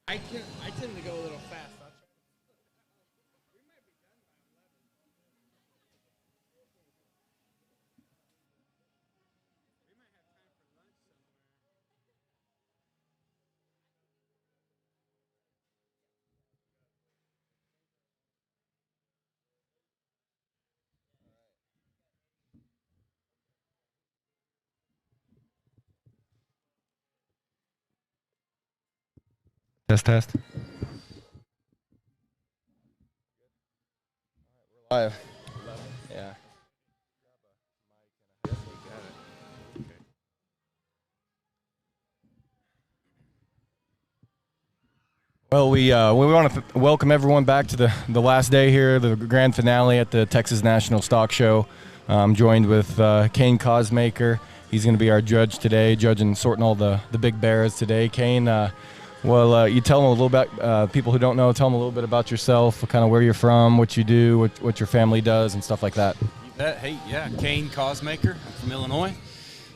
I tend to go a little fast. Test, test. Live. Yeah. Well, we want to welcome everyone back to the last day here, the grand finale at the Texas National Stock Show. I'm joined with Kane Cosmaker. He's going to be our judge today, judging, sorting all the big bears today. Kane, you tell them a little bit, people who don't know, tell them a little bit about yourself, kind of where you're from, what you do, what your family does, and stuff like that. Hey, yeah, Kane Cosmaker. I'm from Illinois.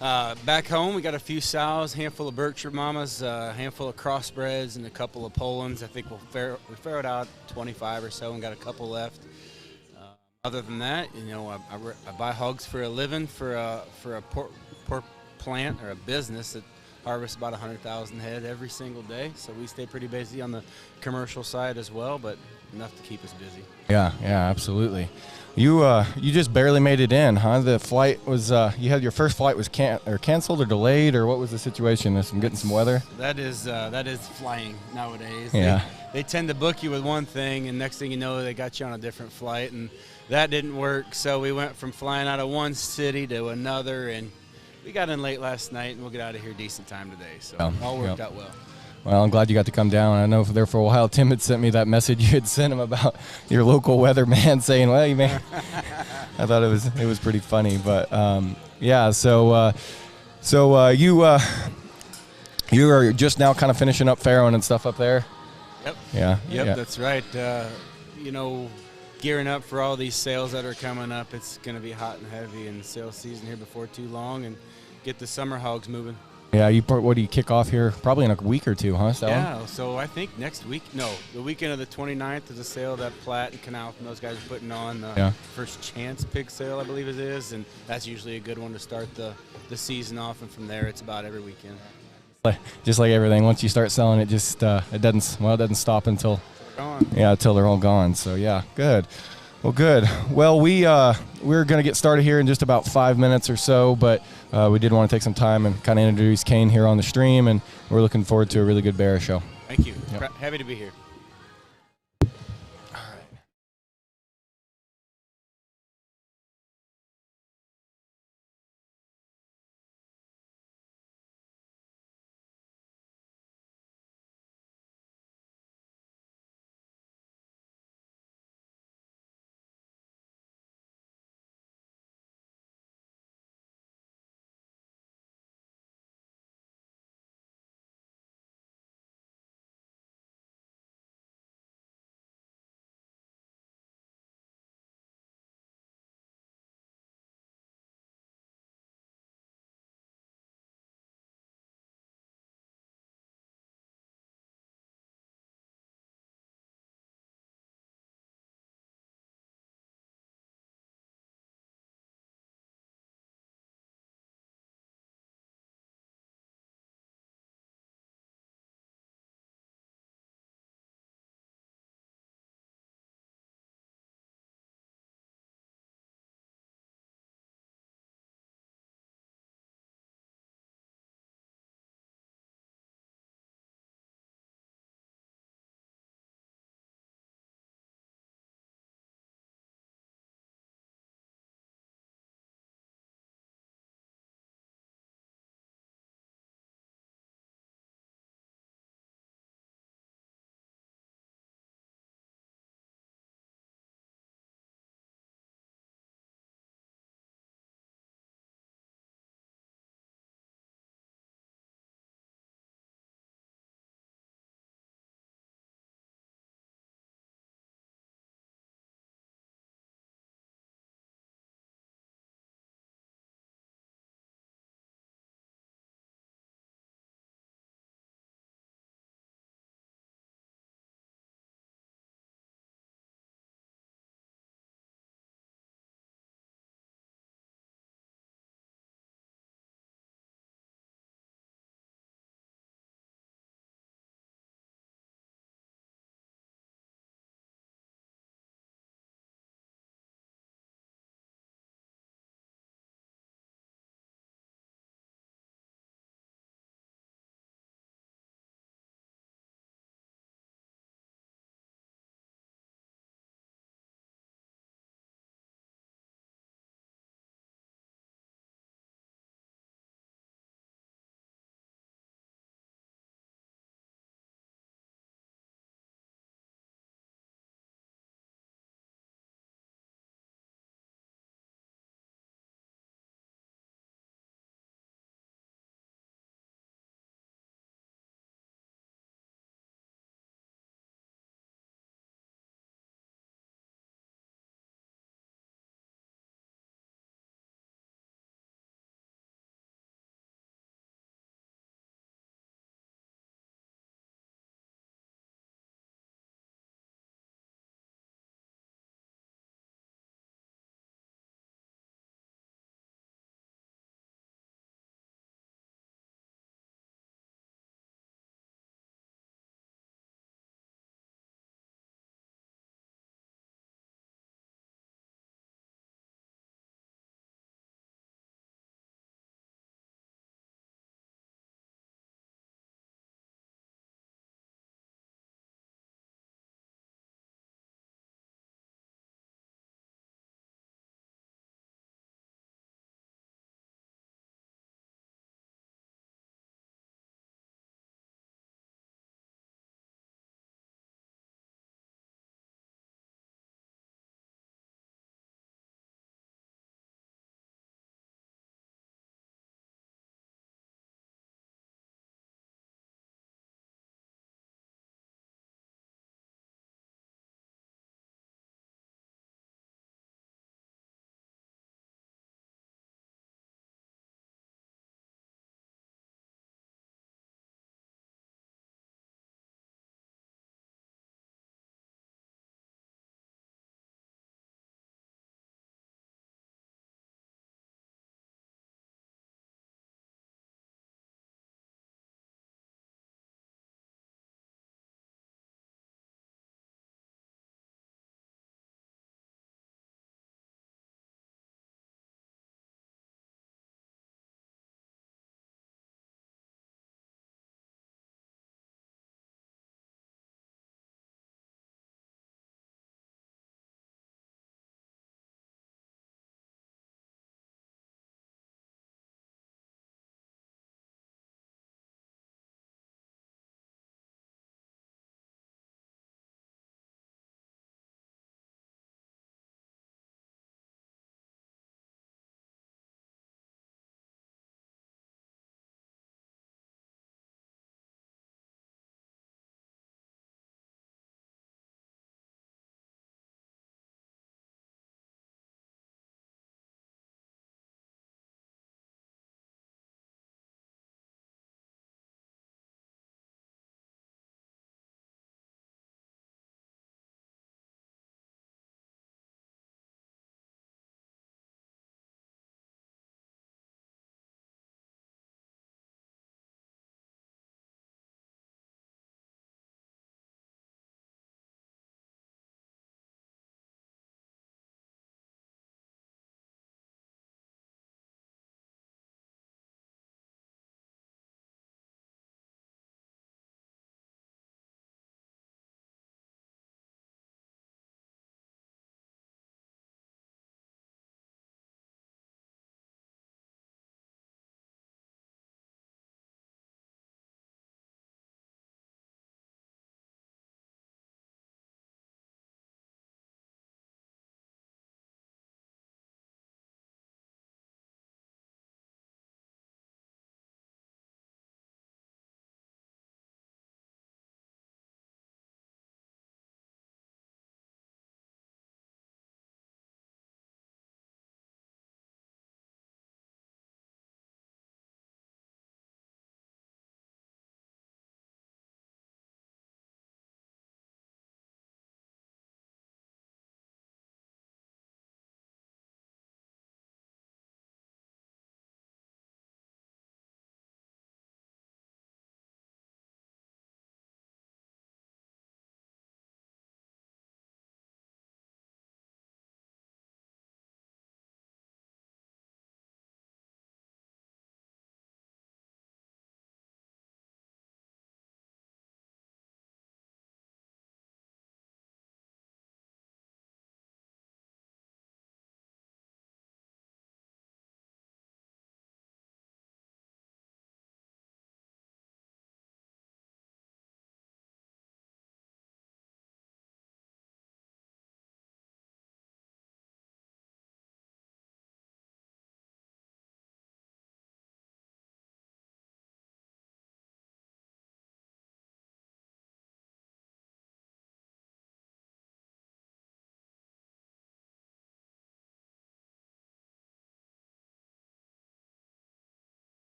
Back home, we got a few sows, handful of Berkshire mamas, a handful of crossbreds, and a couple of Polands. I think we ferret out 25 or so and got a couple left. Other than that, I buy hogs for a living for a pork plant or a business that harvests about 100,000 head every single day. So we stay pretty busy on the commercial side as well, but enough to keep us busy. Yeah, absolutely. You just barely made it in, huh? The flight was you had your first flight was canceled or delayed, or what was the situation? I'm getting some weather. That is flying nowadays. Yeah. They tend to book you with one thing, and next thing you know, they got you on a different flight, and that didn't work. So we went from flying out of one city to another, and we got in late last night, and we'll get out of here decent time today. So all worked out well. Well, I'm glad you got to come down. I know there for a while Tim had sent me that message you had sent him about your local weatherman saying, well, you may. I thought it was pretty funny. But, yeah, so you are just now kind of finishing up farrowing and stuff up there? Yep. Yeah. That's right. Gearing up for all these sales that are coming up. It's going to be hot and heavy in sales season here before too long, and get the summer hogs moving. Yeah, what do you kick off here? Probably in a week or two, huh? Yeah, so I think the weekend of the 29th is a sale that Platt and Canal and those guys are putting on. First Chance pig sale, I believe it is, and that's usually a good one to start the season off, and from there it's about every weekend. Just like everything, once you start selling it, just it doesn't stop until they're all gone. So yeah, good. Well, good. Well, we're going to get started here in just about 5 minutes or so, but we did want to take some time and kind of introduce Kane here on the stream, and we're looking forward to a really good bear show. Thank you. Yep. Happy to be here.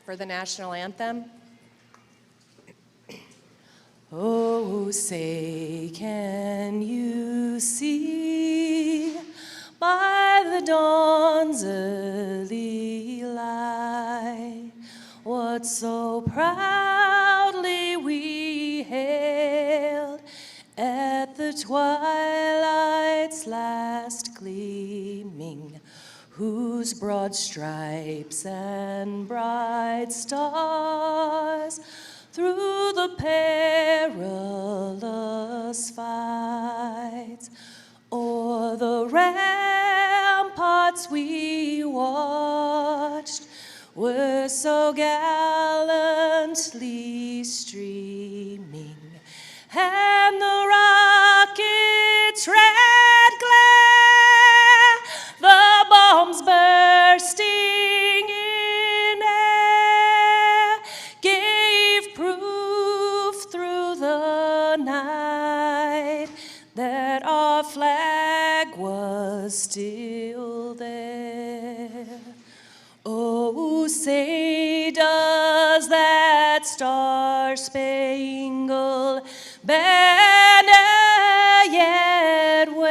for the national anthem. Oh, say, can you see by the dawn's early light what so proudly we hailed at the twilight's last gleaming, whose broad stripes and bright stars through the perilous fights o'er the ramparts we watched were so gallantly streaming, and the rockets' red glare, the bombs bursting in air, gave proof through the night that our flag was still there. Oh, say, does that star-spangled banner yet wave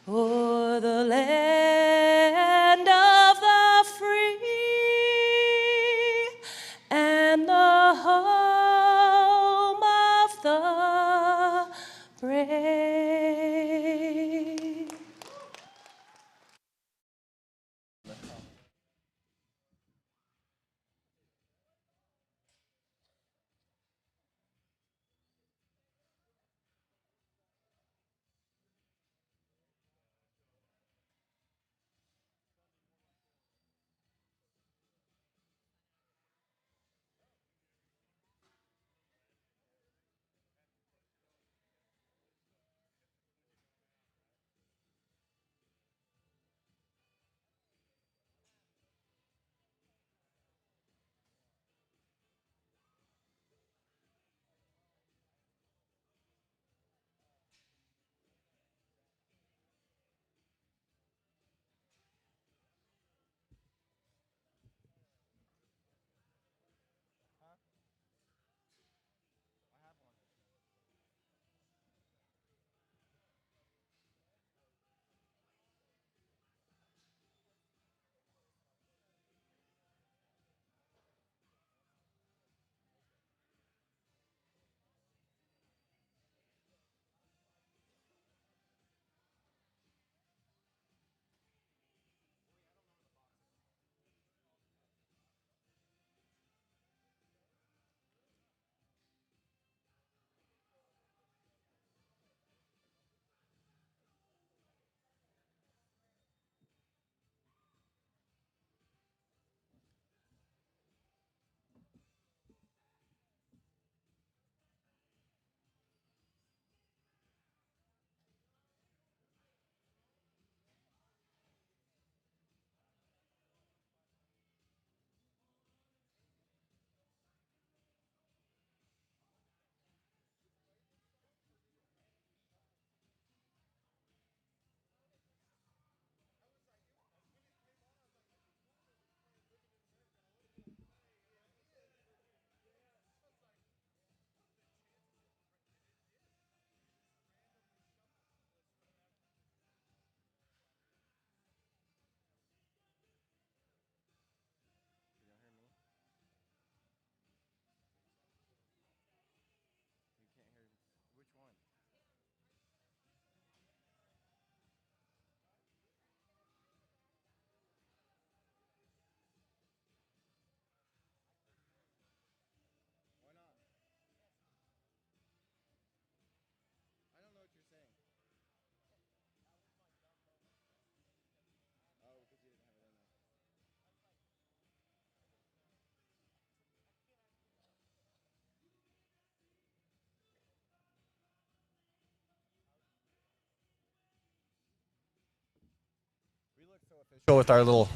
o'er the land of the free and the home of the brave? Go with our little.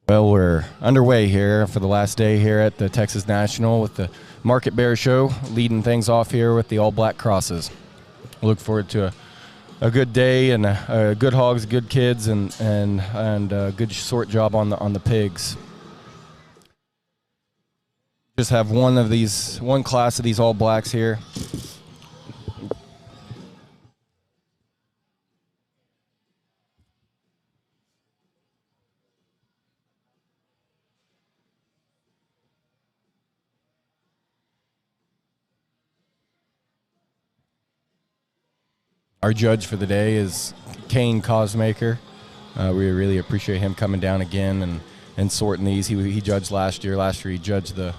Well, we're underway here for the last day here at the Texas National with the Market Bear Show, leading things off here with the all black crosses. Look forward to a good day and good hogs, good kids, and a good sort job on the pigs. Just have one class of these all blacks here. Our judge for the day is Kane Cosmaker. We really appreciate him coming down again and sorting these. He judged last year. Last year he judged the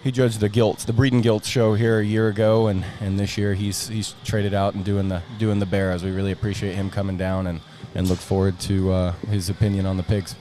gilts, the breeding gilts show here a year ago, and this year he's traded out and doing the bears. We really appreciate him coming down and look forward to his opinion on the pigs.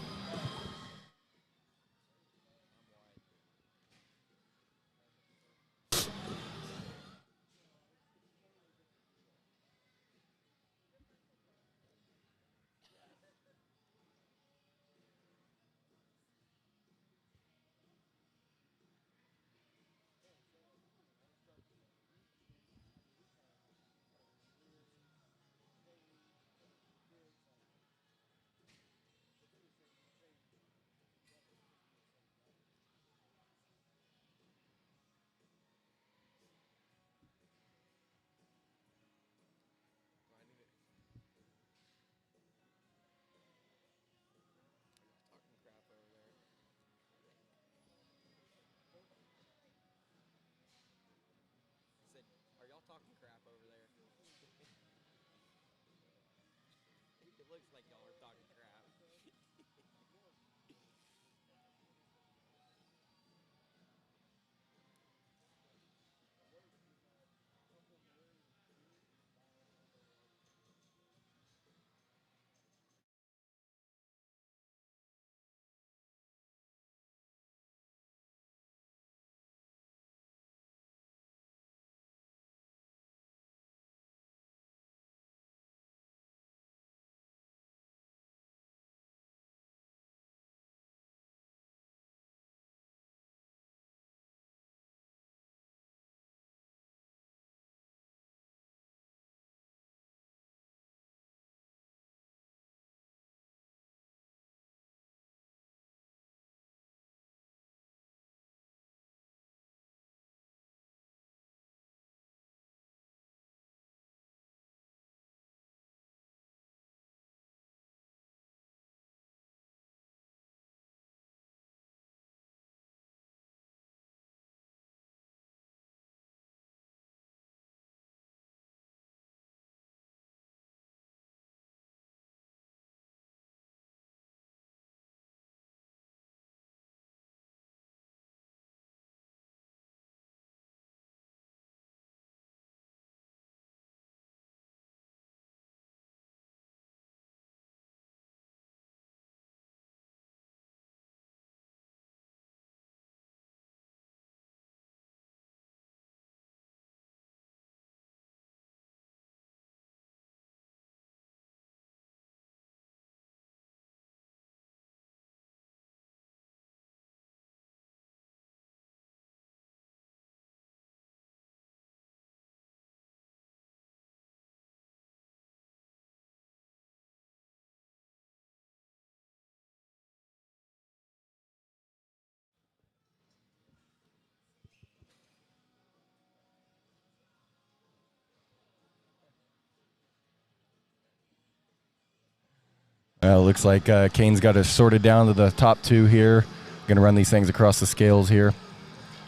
Looks like Kane's got us sorted down to the top two here. Going to run these things across the scales here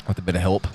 with a bit of help.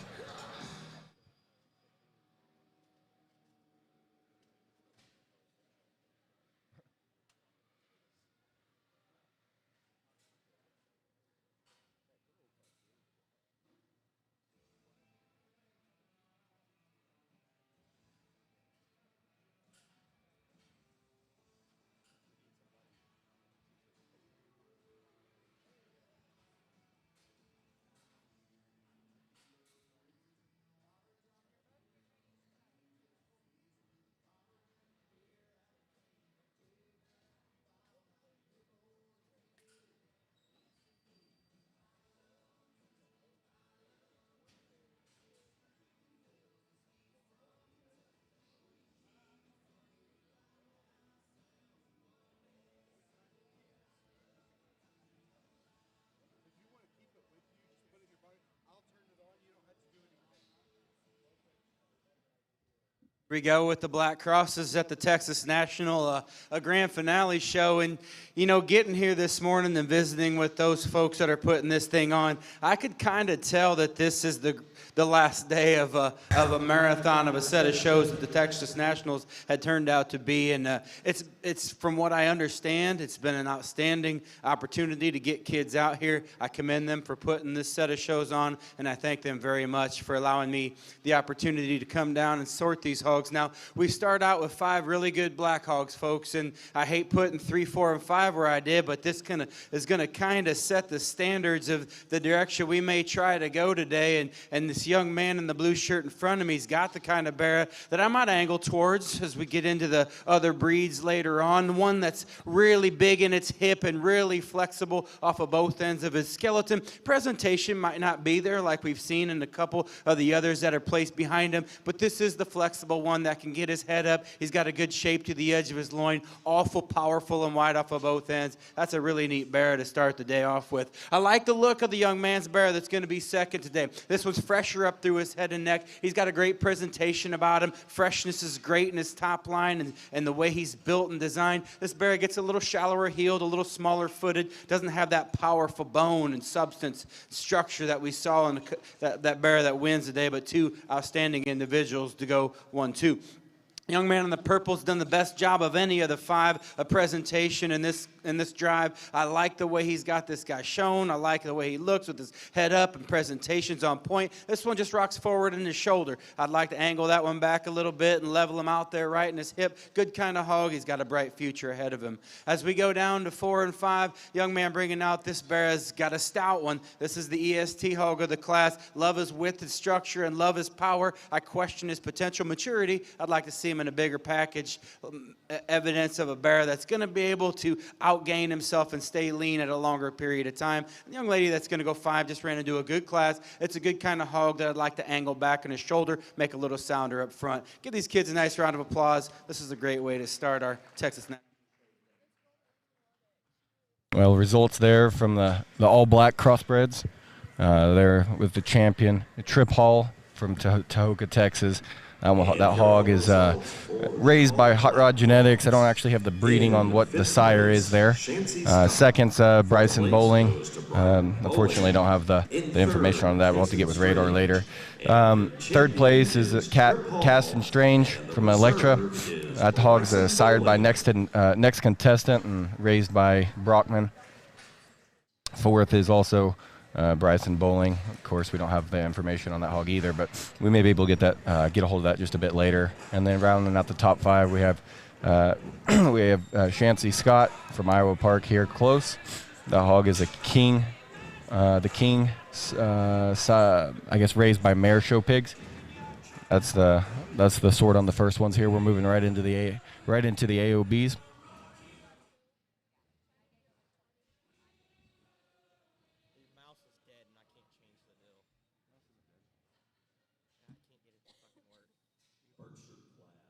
We go with the Black Crosses at the Texas National, a grand finale show. And, you know, getting here this morning and visiting with those folks that are putting this thing on, I could kind of tell that this is the last day of a marathon of a set of shows that the Texas Nationals had turned out to be. And it's from what I understand, it's been an outstanding opportunity to get kids out here. I commend them for putting this set of shows on, and I thank them very much for allowing me the opportunity to come down and sort these hogs. Now, we start out with 5 really good black hogs, folks, and I hate putting 3, 4, and 5 where I did, but this is going to kind of set the standards of the direction we may try to go today. And this young man in the blue shirt in front of me, he's got the kind of bear that I might angle towards as we get into the other breeds later on. One that's really big in its hip and really flexible off of both ends of his skeleton. Presentation might not be there like we've seen in a couple of the others that are placed behind him, but this is the flexible one that can get his head up. He's got a good shape to the edge of his loin, awful powerful and wide off of both ends. That's a really neat bear to start the day off with. I like the look of the young man's bear that's going to be second today. This one's fresher up through his head and neck. He's got a great presentation about him. Freshness is great in his top line and the way he's built and designed. This bear gets a little shallower heeled, a little smaller footed, doesn't have that powerful bone and substance structure that we saw in that bear that wins today, but 2 outstanding individuals to go 1-2. Young man in the purple's done the best job of any of the 5 a presentation in this drive. I like the way he's got this guy shown. I like the way he looks with his head up and presentations on point. This one just rocks forward in his shoulder. I'd like to angle that one back a little bit and level him out there right in his hip. Good kind of hog. He's got a bright future ahead of him. As we go down to 4 and 5, young man bringing out this bear has got a stout one. This is the EST hog of the class. Love his width and structure and love his power. I question his potential maturity. I'd like to see him in a bigger package, evidence of a bear that's going to be able to outgain himself and stay lean at a longer period of time. The young lady that's going to go 5 just ran into a good class. It's a good kind of hog that I'd like to angle back in his shoulder, make a little sounder up front. Give these kids a nice round of applause. This is a great way to start our Texas. Well, results there from the all-black crossbreds. There with the champion, Trip Hall from Tahoka, Texas. That hog is raised by Hot Rod Genetics. I don't actually have the breeding on what the sire is there. Second's Bryson Bowling. Unfortunately, I don't have the information on that. We'll have to get with Radar later. Third place is Cast and Strange from Electra. That hog's sired by next contestant and raised by Brockman. Fourth is also Bryson Bowling. Of course, we don't have the information on that hog either, but we may be able to get a hold of that just a bit later. And then rounding out the top 5, we have Shancy Scott from Iowa Park here close. The hog is a king. The king, I guess, raised by mare show pigs. That's the sort on the first ones here. We're moving right into the AOBs. Berkshire class,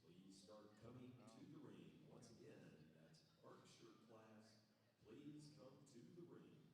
please start coming to the ring. Once again, that's Berkshire class, please come to the ring.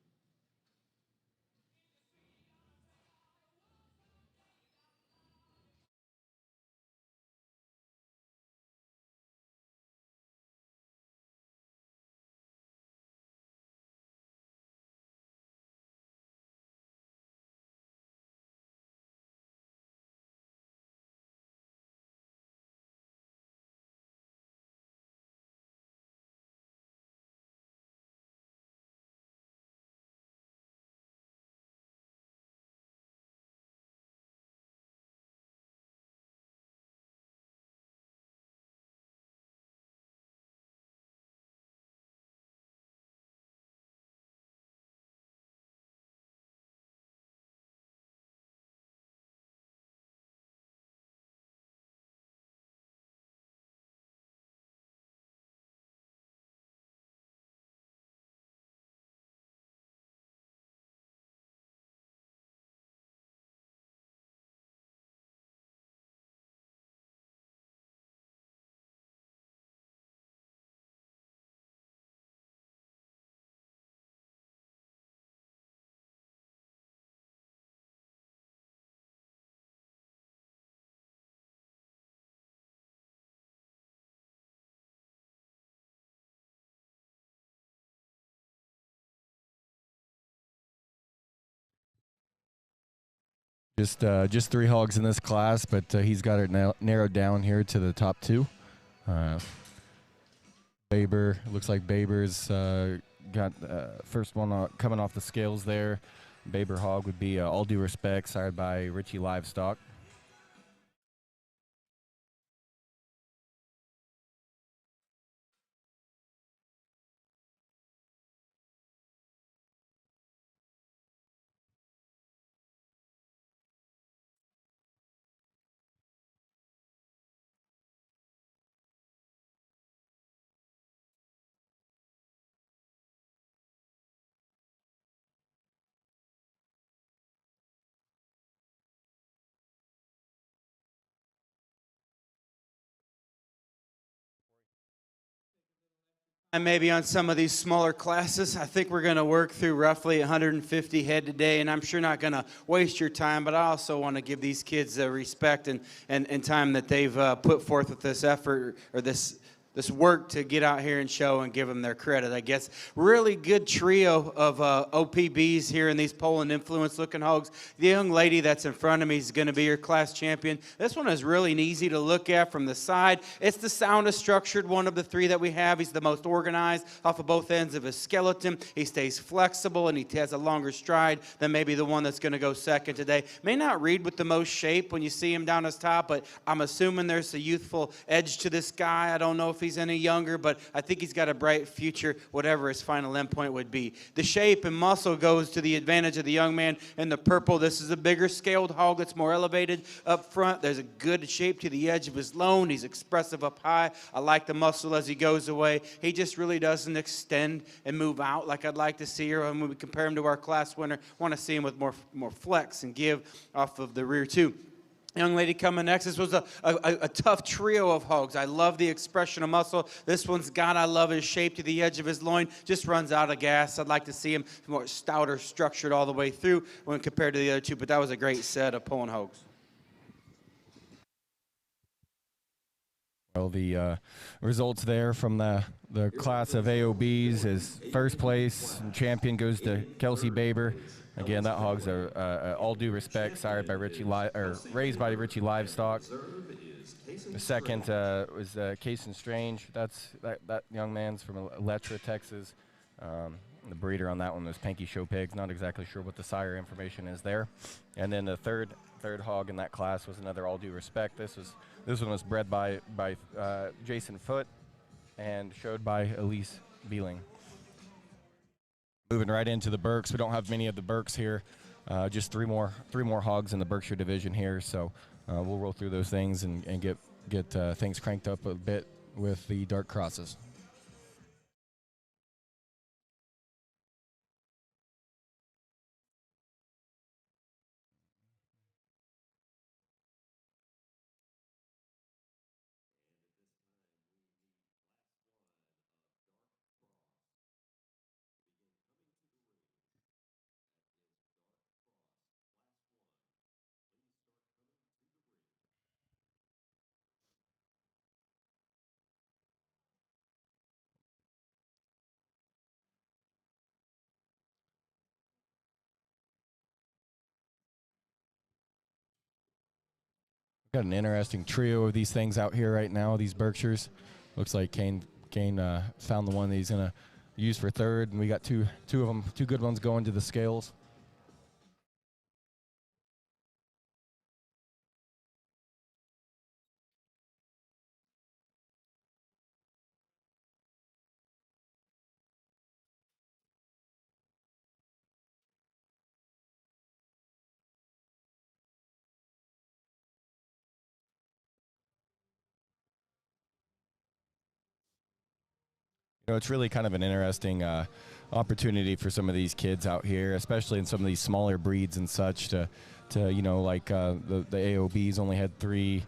Just 3 hogs in this class, but he's got it narrowed down here to the top 2. Baber, looks like Baber's got first one coming off the scales there. Baber hog would be All Due Respect, sired by Richie Livestock. And maybe on some of these smaller classes, I think we're going to work through roughly 150 head today, and I'm sure not going to waste your time, but I also want to give these kids the respect and time that they've put forth with this effort or this work to get out here and show and give them their credit, I guess. Really good trio of OPBs here in these Poland influence looking hogs. The young lady that's in front of me is going to be your class champion. This one is really easy to look at from the side. It's the soundest structured one of the 3 that we have. He's the most organized off of both ends of his skeleton. He stays flexible and he has a longer stride than maybe the one that's going to go second today. May not read with the most shape when you see him down his top, but I'm assuming there's a youthful edge to this guy. I don't know if he's any younger, but I think he's got a bright future, whatever his final endpoint would be. The shape and muscle goes to the advantage of the young man in the purple. This is a bigger scaled hog that's more elevated up front. There's a good shape to the edge of his loin. He's expressive up high. I like the muscle as he goes away. He just really doesn't extend and move out like I'd like to see her. And when we compare him to our class winner, want to see him with more flex and give off of the rear too. Young lady coming next. This was a tough trio of hogs. I love the expression of muscle. This one's got, I love his shape to the edge of his loin. Just runs out of gas. I'd like to see him more stouter, structured all the way through when compared to the other 2. But that was a great set of Poland hogs. Well, the results there from the class of AOBs is first place and champion goes to Kelsey Baber. Again, that hog's All Due Respect, sired by raised by Richie Livestock. The second was Case and Strange. That young man's from Electra, Texas. The breeder on that one was Panky Show Pigs. Not exactly sure what the sire information is there. And then the third hog in that class was another All Due Respect. This one was bred by Jason Foote and showed by Elise Beeling. Moving right into the Berks. We don't have many of the Berks here. Just three more hogs in the Berkshire division here. So we'll roll through those things and get things cranked up a bit with the dark crosses. Got an interesting trio of these things out here right now, these Berkshires. Looks like Kane found the one that he's going to use for third, and we got two of them, two good ones going to the scales. You know, it's really kind of an interesting opportunity for some of these kids out here, especially in some of these smaller breeds and such, to you know, like the AOBs only had 3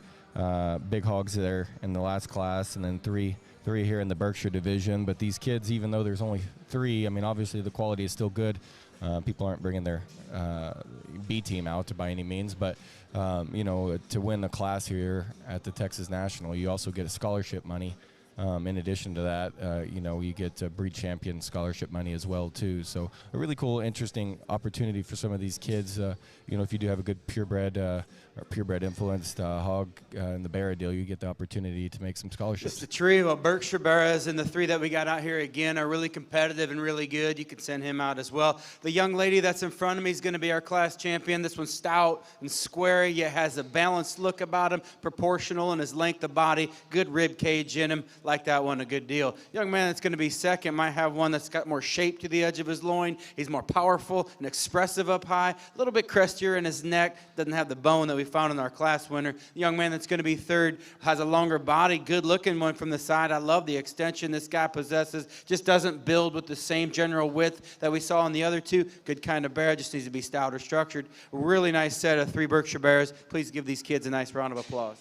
big hogs there in the last class, and then three here in the Berkshire division. But these kids, even though there's only 3, I mean, obviously the quality is still good. People aren't bringing their B team out by any means, but you know, to win a class here at the Texas National, you also get a scholarship money. In addition to that, you get breed champion scholarship money as well too. So a really cool, interesting opportunity for some of these kids. If you do have a good purebred or purebred influenced hog in the Barrow deal, you get the opportunity to make some scholarships. Just a trio of Berkshire Barrows, and the three that we got out here again are really competitive and really good. You can send him out as well. The young lady that's in front of me is going to be our class champion. This one's stout and square, yet has a balanced look about him, proportional in his length of body, good rib cage in him. Like that one a good deal. Young man that's going to be second might have one that's got more shape to the edge of his loin. He's more powerful and expressive up high, a little bit crestier in his neck, doesn't have the bone that we found in our class winner. The young man that's going to be third has a longer body, good looking one from the side. I love the extension this guy possesses, just doesn't build with the same general width that we saw in the other two. Good kind of bear, just needs to be stouter structured. Really nice set of 3 Berkshire Bears. Please give these kids a nice round of applause.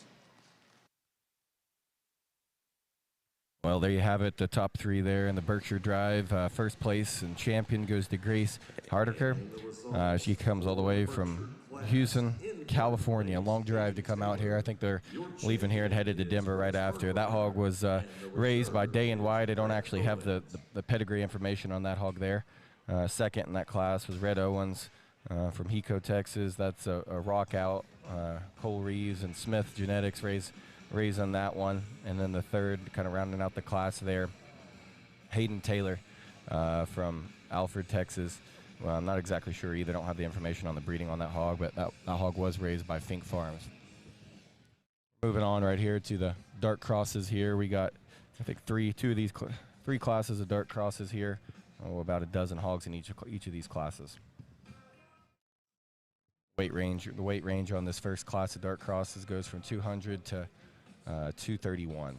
Well, there you have it, the top 3 there in the Berkshire Drive. First place and champion goes to Grace Hardiker. She comes all the way from Houston, California. Long drive to come out here. I think they're leaving here and headed to Denver right after. That hog was raised by Day and White. I don't actually have the pedigree information on that hog there. Second in that class was Red Owens from Hiko, Texas. That's a rock out. Cole Reeves and Smith Genetics raised on that one. And then the third, kind of rounding out the class there, Hayden Taylor from Alfred, Texas. Well, I'm not exactly sure either. Don't have the information on the breeding on that hog, but that hog was raised by Fink Farms. Moving on right here to the dark crosses here. We got, I think, three classes of dark crosses here. About a dozen hogs in each of these classes. The weight range on this first class of dark crosses goes from 200 to 231.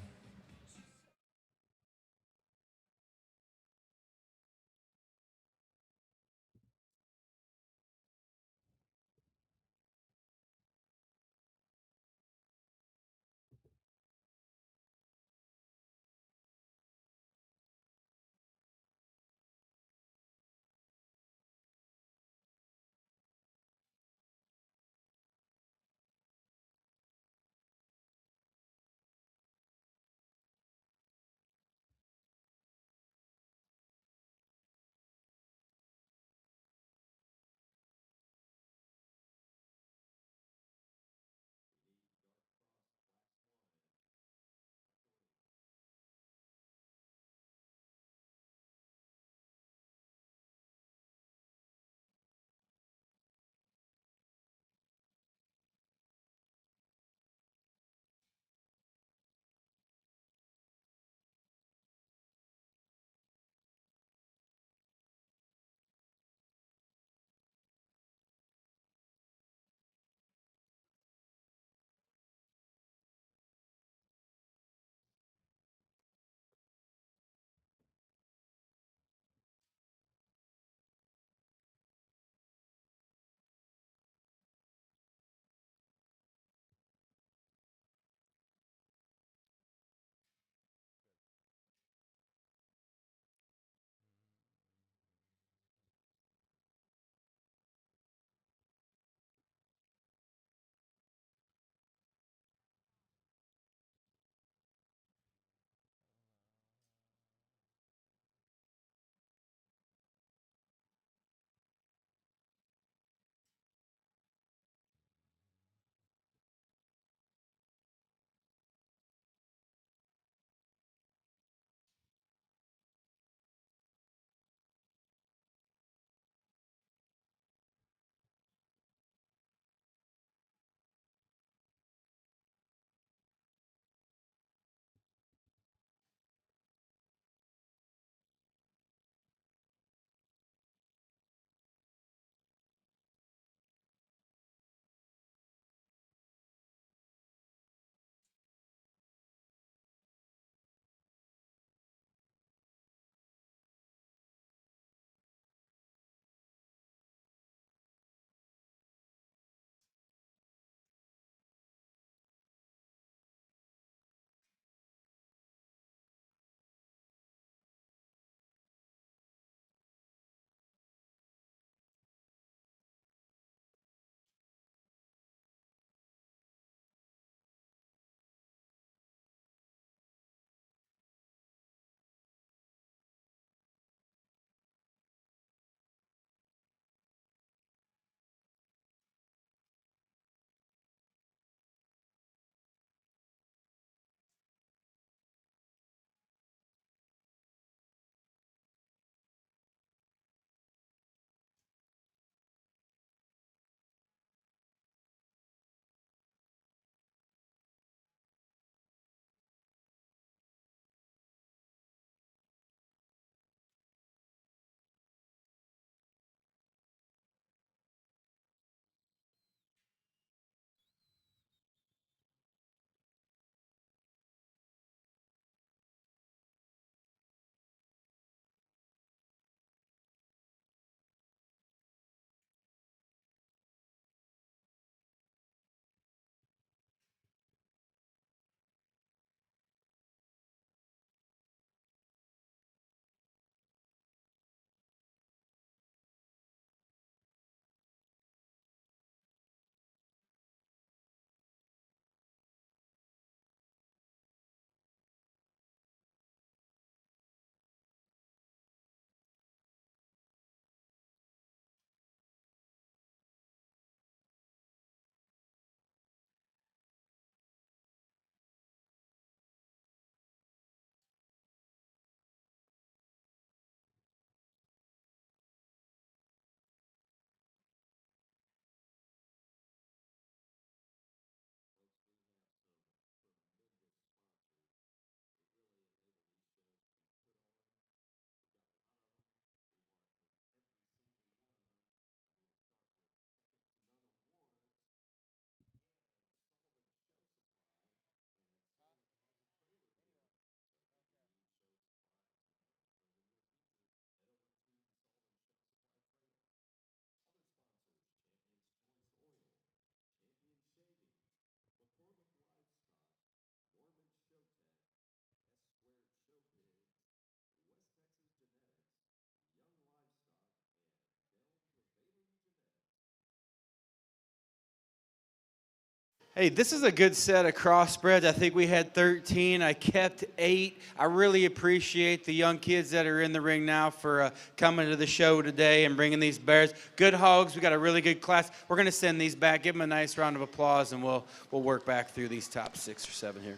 Hey, this is a good set of crossbreds. I think we had 13. I kept 8. I really appreciate the young kids that are in the ring now for coming to the show today and bringing these bears. Good hogs. We got a really good class. We're going to send these back. Give them a nice round of applause, and we'll work back through these top 6 or 7 here.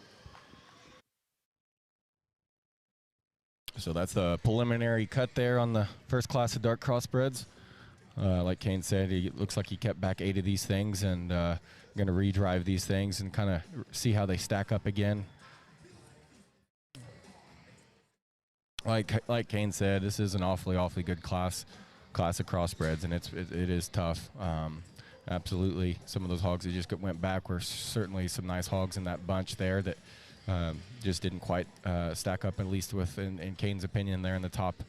So that's the preliminary cut there on the first class of dark crossbreds. Like Kane said, it looks like he kept back 8 of these things, and going to redrive these things and kind of see how they stack up again. Like Kane said, this is an awfully good class of crossbreds, and it is tough. Absolutely, some of those hogs that just went back were certainly some nice hogs in that bunch there that just didn't quite stack up, at least in Kane's opinion, there in the top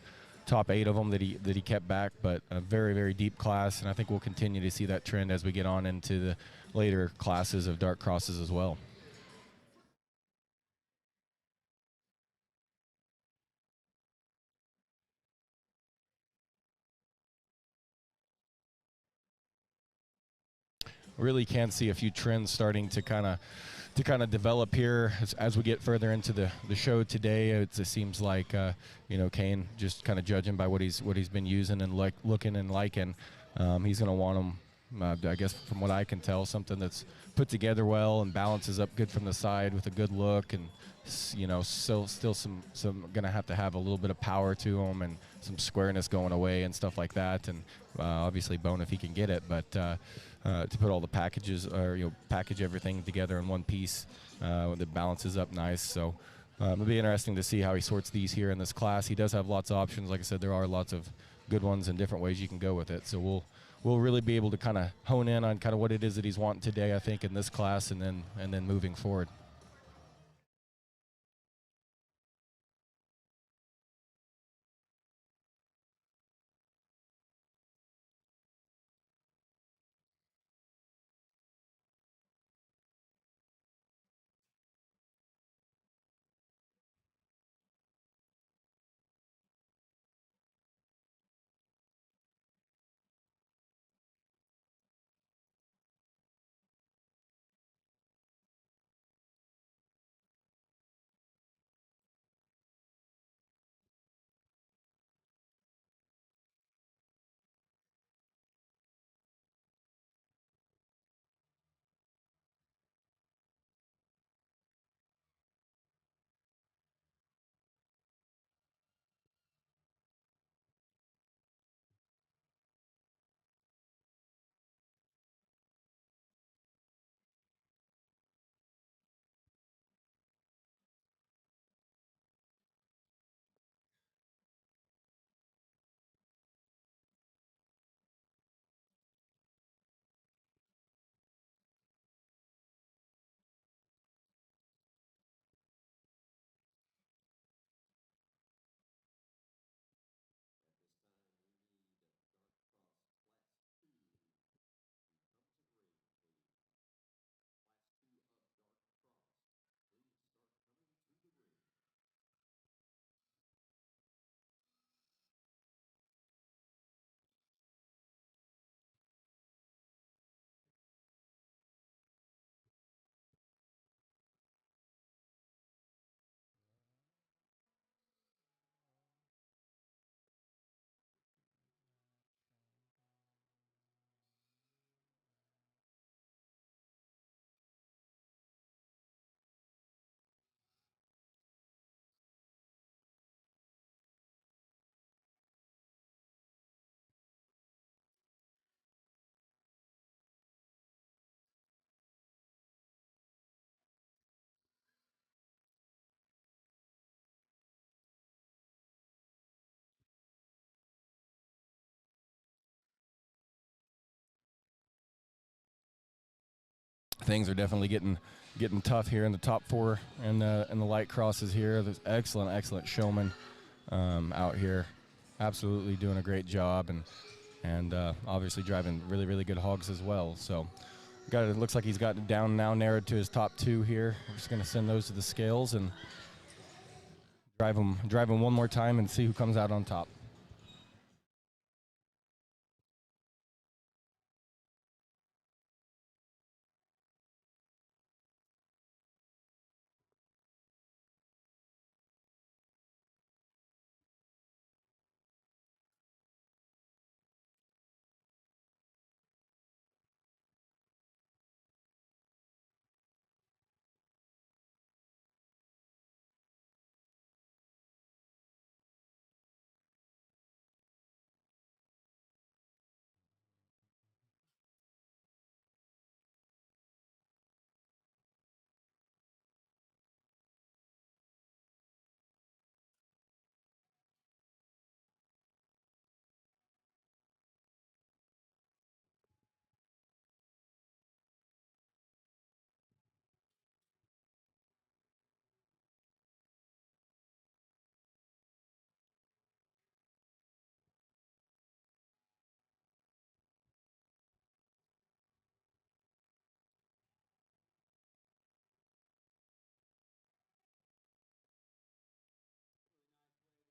8 of them that he kept back. But a very deep class, and I think we'll continue to see that trend as we get on into the later classes of dark crosses as well. Really can see a few trends starting to kind of develop here as we get further into the show today. It seems like Kane, just kind of judging by what he's been using and looking and liking, he's going to want them. I guess from what I can tell, something that's put together well and balances up good from the side with a good look, and still some going to have a little bit of power to them and some squareness going away and stuff like that, and obviously bone if he can get it, but to put all the packages or package everything together in one piece that balances up nice. So it'll be interesting to see how he sorts these here in this class. He does have lots of options. Like I said, there are lots of good ones and different ways you can go with it. So we'll really be able to kind of hone in on kind of what it is that he's wanting today, I think, in this class, and then moving forward. Things are definitely getting tough here in the top 4 and the light crosses here. There's excellent showmen out here, absolutely doing a great job, and obviously driving really good hogs as well. So it looks like he's got it down now, narrowed to his top 2 here. We're just going to send those to the scales and drive them one more time and see who comes out on top.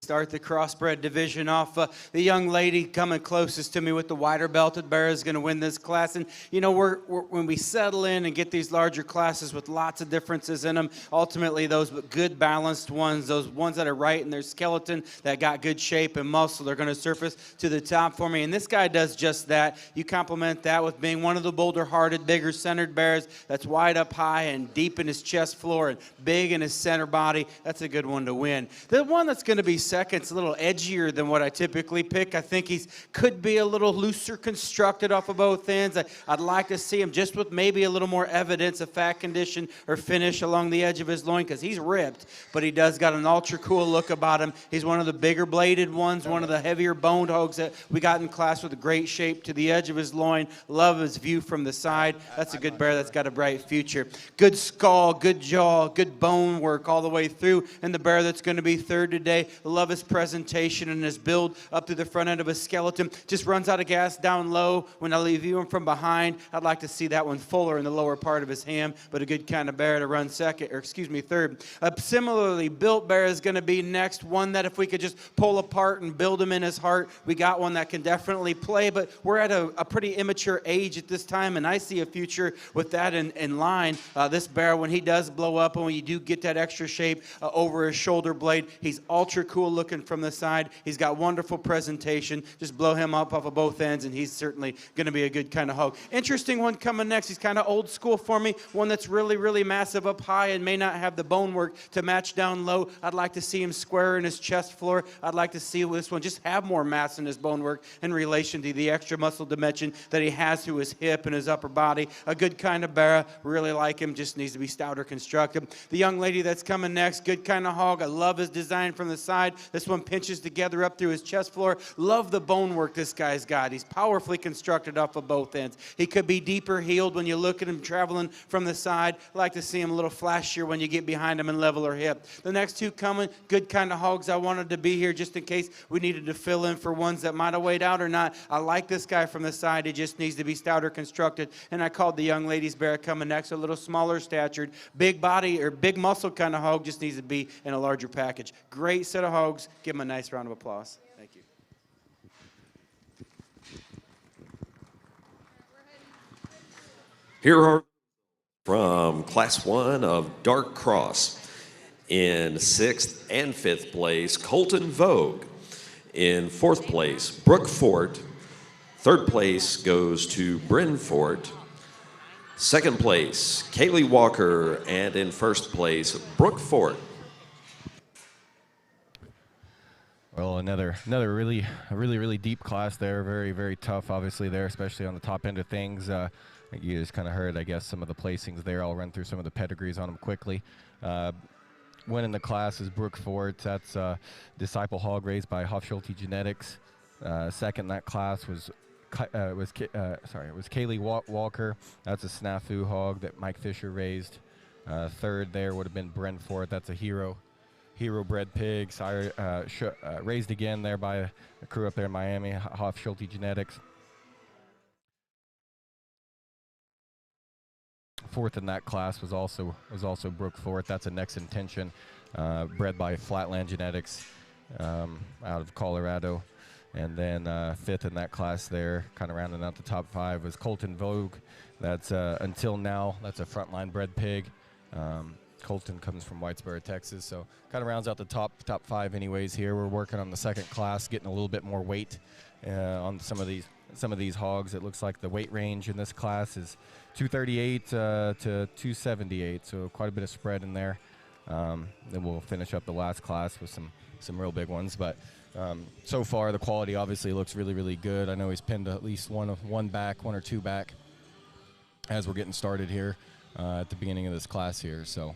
Start the crossbred division off. The young lady coming closest to me with the wider belted bear is going to win this class. And, you know, when we settle in and get these larger classes with lots of differences in them, ultimately those good balanced ones, those ones that are right in their skeleton, that got good shape and muscle, they're going to surface to the top for me. And this guy does just that. You complement that with being one of the bolder-hearted, bigger centered bears that's wide up high and deep in his chest floor and big in his center body. That's a good one to win. The one that's going to be second's a little edgier than what I typically pick. I think could be a little looser constructed off of both ends. I'd like to see him just with maybe a little more evidence of fat condition or finish along the edge of his loin, because he's ripped, but he does got an ultra cool look about him. He's one of the bigger bladed ones, one of the heavier boned hogs that we got in class with a great shape to the edge of his loin. Love his view from the side. That's a good bear that's got a bright future. Good skull, good jaw, good bone work all the way through. And the bear that's going to be third today, love his presentation and his build up to the front end of his skeleton. Just runs out of gas down low. When I view him from behind, I'd like to see that one fuller in the lower part of his ham, but a good kind of bear to run third. A similarly built bear is going to be next, one that if we could just pull apart and build him in his heart, we got one that can definitely play, but we're at a pretty immature age at this time, and I see a future with that in line. This bear, when he does blow up and when you do get that extra shape over his shoulder blade, he's ultra cool looking from the side. He's got wonderful presentation. Just blow him up off of both ends, and he's certainly going to be a good kind of hog. Interesting one coming next. He's kind of old school for me. One that's really, really massive up high and may not have the bone work to match down low. I'd like to see him square in his chest floor. I'd like to see this one just have more mass in his bone work in relation to the extra muscle dimension that he has through his hip and his upper body. A good kind of bear. Really like him. Just needs to be stouter constructed. The young lady that's coming next, good kind of hog. I love his design from the side. This one pinches together up through his chest floor. Love the bone work this guy's got. He's powerfully constructed off of both ends. He could be deeper heeled when you look at him traveling from the side. Like to see him a little flashier when you get behind him and level her hip. The next two coming, good kind of hogs. I wanted to be here just in case we needed to fill in for ones that might have weighed out or not. I like this guy from the side. He just needs to be stouter constructed. And I called the young lady's bear coming next, a little smaller statured, big body or big muscle kind of hog. Just needs to be in a larger package. Great set of hogs. Give him a nice round of applause. Thank you. Here are from Class 1 of Dark Cross. In 6th and 5th place, Colton Vogue. In 4th place, Brooke Fort. 3rd place goes to Bryn Fort. 2nd place, Kaylee Walker. And in 1st place, Brooke Fort. Well, another really deep class there. Very, very tough, obviously, there, especially on the top end of things. You just kind of heard, I guess, some of the placings there. I'll run through some of the pedigrees on them quickly. Winning the class is Brooke Fort. That's Disciple Hog raised by Hofschulte Genetics. Second in that class was Kaylee Walker. That's a Snafu hog that Mike Fisher raised. Third there would have been Bryn Fort. That's a hero bred pig, raised again there by a crew up there in Miami, Hofschulte Genetics. Fourth in that class was also Brooke Fort. That's a Next Intention, bred by Flatland Genetics out of Colorado. And then fifth in that class there, kind of rounding out the top 5, was Colton Vogue. That's Until Now. That's a frontline bred pig. Colton comes from Whitesboro, Texas, so kind of rounds out the top 5 anyways here. We're working on the second class, getting a little bit more weight on some of these hogs. It looks like the weight range in this class is 238 to 278, so quite a bit of spread in there. Then we'll finish up the last class with some real big ones, but so far the quality obviously looks really good. I know he's pinned at least one or two back as we're getting started here at the beginning of this class here. So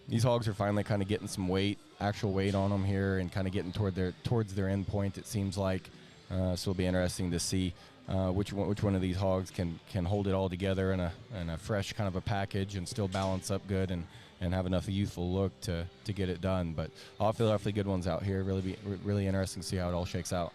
these hogs are finally kind of getting some actual weight on them here, and kind of getting towards their end point, it seems like. So it'll be interesting to see which one of these hogs can hold it all together in a fresh kind of a package and still balance up good and have enough youthful look to get it done. But awfully good ones out here. Really interesting to see how it all shakes out.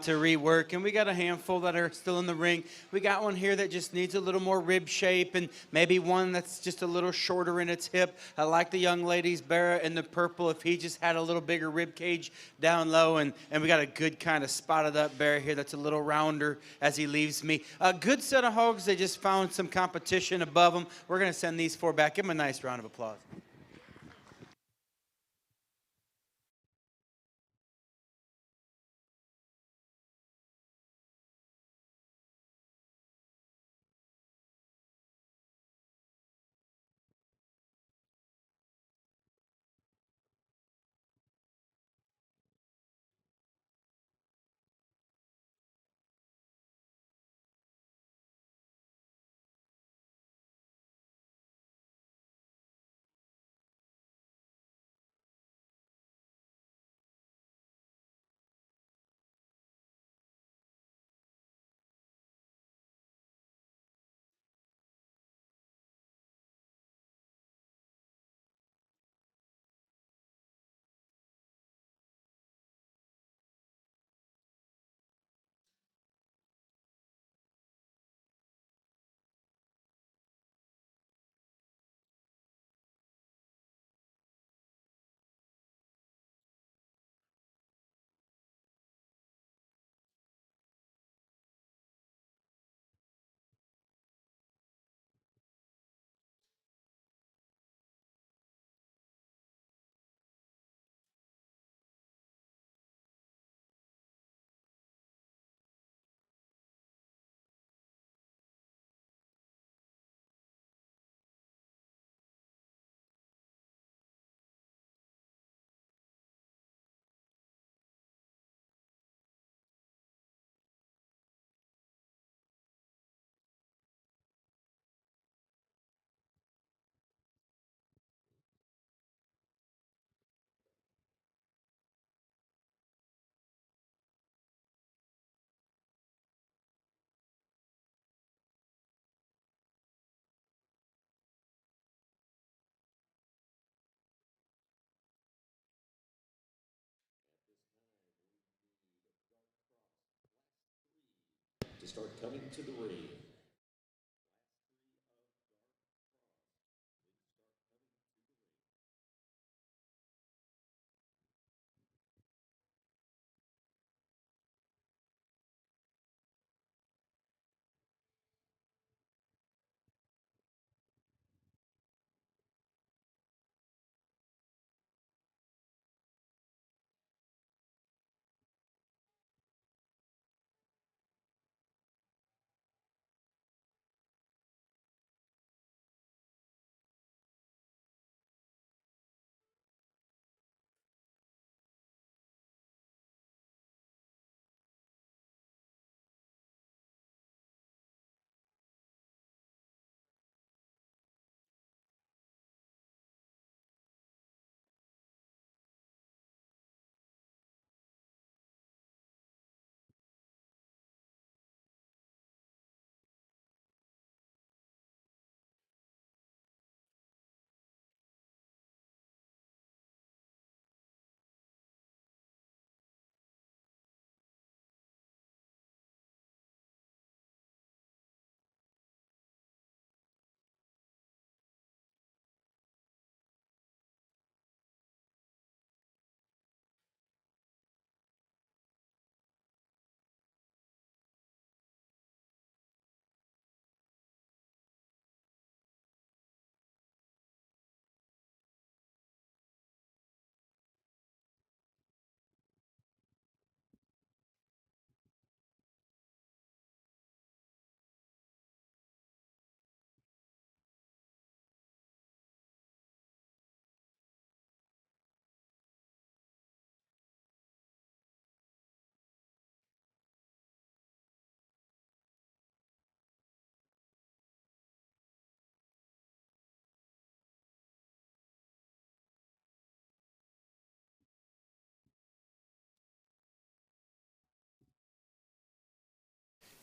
To rework, and we got a handful that are still in the ring. We got one here that just needs a little more rib shape, and maybe one that's just a little shorter in its hip. I like the young lady's Barrow in the purple if he just had a little bigger rib cage down low, and we got a good kind of spotted up Barrow here that's a little rounder as he leaves me. A good set of hogs. They just found some competition above them. We're going to send these 4 back. Give them a nice round of applause. To start coming to the ring.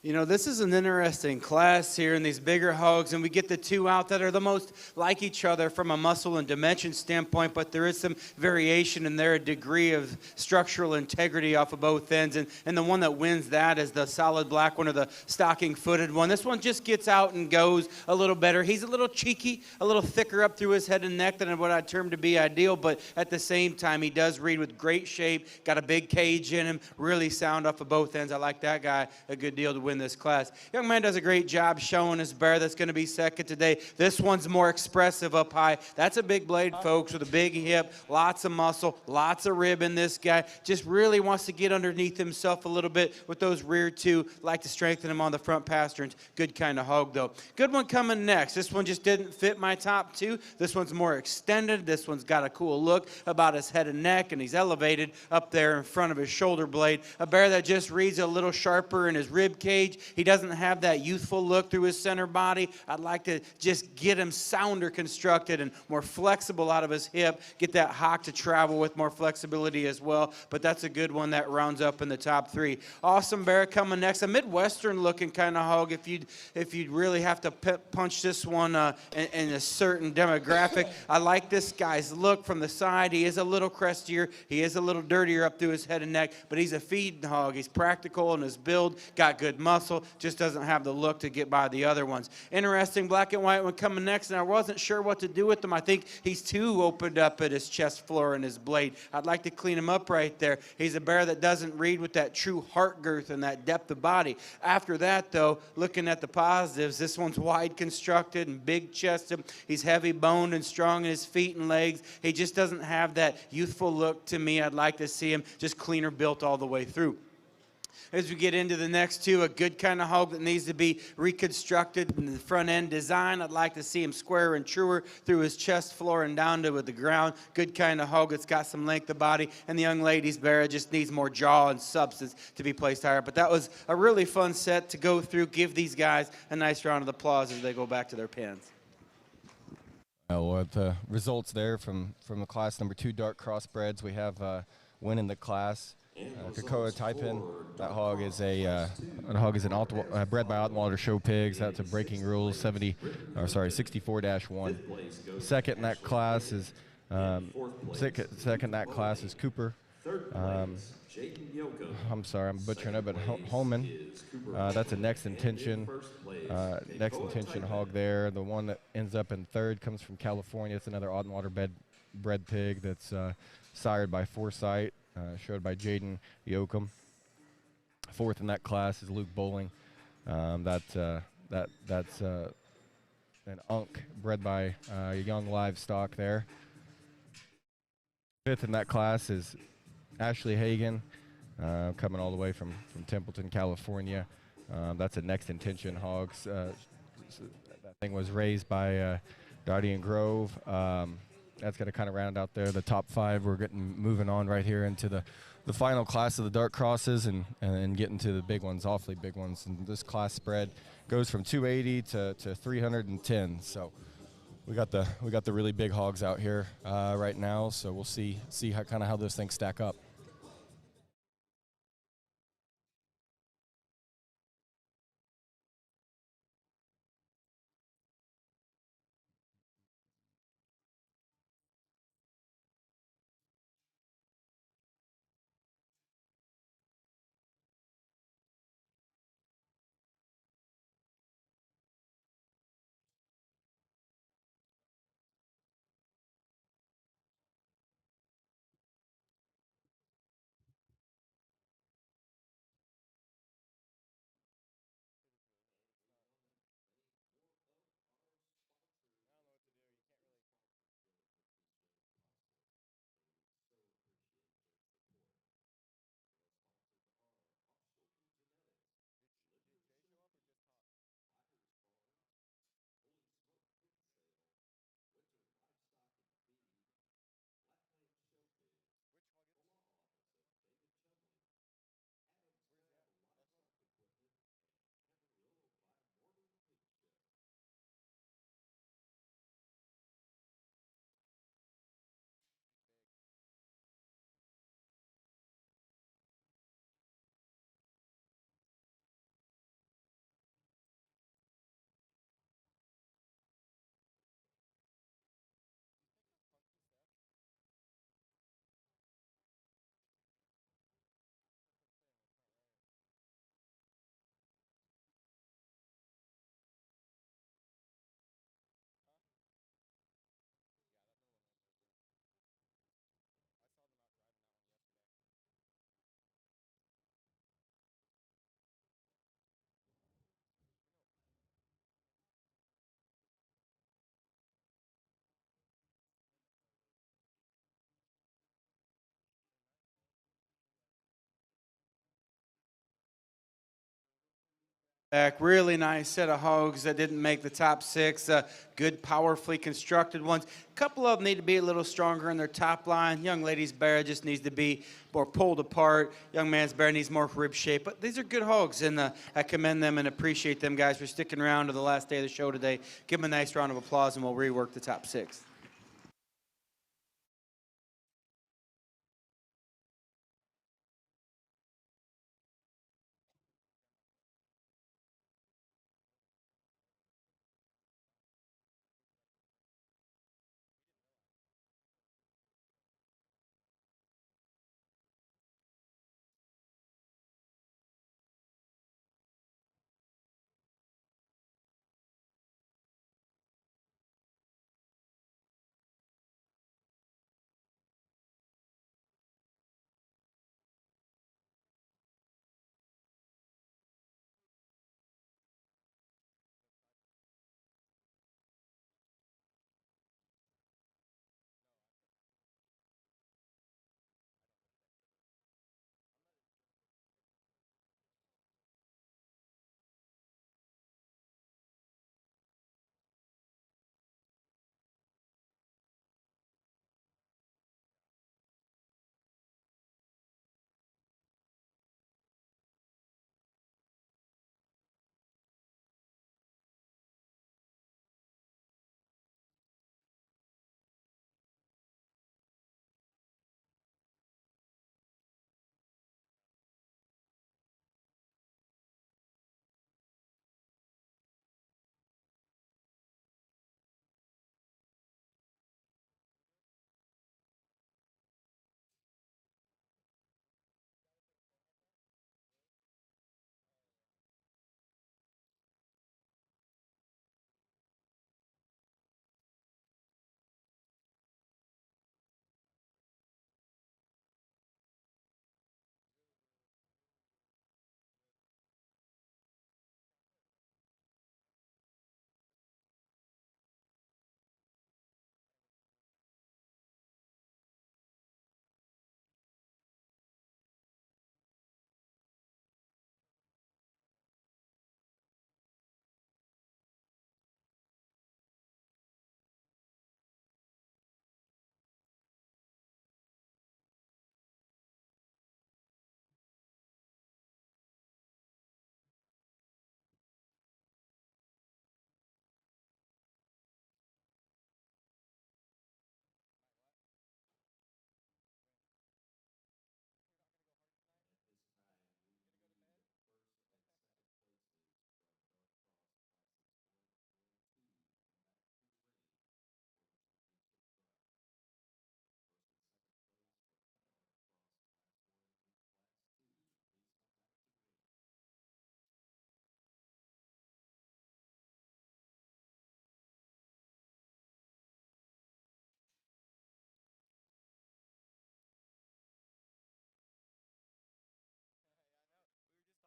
You know, this is an interesting class here in these bigger hogs, and we get the two out that are the most like each other from a muscle and dimension standpoint, but there is some variation in their degree of structural integrity off of both ends, and the one that wins that is the solid black one or the stocking-footed one. This one just gets out and goes a little better. He's a little cheeky, a little thicker up through his head and neck than what I'd term to be ideal, but at the same time, he does read with great shape, got a big cage in him, really sound off of both ends. I like that guy a good deal to win this class. Young man does a great job showing his bear that's going to be second today. This one's more expressive up high. That's a big blade, folks, with a big hip, lots of muscle, lots of rib in this guy. Just really wants to get underneath himself a little bit with those rear two. Like to strengthen him on the front pasterns. Good kind of hog, though. Good one coming next. This one just didn't fit my top two. This one's more extended. This one's got a cool look about his head and neck, and he's elevated up there in front of his shoulder blade. A bear that just reads a little sharper in his rib cage. He doesn't have that youthful look through his center body. I'd like to just get him sounder constructed and more flexible out of his hip, get that hock to travel with more flexibility as well. But that's a good one that rounds up in the top three. Awesome bear coming next. A Midwestern looking kind of hog if you'd really have to punch this one in a certain demographic. I like this guy's look from the side. He is a little crestier. He is a little dirtier up through his head and neck, but he's a feeding hog. He's practical in his build, got good muscle, just doesn't have the look to get by the other ones. Interesting black and white one coming next, and I wasn't sure what to do with him. I think he's too opened up at his chest floor and his blade. I'd like to clean him up right there. He's a bear that doesn't read with that true heart girth and that depth of body. After that, though, looking at the positives, this one's wide constructed and big chested. He's heavy boned and strong in his feet and legs. He just doesn't have that youthful look to me. I'd like to see him just cleaner built all the way through. As we get into the next two, a good kind of hog that needs to be reconstructed in the front end design. I'd like to see him square and truer through his chest floor and down to the ground. Good kind of hog that's got some length of body. And the young lady's bear just needs more jaw and substance to be placed higher. But that was a really fun set to go through. Give these guys a nice round of applause as they go back to their pens. With the results there from the class number 2 dark crossbreds, we have winning the class. Kakoa Taipin. That hog is bred by Ottenwater Show Pigs. That's a breaking rules 64-1. Second in that class is Cooper. I'm sorry, I'm butchering it, but Holman. That's a next intention hog there. The one that ends up in third comes from California. It's another Ottenwater bred pig that's sired by Foresight. Showed by Jaden Yoakum. Fourth in that class is Luke Bowling. That's an unk bred by Young Livestock there. Fifth in that class is Ashley Hagan, coming all the way from Templeton, California. That's a next intention hogs. That thing was raised by Guardian Grove. That's going to kind of round out there the top 5. We're moving on right here into the final class of the dark crosses and getting to the big ones, awfully big ones. And this class spread goes from 280 to 310. So we got the really big hogs out here right now. So we'll see how those things stack up. Back, really nice set of hogs that didn't make the top six. Good, powerfully constructed ones. A couple of them need to be a little stronger in their top line. Young lady's barrow just needs to be more pulled apart. Young man's barrow needs more rib shape. But these are good hogs, and I commend them and appreciate them guys for sticking around to the last day of the show today. Give them a nice round of applause, and we'll rework the top six.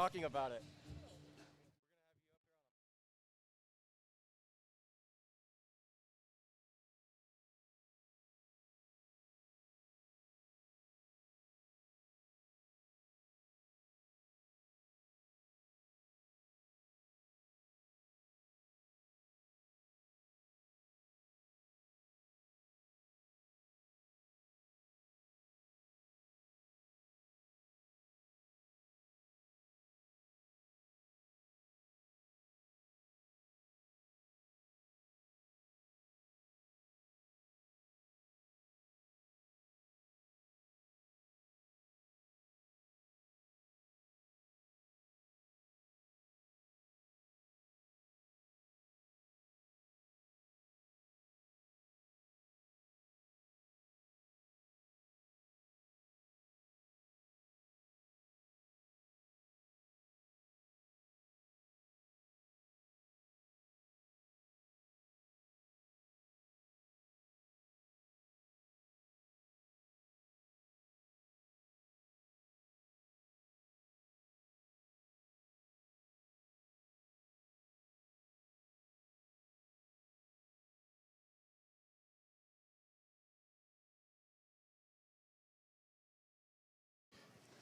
Talking about it.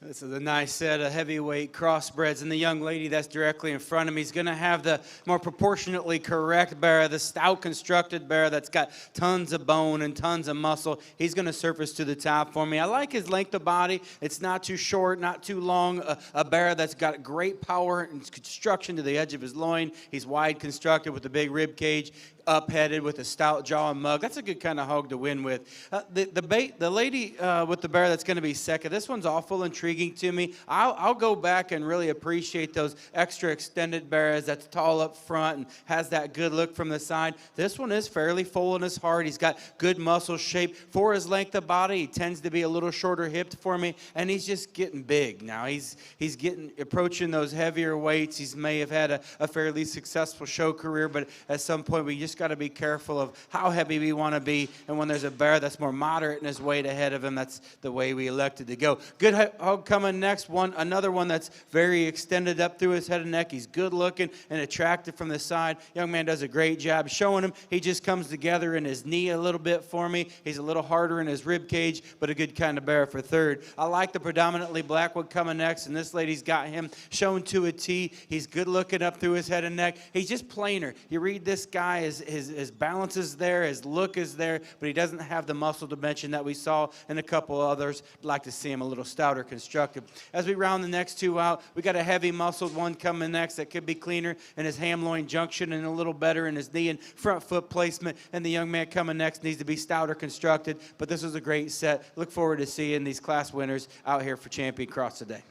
This is a nice set of heavyweight crossbreds, and the young lady that's directly in front of me is going to have the more proportionately correct bear, the stout constructed bear that's got tons of bone and tons of muscle. He's going to surface to the top for me. I like his length of body. It's not too short, not too long. A bear that's got great power and construction to the edge of his loin. He's wide constructed with a big rib cage, up-headed with a stout jaw and mug. That's a good kind of hog to win with. The lady with the bear that's going to be second, this one's awful intriguing to me. I'll go back and really appreciate those extra extended bears that's tall up front and has that good look from the side. This one is fairly full in his heart. He's got good muscle shape. For his length of body, he tends to be a little shorter hipped for me, and he's just getting big now. He's getting approaching those heavier weights. He may have had a fairly successful show career, but at some point we just got to be careful of how heavy we want to be, and when there's a bear that's more moderate in his weight ahead of him, that's the way we elected to go. Good hog coming next. Another one that's very extended up through his head and neck. He's good looking and attractive from the side. Young man does a great job showing him. He just comes together in his knee a little bit for me. He's a little harder in his rib cage, but a good kind of bear for third. I like the predominantly black one coming next, and this lady's got him shown to a T. He's good looking up through his head and neck. He's just plainer. You read this guy, his balance is there, his look is there, but he doesn't have the muscle dimension that we saw in a couple others. I'd like to see him a little stouter constructed. As we round the next two out, we got a heavy muscled one coming next that could be cleaner in his ham-loin junction and a little better in his knee and front foot placement. And the young man coming next needs to be stouter constructed, but this was a great set. Look forward to seeing these class winners out here for Champion Cross today.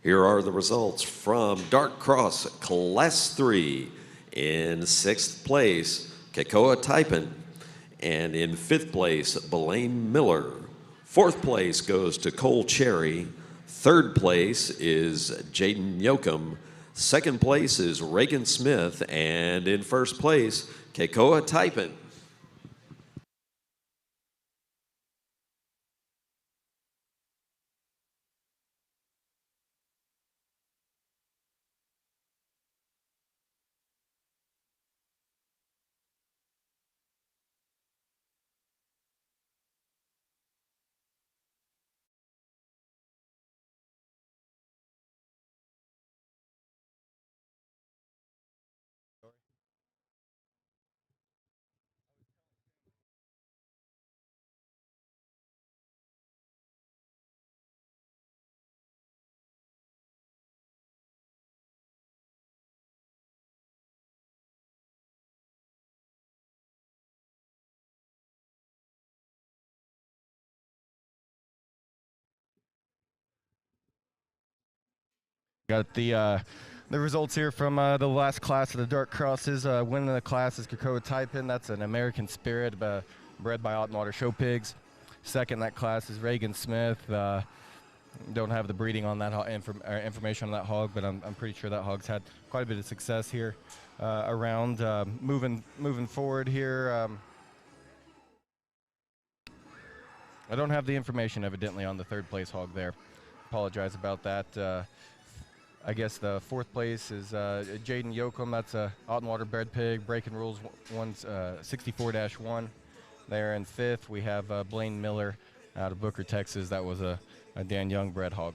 Here are the results from Dark Cross Class 3. In 6th place, Kekoa Taipin. And in 5th place, Blaine Miller. 4th place goes to Cole Cherry. 3rd place is Jaden Yoakum. 2nd place is Reagan Smith. And in 1st place, Kekoa Taipin. Got the results here from the last class of the Dark Crosses. Winning the class is Kekoa Taipin. That's an American Spirit bred by Ottenwater Show Pigs. Second in that class is Reagan Smith. Don't have the breeding on that information on that hog, but I'm pretty sure that hog's had quite a bit of success here around. Moving forward here. I don't have the information evidently on the 3rd place hog there. Apologize about that. I guess the 4th place is Jaden Yoakum. That's a Ottenwater bred pig, breaking rules 64-1. There in 5th, we have Blaine Miller out of Booker, Texas. That was a Dan Young bred hog.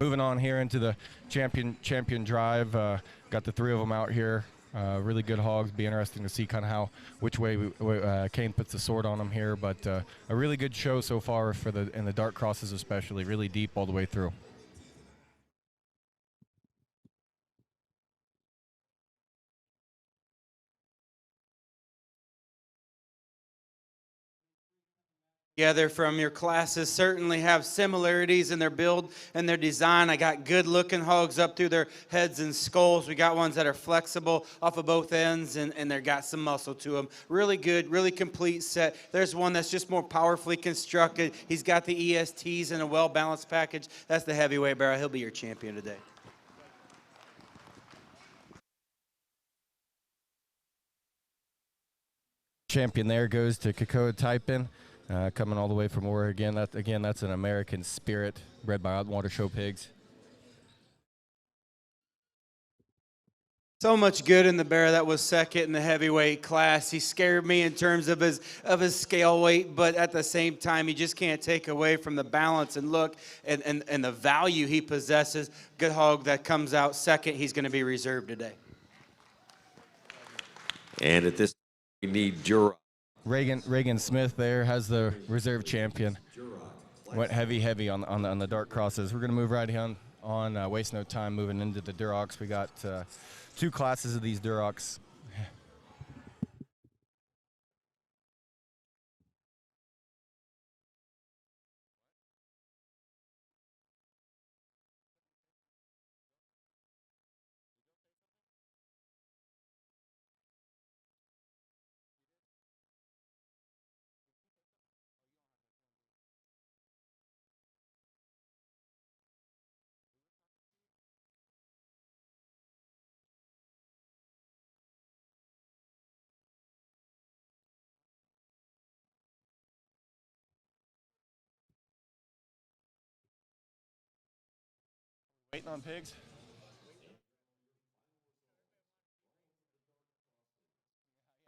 Moving on here into the champion drive. Got the 3 of them out here. Really good hogs. Be interesting to see kind of which way Kane puts the sword on them here. But a really good show so far in the Dark Crosses, especially. Really deep all the way through. Together from your classes certainly have similarities in their build and their design. I got good looking hogs up through their heads and skulls. We got ones that are flexible off of both ends and they've got some muscle to them. Really good, really complete set. There's one that's just more powerfully constructed. He's got the ESTs in a well-balanced package. That's the heavyweight Barrow. He'll be your champion today. Champion there goes to Kekoa Taipin. Coming all the way from Oregon. That's an American Spirit bred by Ottenwater Show Pigs. So much good in the Barrow. That was second in the heavyweight class. He scared me in terms of his scale weight, but at the same time, he just can't take away from the balance and look and the value he possesses. Good hog that comes out second. He's going to be reserved today. And at this, we need Duroc. Reagan Smith there has the reserve champion. Went heavy on the dark crosses. We're going to move right on waste no time moving into the Durocs. We got 2 classes of these Durocs. Waiting on pigs.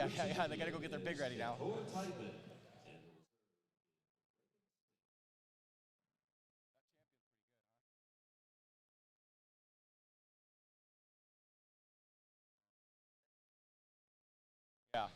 Yeah, they gotta go get their pig ready now. Yeah.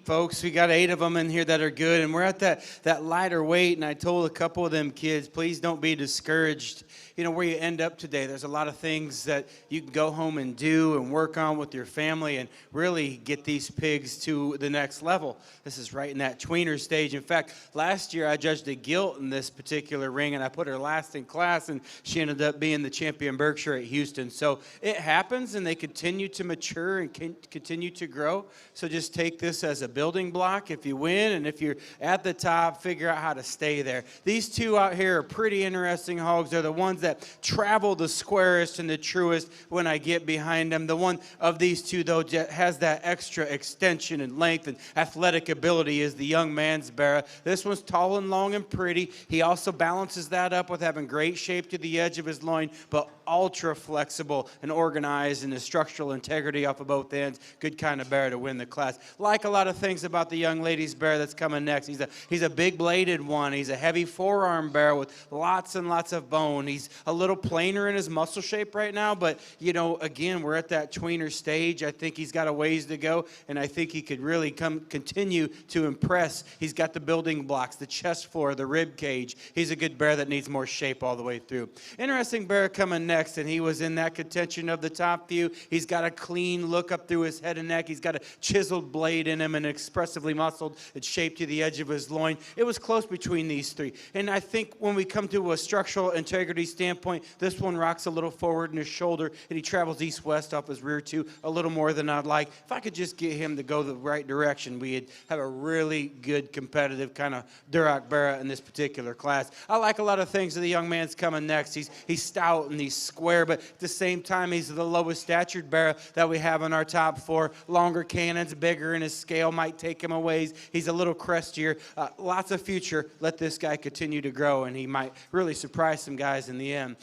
folks. We got 8 of them in here that are good, and we're at that lighter weight, and I told a couple of them kids, please don't be discouraged. You know, where you end up today, there's a lot of things that you can go home and do and work on with your family and really get these pigs to the next level. This is right in that tweener stage. In fact, last year I judged a gilt in this particular ring, and I put her last in class, and she ended up being the champion Berkshire at Houston. So it happens, and they continue to mature and continue to grow. So just take this as a building block. If you win, and if you're at the top, figure out how to stay there. These 2 out here are pretty interesting hogs. They're the ones that travel the squarest and the truest when I get behind them. The one of these 2, though, has that extra extension and length and athletic ability is the young man's Barrow. This one's tall and long and pretty. He also balances that up with having great shape to the edge of his loin, but ultra flexible and organized, and the structural integrity off of both ends. Good kind of Barrow to win the class. Like a lot of things about the young lady's Barrow that's coming next. He's a big bladed one. He's a heavy forearm Barrow with lots and lots of bone. He's a little plainer in his muscle shape right now, but you know, again, we're at that tweener stage. I think he's got a ways to go, and I think he could really continue to impress. He's got the building blocks, the chest floor, the rib cage. He's a good Barrow that needs more shape all the way through. Interesting Barrow coming next, and he was in that contention of the top few. He's got a clean look up through his head and neck. He's got a chiseled blade in him and expressively muscled. It's shaped to the edge of his loin. It was close between these 3. And I think when we come to a structural integrity standpoint, this one rocks a little forward in his shoulder, and he travels east-west off his rear too, a little more than I'd like. If I could just get him to go the right direction, we'd have a really good competitive kind of Duroc Barrow in this particular class. I like a lot of things that the young man's coming next. He's stout and he's square, but at the same time, he's the lowest statured Barrow that we have in our top 4. Longer cannons, bigger in his scale, might take him a ways. He's a little crestier. Lots of future. Let this guy continue to grow, and he might really surprise some guys in the end.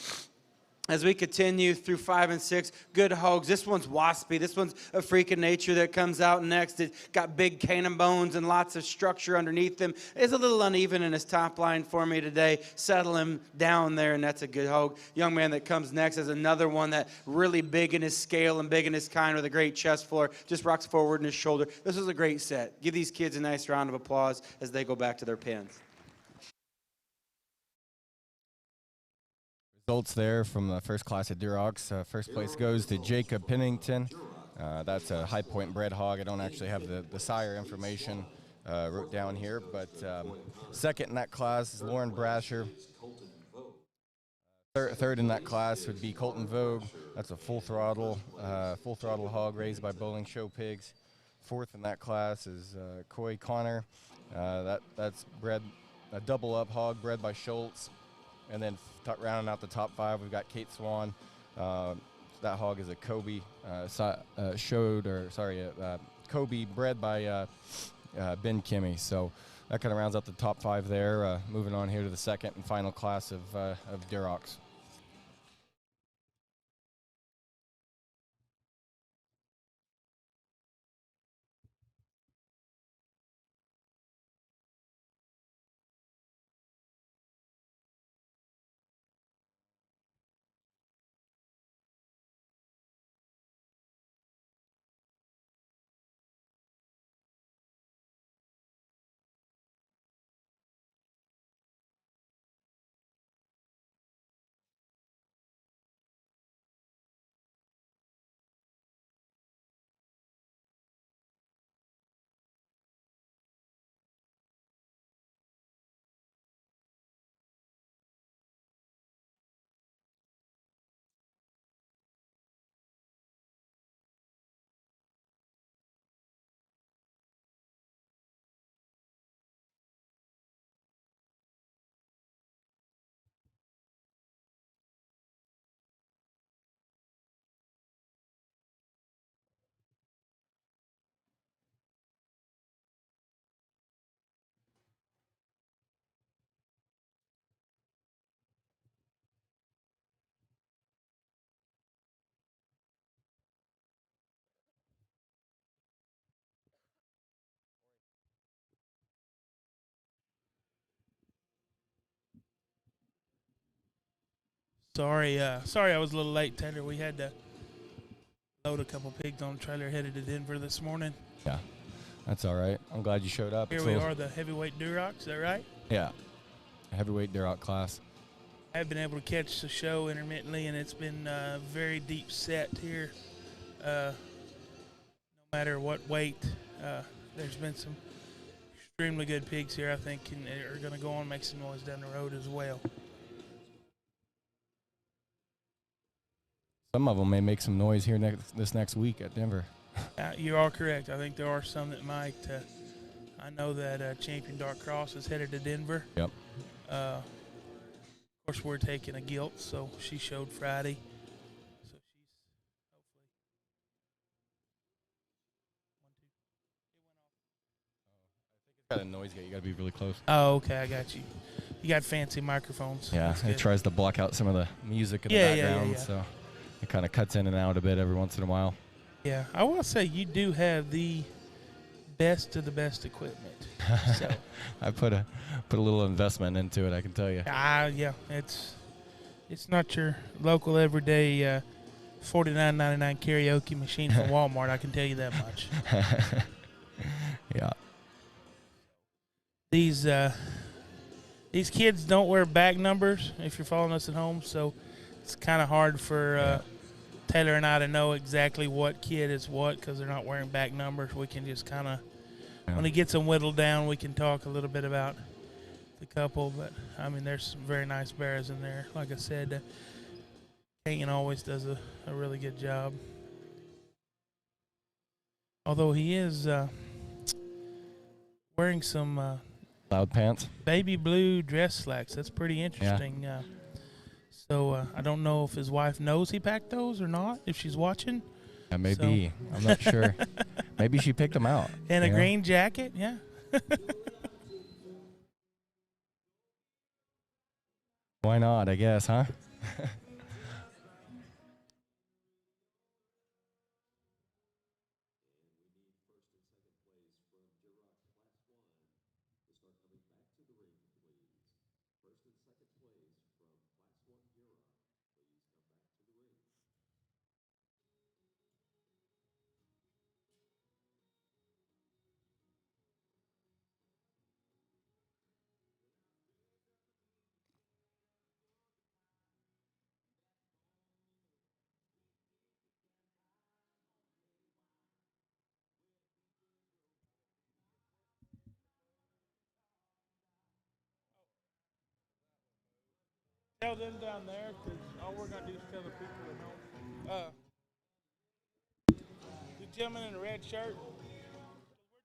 As we continue through 5 and 6, good hogs. This one's waspy. This one's a freak of nature that comes out next. It's got big cannon bones and lots of structure underneath him. It's a little uneven in his top line for me today. Settle him down there, and that's a good hog. Young man that comes next is another one that really big in his scale and big in his kind with a great chest floor. Just rocks forward in his shoulder. This is a great set. Give these kids a nice round of applause as they go back to their pens. Results there from the first class at Duroc. First place goes to Jacob Pennington. That's a High Point bred hog. I don't actually have the sire information wrote down here, but second in that class is Lauren Brasher. Third in that class would be Colton Vogue. That's a full throttle hog raised by Bowling Show Pigs. Fourth in that class is Coy Connor. That's bred a double up hog bred by Schultz. And then rounding out the top 5, we've got Kate Swan. That hog is a Kobe Kobe bred by Ben Kimmy. So that kind of rounds out the top 5 there. Moving on here to the second and final class of Durocs. Sorry, I was a little late, Taylor. We had to load a couple pigs on a trailer headed to Denver this morning. Yeah. That's all right. I'm glad you showed up. Here we are, the heavyweight Duroc. Is that right? Yeah, heavyweight Duroc class. I've been able to catch the show intermittently, and it's been very deep set here. No matter what weight, there's been some extremely good pigs here, I think, and are going to go on and make some noise down the road as well. Some of them may make some noise here this next week at Denver. You are correct. I think there are some that might. I know that Champion Dark Cross is headed to Denver. Yep. Of course, we're taking a gilt, so she showed Friday. So she's hopefully. Got a noise gate. You got to be really close. Oh, okay, I got you. You got fancy microphones. Yeah, it tries to block out some of the music in the background, so it kind of cuts in and out a bit every once in a while. Yeah, I will say you do have the best of the best equipment. So I put a little investment into it, I can tell you. Yeah, it's not your local everyday $49.99 karaoke machine from Walmart. I can tell you that much. Yeah. These kids don't wear bag numbers if you're following us at home, so it's kind of hard for Taylor and I to know exactly what kid is what because they're not wearing back numbers. We can just kind of, when he gets them whittled down, we can talk a little bit about the couple. But, I mean, there's some very nice bears in there. Like I said, Kane always does a really good job. Although he is wearing some loud pants, baby blue dress slacks. That's pretty interesting. Yeah. So I don't know if his wife knows he packed those or not, if she's watching. Yeah, maybe. So. I'm not sure. Maybe she picked them out. And a green jacket, yeah. Why not, I guess, huh? Tell them down there, because all we're going to do is tell the people at home. The gentleman in the red shirt,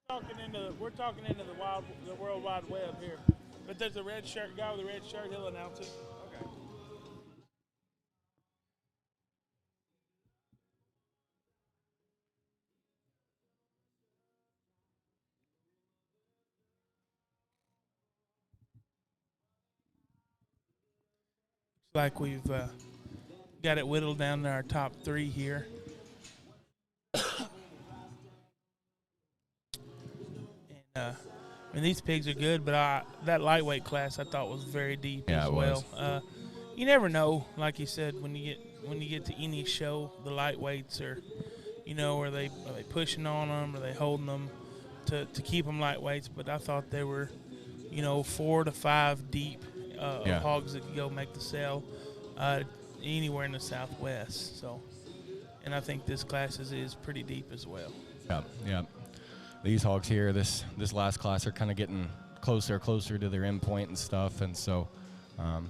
we're talking into the World Wide Web here. But there's a red shirt guy with a red shirt, he'll announce it. Okay. Like we've got it whittled down to our top three here. And I mean, these pigs are good, but that lightweight class I thought was very deep as well. You never know, like you said, when you get to any show, the lightweights are, are they pushing on them, are they holding them to keep them lightweights? But I thought they were, 4 to 5 deep. Hogs that could go make the sale anywhere in the Southwest. So, and I think this class is pretty deep as well. Yeah. These hogs here, this last class are kind of getting closer to their end point and stuff, and so,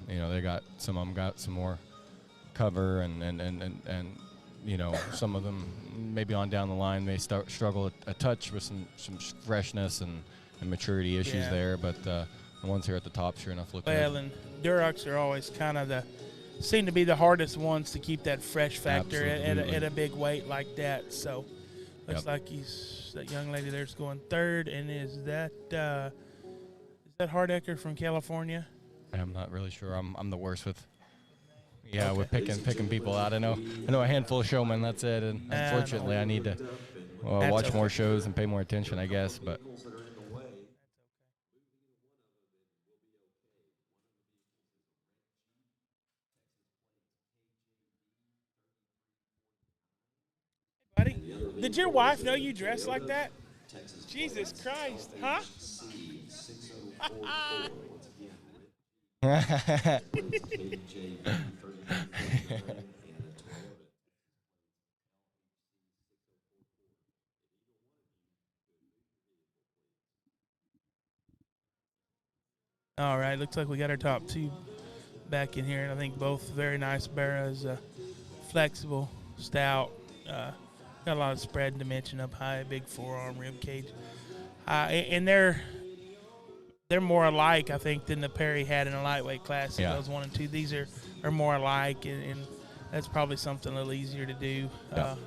they got some of them got some more cover, and some of them maybe on down the line may struggle a touch with some freshness and maturity issues there, but. The ones here at the top, sure enough, look good. Well, and Durocs are always kind of seem to be the hardest ones to keep that fresh factor at a big weight like that. So, looks like that young lady there's going third. And is that Hardecker from California? I'm not really sure. I'm the worst with with picking people out. I know a handful of showmen. That's it. And unfortunately, I need to watch more shows and pay more attention, I guess. But. Buddy, did your wife know you dressed like that? Jesus Christ, huh? All right, looks like we got our top two back in here, and I think both very nice barrows, flexible, stout, got a lot of spread and dimension up high, big forearm rib cage, and they're more alike, I think, than the Perry had in a lightweight class. Yeah. Those 1 and 2, these are more alike, and that's probably something a little easier to do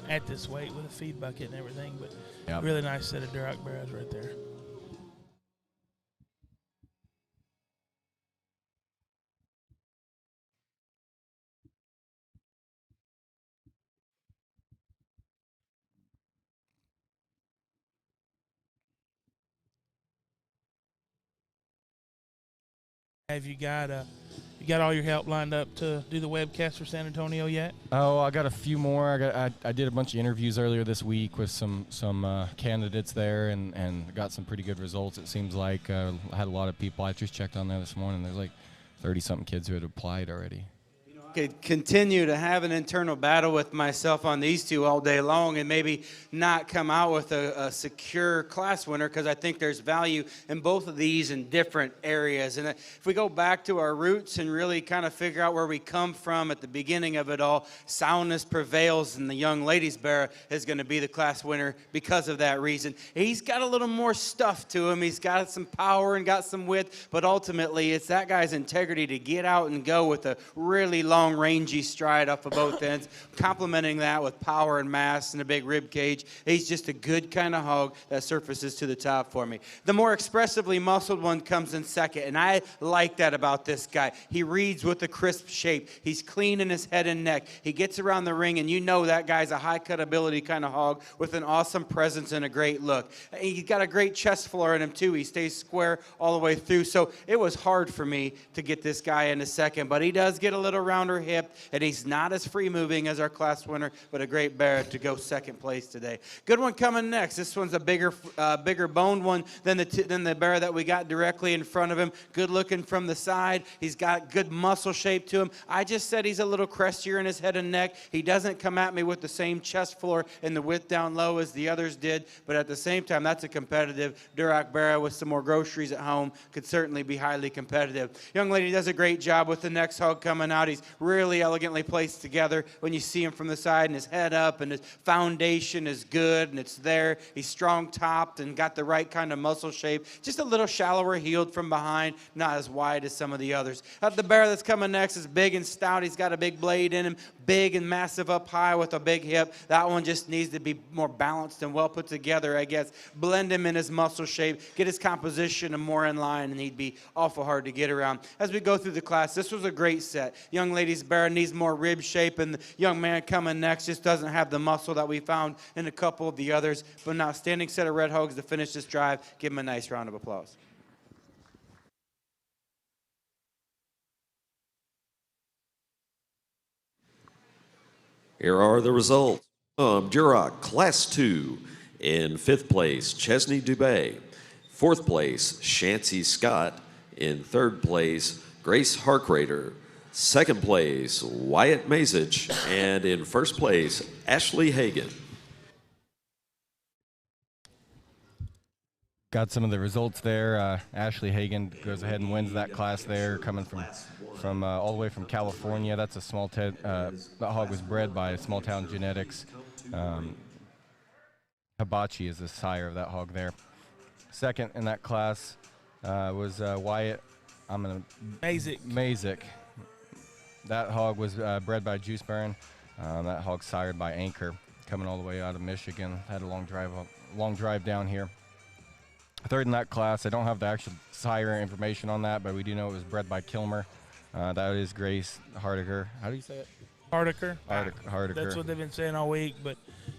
at this weight with a feed bucket and everything. But really nice set of Duroc barrows right there. Have you got all your help lined up to do the webcast for San Antonio yet? Oh, I got a few more. I did a bunch of interviews earlier this week with some candidates there, and got some pretty good results. It seems like I had a lot of people. I just checked on there this morning. There's like 30-something kids who had applied already. Could continue to have an internal battle with myself on these two all day long and maybe not come out with a secure class winner, because I think there's value in both of these in different areas. And if we go back to our roots and really kind of figure out where we come from at the beginning of it all, soundness prevails, and the young ladies barrow is going to be the class winner because of that reason. He's got a little more stuff to him. He's got some power and got some width, but ultimately it's that guy's integrity to get out and go with a really long, rangy stride off of both ends, complementing that with power and mass and a big rib cage. He's just a good kind of hog that surfaces to the top for me. The more expressively muscled one comes in second, and I like that about this guy. He reads with a crisp shape. He's clean in his head and neck. He gets around the ring, and you know that guy's a high cut ability kind of hog with an awesome presence and a great look. He's got a great chest floor in him too. He stays square all the way through, so it was hard for me to get this guy in a second, but he does get a little rounder hip, and he's not as free moving as our class winner, but a great bear to go second place today. Good one coming next. This one's a bigger boned one than the bear that we got directly in front of him. Good looking from the side. He's got good muscle shape to him. I just said he's a little crestier in his head and neck. He doesn't come at me with the same chest floor and the width down low as the others did, but at the same time, that's a competitive Duroc barrow with some more groceries at home. Could certainly be highly competitive. Young lady does a great job with the next hog coming out. He's really elegantly placed together when you see him from the side, and his head up, and his foundation is good, and it's there. He's strong topped and got the right kind of muscle shape. Just a little shallower heeled from behind, not as wide as some of the others. The bear that's coming next is big and stout. He's got a big blade in him, big and massive up high with a big hip. That one just needs to be more balanced and well put together, I guess. Blend him in his muscle shape, get his composition more in line, and he'd be awful hard to get around. As we go through the class, this was a great set. Young lady's bear needs more rib shape, and the young man coming next just doesn't have the muscle that we found in a couple of the others. But now, standing set of red hogs to finish this drive. Give him a nice round of applause. Here are the results. Duroc, Class 2. In 5th place, Chesney Dubé. 4th place, Shancy Scott. In 3rd place, Grace Harkrader. 2nd place, Wyatt Mazich. And in 1st place, Ashley Hagan. Got some of the results there. Ashley Hagan goes ahead and wins that class there, coming from all the way from California. That's a small town. That hog was bred by Small Town Genetics. Hibachi is the sire of that hog there. Second in that class was Wyatt. Mazik. That hog was bred by Juice Baron. That hog sired by Anchor, coming all the way out of Michigan. Had a long drive down here. Third in that class, I don't have the actual sire information on that, but we do know it was bred by Kilmer. That is Grace Hardiker. How do you say it? Hardiker. Hardiker. That's what they've been saying all week, but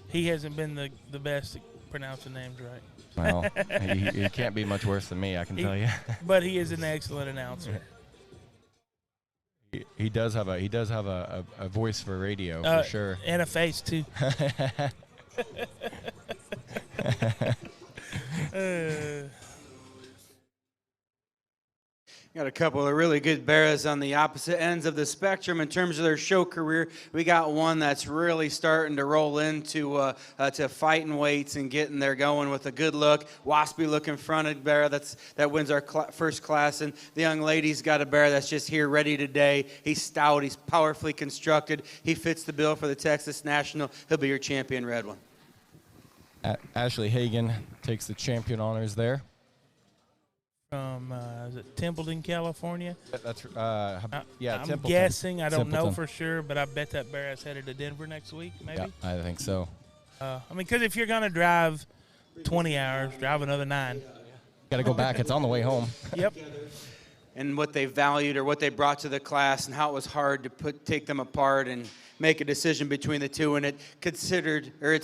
he hasn't been the best at pronouncing names right. Well, he can't be much worse than me, I can tell you. But he is an excellent announcer. He does have a voice for radio, for sure. And a face, too. Got a couple of really good bears on the opposite ends of the spectrum in terms of their show career. We got one that's really starting to roll into to fighting weights and getting there going with a good look, waspy looking fronted bear that wins our first class. And the young lady's got a bear that's just here ready today. He's stout, he's powerfully constructed. He fits the bill for the Texas National. He'll be your champion red one. Ashley Hagan takes the champion honors there. From is it Templeton, California? That's I'm Templeton. guessing. I don't know Templeton. for sure, but I bet that bear is headed to Denver next week. Maybe. Yeah, I think so. I mean, because if you're gonna drive 20 hours, drive another 9. Got to go back. It's on the way home. Yep. And what they valued or what they brought to the class and how it was hard to take them apart and make a decision between the two. And it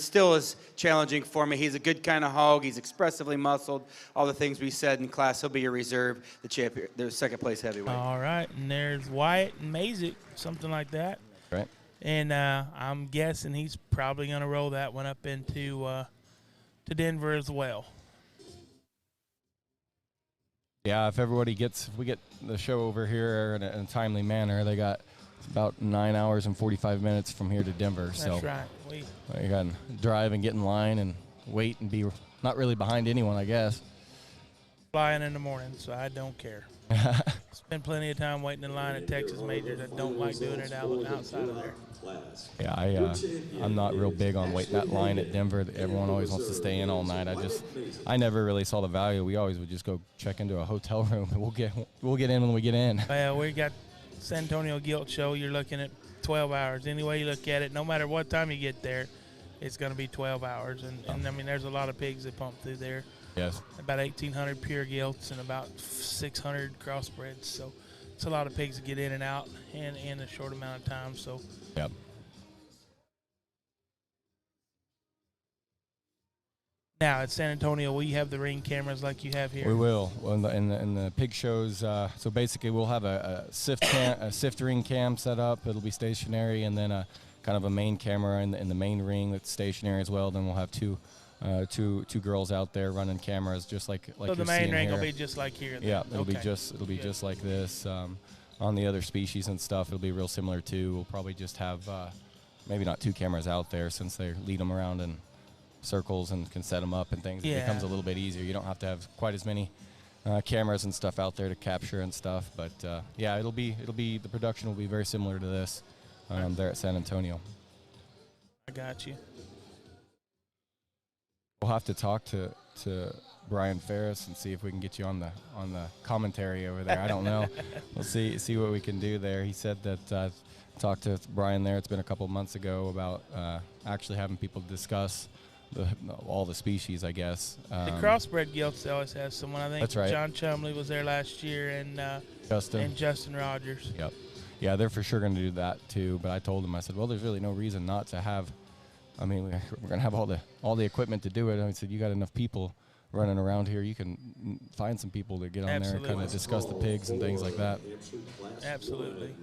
still is challenging for me. He's a good kind of hog. He's expressively muscled. All the things we said in class. He'll be your reserve, the champion, the second place heavyweight. All right. And there's Wyatt and Mazik, something like that. Right. And I'm guessing he's probably going to roll that one up into to Denver as well. Yeah, if we get the show over here in a timely manner, they got about 9 hours and 45 minutes from here to Denver. That's so right. you got to drive and get in line and wait and be not really behind anyone, I guess. Flying in the morning, so I don't care. Spend plenty of time waiting in line at Texas Majors. I don't like doing it outside of there. Yeah, I'm not real big on waiting that line at Denver. Everyone always wants to stay in all night. I never really saw the value. We always would just go check into a hotel room and we'll get in when we get in. Well, we got San Antonio Gilt Show. You're looking at 12 hours. Any way you look at it, no matter what time you get there, it's going to be 12 hours. And I mean, there's a lot of pigs that pump through there. Yes. About 1,800 pure gilts and about 600 crossbreds. So it's a lot of pigs to get in and out in a short amount of time. So. Yep. Now at San Antonio, will you have the ring cameras like you have here? We will. Well, in the pig shows, so basically we'll have a sift ring cam set up. It'll be stationary, and then a kind of a main camera in the main ring that's stationary as well. Then we'll have two girls out there running cameras just like so the main ring will be just like here. Then. Yeah, it'll be just like this. On the other species and stuff, it'll be real similar too. We'll probably just have maybe not 2 cameras out there since they lead them around in circles and can set them up and things. Yeah. It becomes a little bit easier. You don't have to have quite as many cameras and stuff out there to capture and stuff. But yeah, it'll be the production will be very similar to this there at San Antonio. I got you. We'll have to talk to Brian Ferris and see if we can get you on the commentary over there. I don't know. We'll see what we can do there. He said that talked to Brian there. It's been a couple of months ago about actually having people discuss all the species, I guess. The crossbred gilts always has someone. I think that's right. John Chumley was there last year, and Justin Rogers. Yep. Yeah, they're for sure going to do that too. But I told him, I said, well, there's really no reason not to have. I mean, we're going to have all the equipment to do it. And I said, you got enough people running around here. You can find some people to get on Absolutely. there and kind of discuss the pigs and things like that. Absolutely.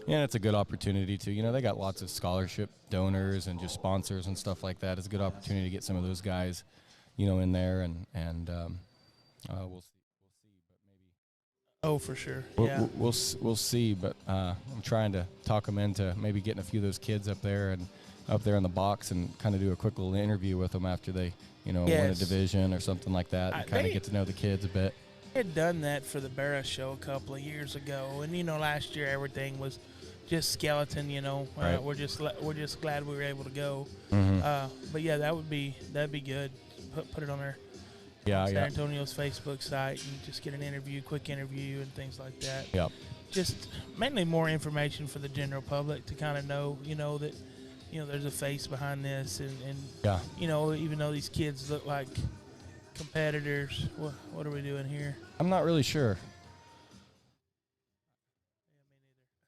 Yeah, it's a good opportunity too. You know, they got lots of scholarship donors and just sponsors and stuff like that. It's a good opportunity to get some of those guys, in there, and we'll see. But maybe. Oh, for sure. We'll see. But I'm trying to talk them into maybe getting a few of those kids up there in the box and kind of do a quick little interview with them after they, win a division or something like that, and kind of get to know the kids a bit. I had done that for the Barrow show a couple of years ago, and last year everything was just skeleton. Right. We're just glad we were able to go. Mm-hmm. But yeah, that'd be good. Put it on our San Antonio's Facebook site and just get an quick interview and things like that. Yep. Just mainly more information for the general public to kind of know, that there's a face behind this, and even though these kids look like competitors, what are we doing here? I'm not really sure.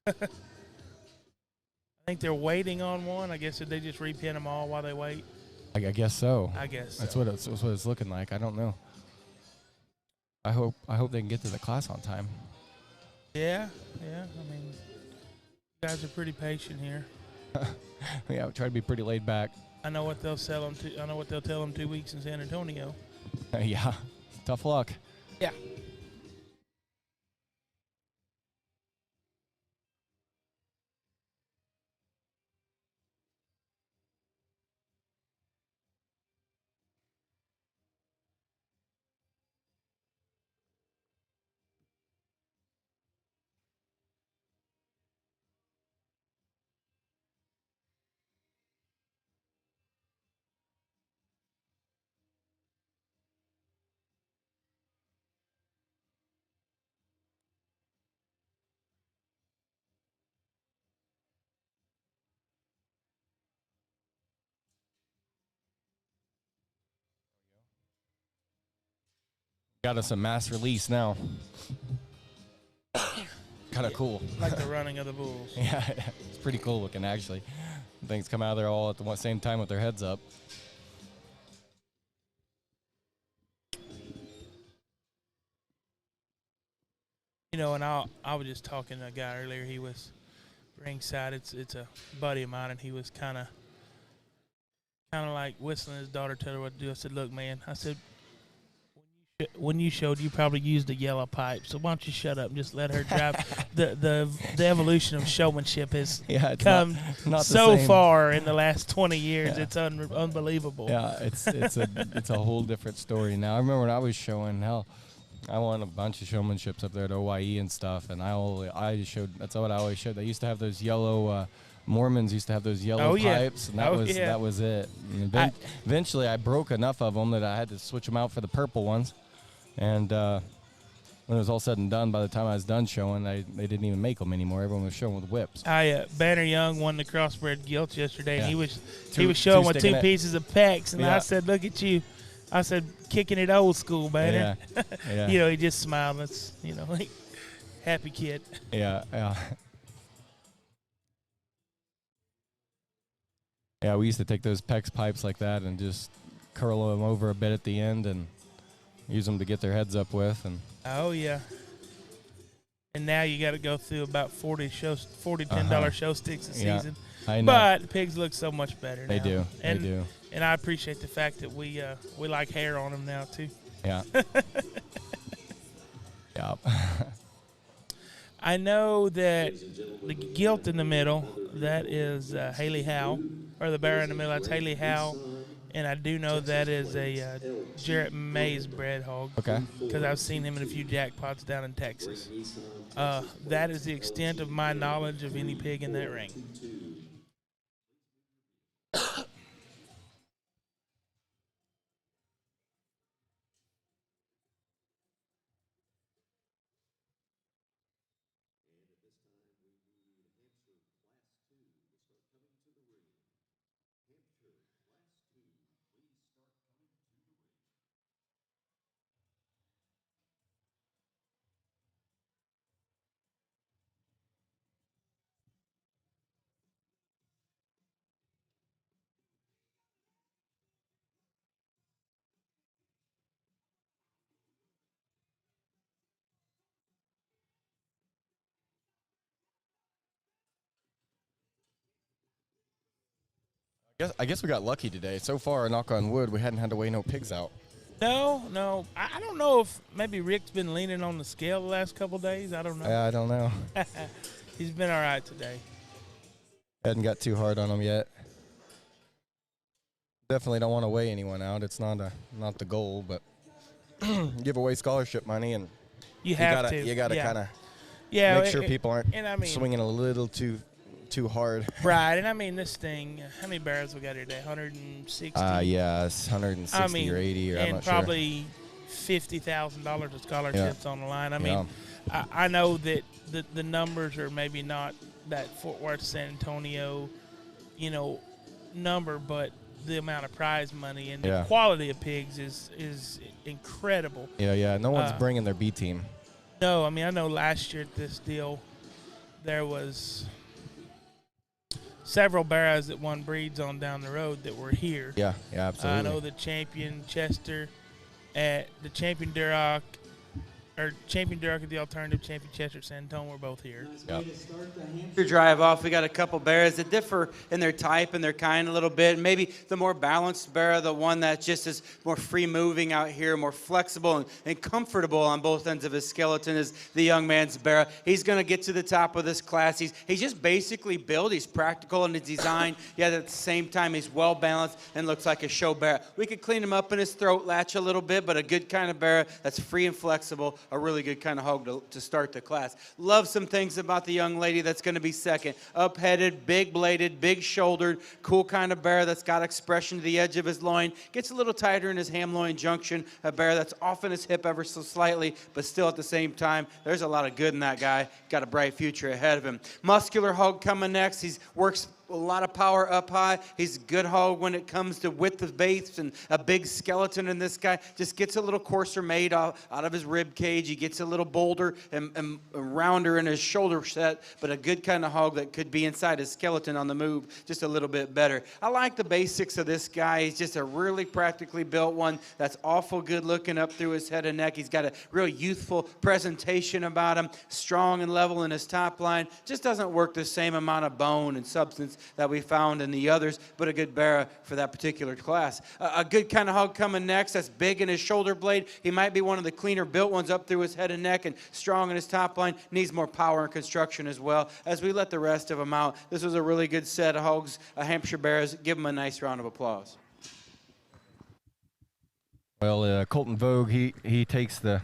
Yeah, me neither. I think they're waiting on one. I guess did they just repin them all while they wait? I guess so. I guess that's what it's looking like. I don't know. I hope they can get to the class on time. Yeah. I mean, you guys are pretty patient here. Yeah, we try to be pretty laid back. I know what they'll tell them 2 weeks in San Antonio. Yeah. Tough luck. Yeah. Got us a mass release now. Kind of cool. Like the running of the bulls. Yeah, it's pretty cool looking, actually. Things come out of there all at the same time with their heads up. You know, and I was just talking to a guy earlier. He was ringside. It's a buddy of mine, and he was kind of like whistling his daughter, tell her what to do. I said, look, man, I said, when you showed, you probably used a yellow pipe, so why don't you shut up and just let her drive? the evolution of showmanship has come not so far in the last 20 years. Yeah. It's unbelievable. Yeah, it's a whole different story now. I remember when I was showing, hell, I won a bunch of showmanships up there at OYE and stuff, and I just showed. That's what I always showed. They used to have those yellow. Mormons used to have those yellow pipes, and that was it. And eventually, I broke enough of them that I had to switch them out for the purple ones. And when it was all said and done, by the time I was done showing, they didn't even make them anymore. Everyone was showing with whips. Banner Young won the crossbred gilt yesterday, and he was showing with two pieces of pecs, and I said, "Look at you." I said, "Kicking it old school, Banner." Yeah. You know, he just smiled. That's happy kid. Yeah. Yeah, we used to take those PEX pipes like that and just curl them over a bit at the end and use them to get their heads up with. And oh, yeah. And now you got to go through about 40 $10 show sticks a season. I know. But the pigs look so much better now. They do. They do. And I appreciate the fact that we like hair on them now, too. Yeah. Yeah. I know that the gilt in the middle, that is Haley Howe, or the Barrow in the middle, that's Haley Howe. And I do know that is a Jarrett Mays bred hog. Okay. Because I've seen him in a few jackpots down in Texas. That is the extent of my knowledge of any pig in that ring. I guess we got lucky today. So far, knock on wood, we hadn't had to weigh no pigs out. No. I don't know if maybe Rick's been leaning on the scale the last couple of days. I don't know. Yeah, I don't know. He's been all right today. Hadn't got too hard on him yet. Definitely don't want to weigh anyone out. It's not the goal, but give away scholarship money, and you gotta kind of make sure people aren't swinging a little too hard. Right, and I mean this thing. How many barrels we got here today? 160. Yeah, it's 160 or 80, or I'm not sure. And probably $50,000 of scholarships on the line. I mean, I know that the numbers are maybe not that Fort Worth, San Antonio, number, but the amount of prize money and the quality of pigs is incredible. Yeah. No one's bringing their B team. No, I mean, I know last year at this deal, there was several barrows that won breeds on down the road that were here. Yeah, absolutely. I know the champion Chester, at the champion Duroc, or champion Duroc at the alternative, champion Chester at San Antonio. We're both here. Nice way to start the Hampshire drive off. We got a couple bears that differ in their type and their kind a little bit. Maybe the more balanced bear, the one that just is more free moving out here, more flexible and comfortable on both ends of his skeleton, is the young man's bear. He's going to get to the top of this class. He's just basically built. He's practical in his design, yet at the same time he's well balanced and looks like a show bear. We could clean him up in his throat latch a little bit, but a good kind of bear that's free and flexible, a really good kind of hog to start the class. Love some things about the young lady that's going to be second. Up-headed, big-bladed, big-shouldered, cool kind of bear that's got expression to the edge of his loin. Gets a little tighter in his ham-loin junction. A bear that's off in his hip ever so slightly, but still at the same time, there's a lot of good in that guy. Got a bright future ahead of him. Muscular hog coming next. He works a lot of power up high. He's a good hog when it comes to width of base and a big skeleton. And this guy just gets a little coarser made out of his rib cage. He gets a little bolder and rounder in his shoulder set, but a good kind of hog that could be inside his skeleton on the move just a little bit better. I like the basics of this guy. He's just a really practically built one that's awful good looking up through his head and neck. He's got a real youthful presentation about him, strong and level in his top line. Just doesn't work the same amount of bone and substance that we found in the others, but a good bear for that particular class. A good kind of hog coming next that's big in his shoulder blade. He might be one of the cleaner built ones up through his head and neck and strong in his top line. Needs more power and construction as well. As we let the rest of them out, this was a really good set of hogs, Hampshire bears. Give them a nice round of applause. Well, Colton Vogue, he takes the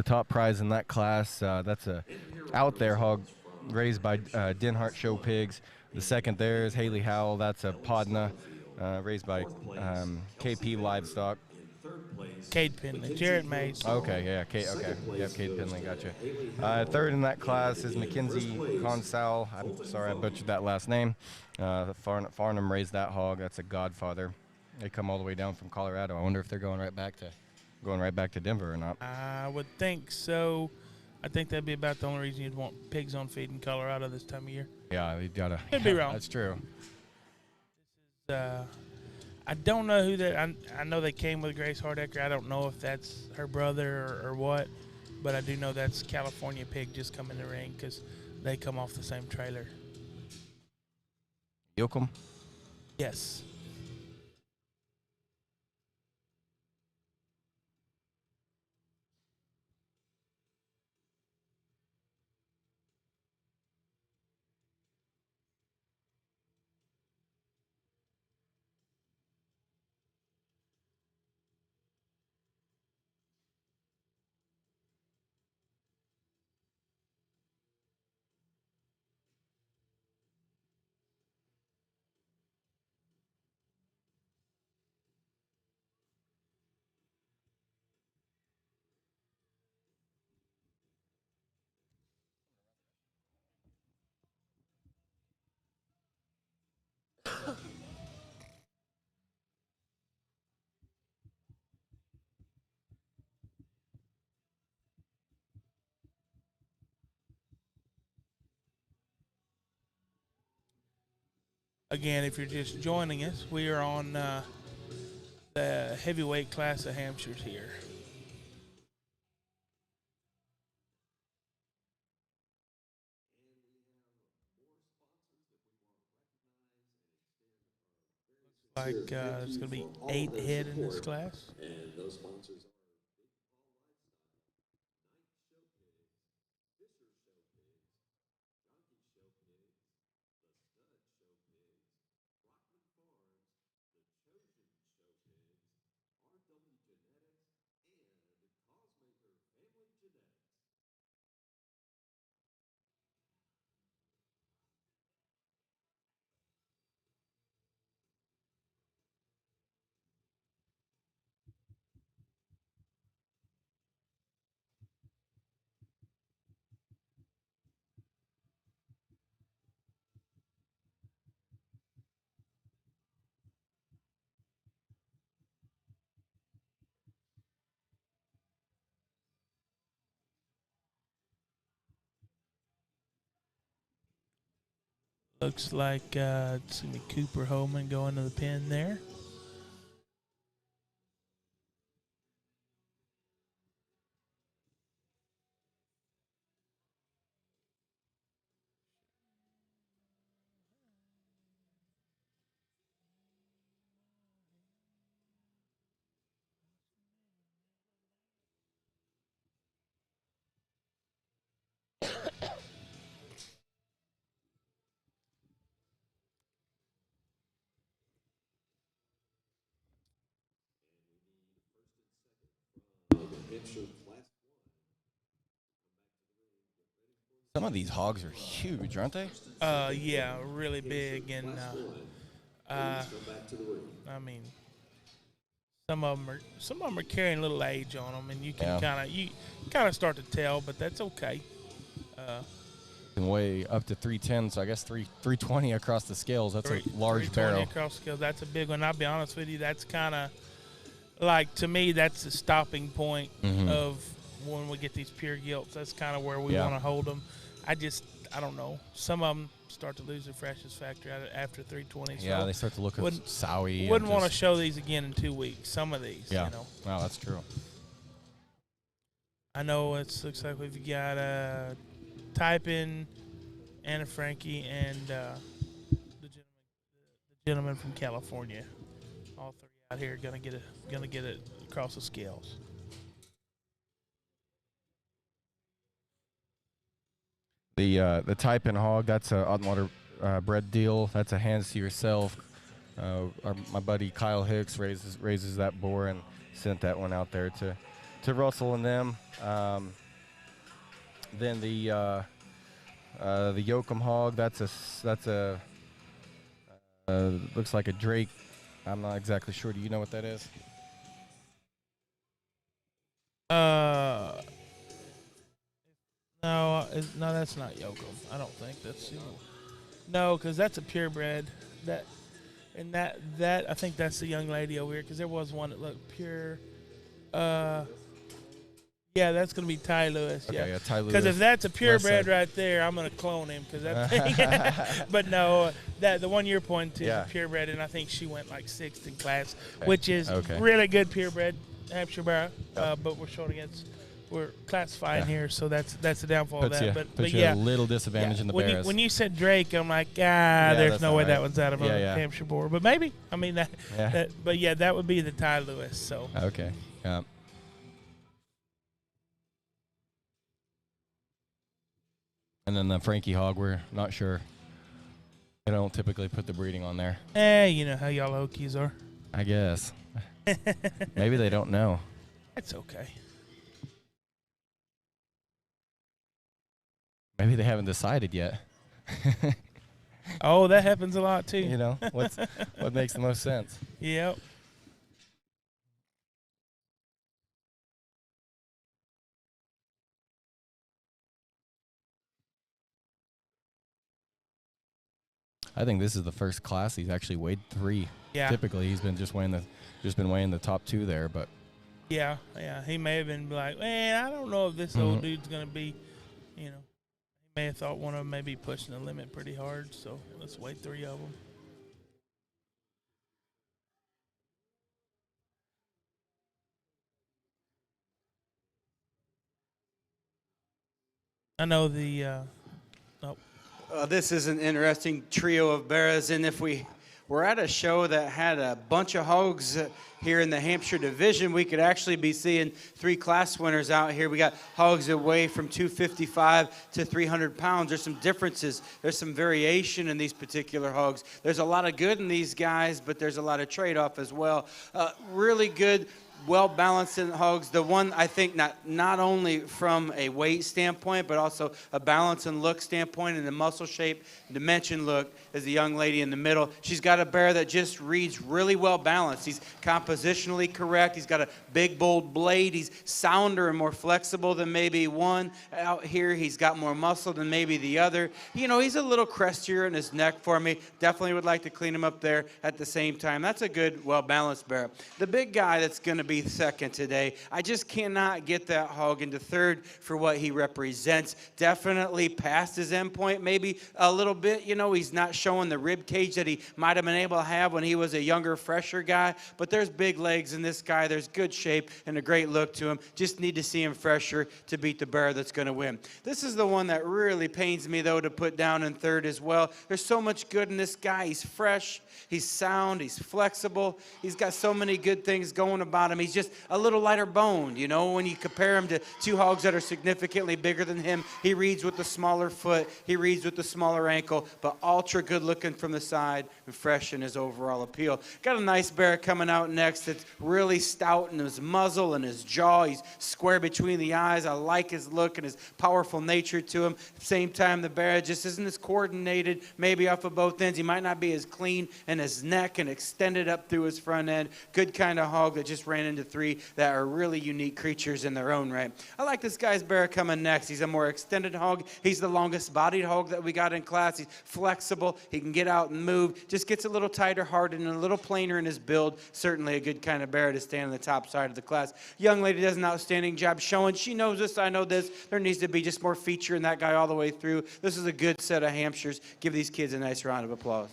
top prize in that class. That's a out there hog raised by Denhart Show Pigs. The second there is Haley Howell. That's a Podna raised by KP Livestock. Cade Penley, Jarrett Mays. Okay, yeah, Cade Penley, gotcha. Third in that class is Mackenzie Consal. I'm sorry I butchered that last name. Farnham raised that hog. That's a Godfather. They come all the way down from Colorado. I wonder if they're going right back to Denver or not. I would think so. I think that'd be about the only reason you'd want pigs on feed in Colorado this time of year. Yeah, you gotta. Could be wrong. That's true. I don't know who that. I know they came with Grace Hardecker. I don't know if that's her brother or what, but I do know that's California Pig just come in the ring because they come off the same trailer. Yoakum? Yes. Again, if you're just joining us, we are on the heavyweight class of Hampshires here. Like there's going to be 8 head in this class. And those sponsors are Looks like it's going to be Cooper Holman going to the pen there. Some of these hogs are huge, aren't they? Yeah, really big, and I mean, some of them are carrying a little age on them, and you can kind of start to tell, but that's okay. Can weigh up to 310, so I guess 320 across the scales. That's a large barrow. Across the scales, that's a big one. I'll be honest with you, that's kind of like, to me, that's the stopping point of when we get these pure gilts. That's kind of where we want to hold them. I don't know. Some of them start to lose their freshness factor after 320. Yeah, they start to look sowy. Wouldn't want to show these again in 2 weeks. Some of these, yeah. you know. Wow, that's true. I know it looks like we've got Type in Anna Frankie and the gentleman from California. All three out here gonna get it across the scales. The Type in hog, that's a on-water bred deal. That's a hands to yourself. My buddy Kyle Hicks raises that boar and sent that one out there to Russell and them. Then the Yoakum hog, that's a looks like a Drake. I'm not exactly sure. Do you know what that is? No, that's not Yoakum. I don't think that's no, because that's a purebred. That I think that's the young lady over here, because there was one that looked pure. Yeah, that's going to be Ty Lewis. Okay, yeah, Ty Lewis. Because if that's a purebred right there, I'm going to clone him. Cause that but no, the one you're pointing to is a purebred, and I think she went like 6th in class, which is really good purebred Hampshire Barrow. But we're classifying here, so that's the downfall of that. But you a little disadvantage in the bears. When you said Drake, I'm like, there's no way that one's out of a Hampshire boar. But maybe. I mean, that would be the Ty Lewis. So okay, yeah. And then the Frankie hog, we're not sure. They don't typically put the breeding on there. You know how y'all Okies are. I guess. Maybe they don't know. That's okay. Maybe they haven't decided yet. Oh, that happens a lot too. You know, what makes the most sense? Yep. I think this is the first class he's actually weighed 3. Yeah. Typically, he's been just been weighing the top 2 there, but. Yeah. He may have been like, man, I don't know if this old dude's gonna be, you know. He may have thought one of them may be pushing the limit pretty hard, so let's weigh 3 of them. I know the. This is an interesting trio of bears, and if we were at a show that had a bunch of hogs here in the Hampshire division, we could actually be seeing 3 class winners out here. We got hogs that weigh from 255 to 300 pounds. There's some differences. There's some variation in these particular hogs. There's a lot of good in these guys, but there's a lot of trade-off as well. Really good, well-balanced in hogs. The one, I think, not only from a weight standpoint, but also a balance and look standpoint, and the muscle shape, dimension look, is the young lady in the middle. She's got a bear that just reads really well-balanced. He's compositionally correct. He's got a big, bold blade. He's sounder and more flexible than maybe one out here. He's got more muscle than maybe the other. You know, he's a little crestier in his neck for me. Definitely would like to clean him up there at the same time. That's a good, well-balanced bear. The big guy that's going to be second today, I just cannot get that hog into third for what he represents. Definitely past his endpoint, maybe a little bit. You know, he's not showing the rib cage that he might have been able to have when he was a younger, fresher guy, but there's big legs in this guy. There's good shape and a great look to him. Just need to see him fresher to beat the bear that's going to win. This is the one that really pains me, though, to put down in third as well. There's so much good in this guy. He's fresh, he's sound, he's flexible, he's got so many good things going about him. him. He's just a little lighter boned, you know. When you compare him to two hogs that are significantly bigger than him, he reads with the smaller foot, he reads with the smaller ankle, but ultra good looking from the side and fresh in his overall appeal. Got a nice bear coming out next that's really stout in his muzzle and his jaw. He's square between the eyes. I like his look and his powerful nature to him. At the same time, the bear just isn't as coordinated, maybe off of both ends. He might not be as clean in his neck and extended up through his front end. Good kind of hog that just ran into three that are really unique creatures in their own right. I like this guy's bear coming next. He's a more extended hog. He's the longest bodied hog that we got in class. He's flexible. He can get out and move. Just gets a little tighter hearted and a little plainer in his build. Certainly a good kind of bear to stand on the top side of the class. Young lady does an outstanding job showing. She knows this. I know this. There needs to be just more feature in that guy all the way through. This is a good set of Hampshires. Give these kids a nice round of applause.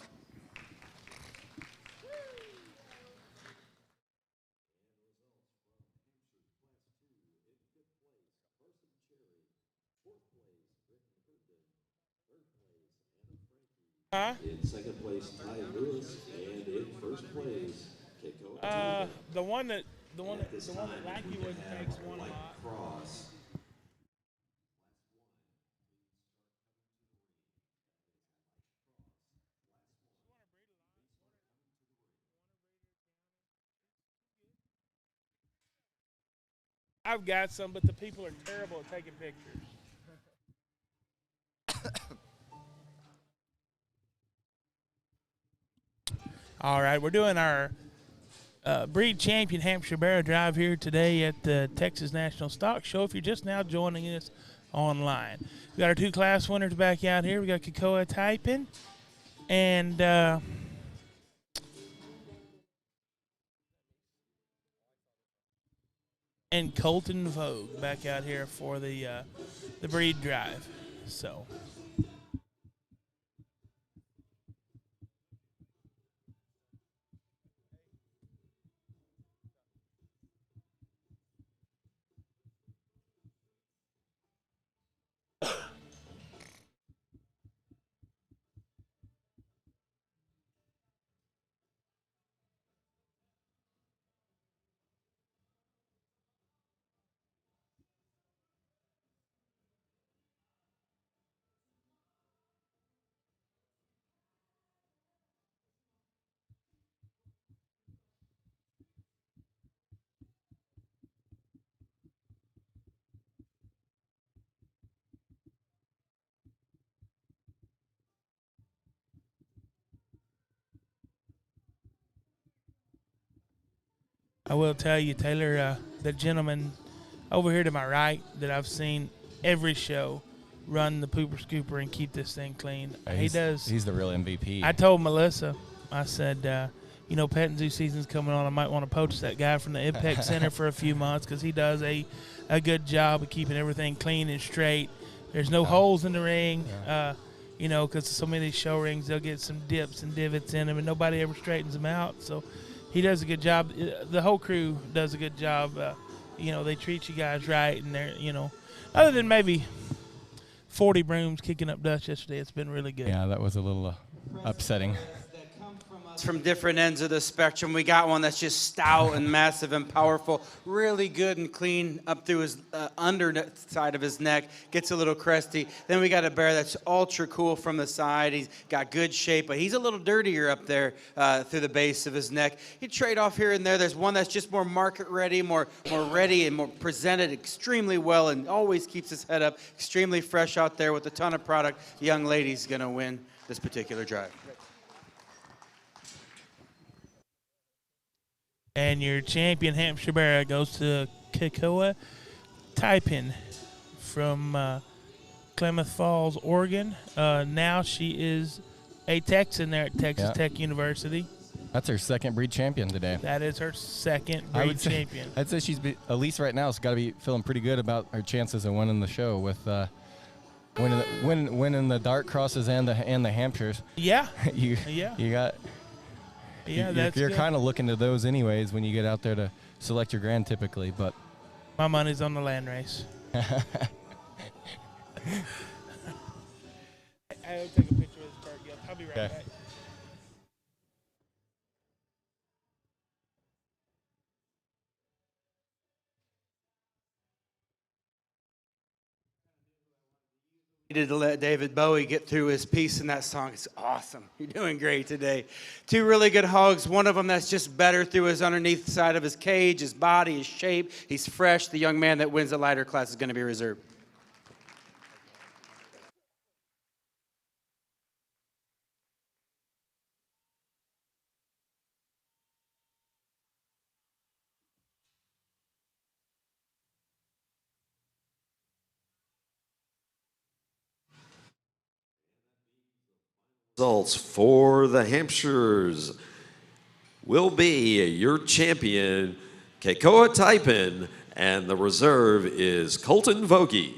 In second place, Ty Lewis, and in first place, Keiko. The one that Lackey was takes one lot. Cross. I've got some, but the people are terrible at taking pictures. All right, we're doing our breed champion Hampshire Barrow drive here today at the Texas National Stock Show. If you're just now joining us online, we got our two class winners back out here. We got Keikoa Taipin and Colton Vogue back out here for the breed drive. So. I will tell you, Taylor, the gentleman over here to my right that I've seen every show run the pooper scooper and keep this thing clean. He does. He's the real MVP. I told Melissa, I said, petting zoo season's coming on. I might want to poach that guy from the Impact Center for a few months because he does a good job of keeping everything clean and straight. There's no holes in the ring, because so many of these show rings, they'll get some dips and divots in them, and nobody ever straightens them out. So he does a good job. The whole crew does a good job. They treat you guys right, and they're, other than maybe 40 brooms kicking up dust yesterday, it's been really good. Yeah, that was a little upsetting. From different ends of the spectrum. We got one that's just stout and massive and powerful, really good and clean up through his underside of his neck, gets a little cresty. Then we got a bear that's ultra cool from the side. He's got good shape, but he's a little dirtier up there through the base of his neck. You trade off here and there. There's one that's just more market ready, more ready and more presented extremely well and always keeps his head up, extremely fresh out there with a ton of product. The young lady's going to win this particular drive. And your champion Hampshire Barrow goes to Keikoa Taipin from Klamath Falls, Oregon. Now she is a Texan there at Texas Tech University. That's her second breed champion today. That is her second breed champion. I'd say she's at least right now. She's got to be feeling pretty good about her chances of winning the show with winning the dark crosses and the Hampshires. Yeah. you got. Yeah, you're kind of looking to those anyways when you get out there to select your grand typically, but my money's on the land race. I'll take a picture of this turkey. I'll be right back. Needed to let David Bowie get through his piece in that song. It's awesome. You're doing great today. Two really good hogs. One of them that's just better through his underneath side of his cage, his body, his shape. He's fresh. The young man that wins the lighter class is going to be reserved. Results for the Hampshires will be your champion, Keikoa Taipin, and the reserve is Colton Vogie.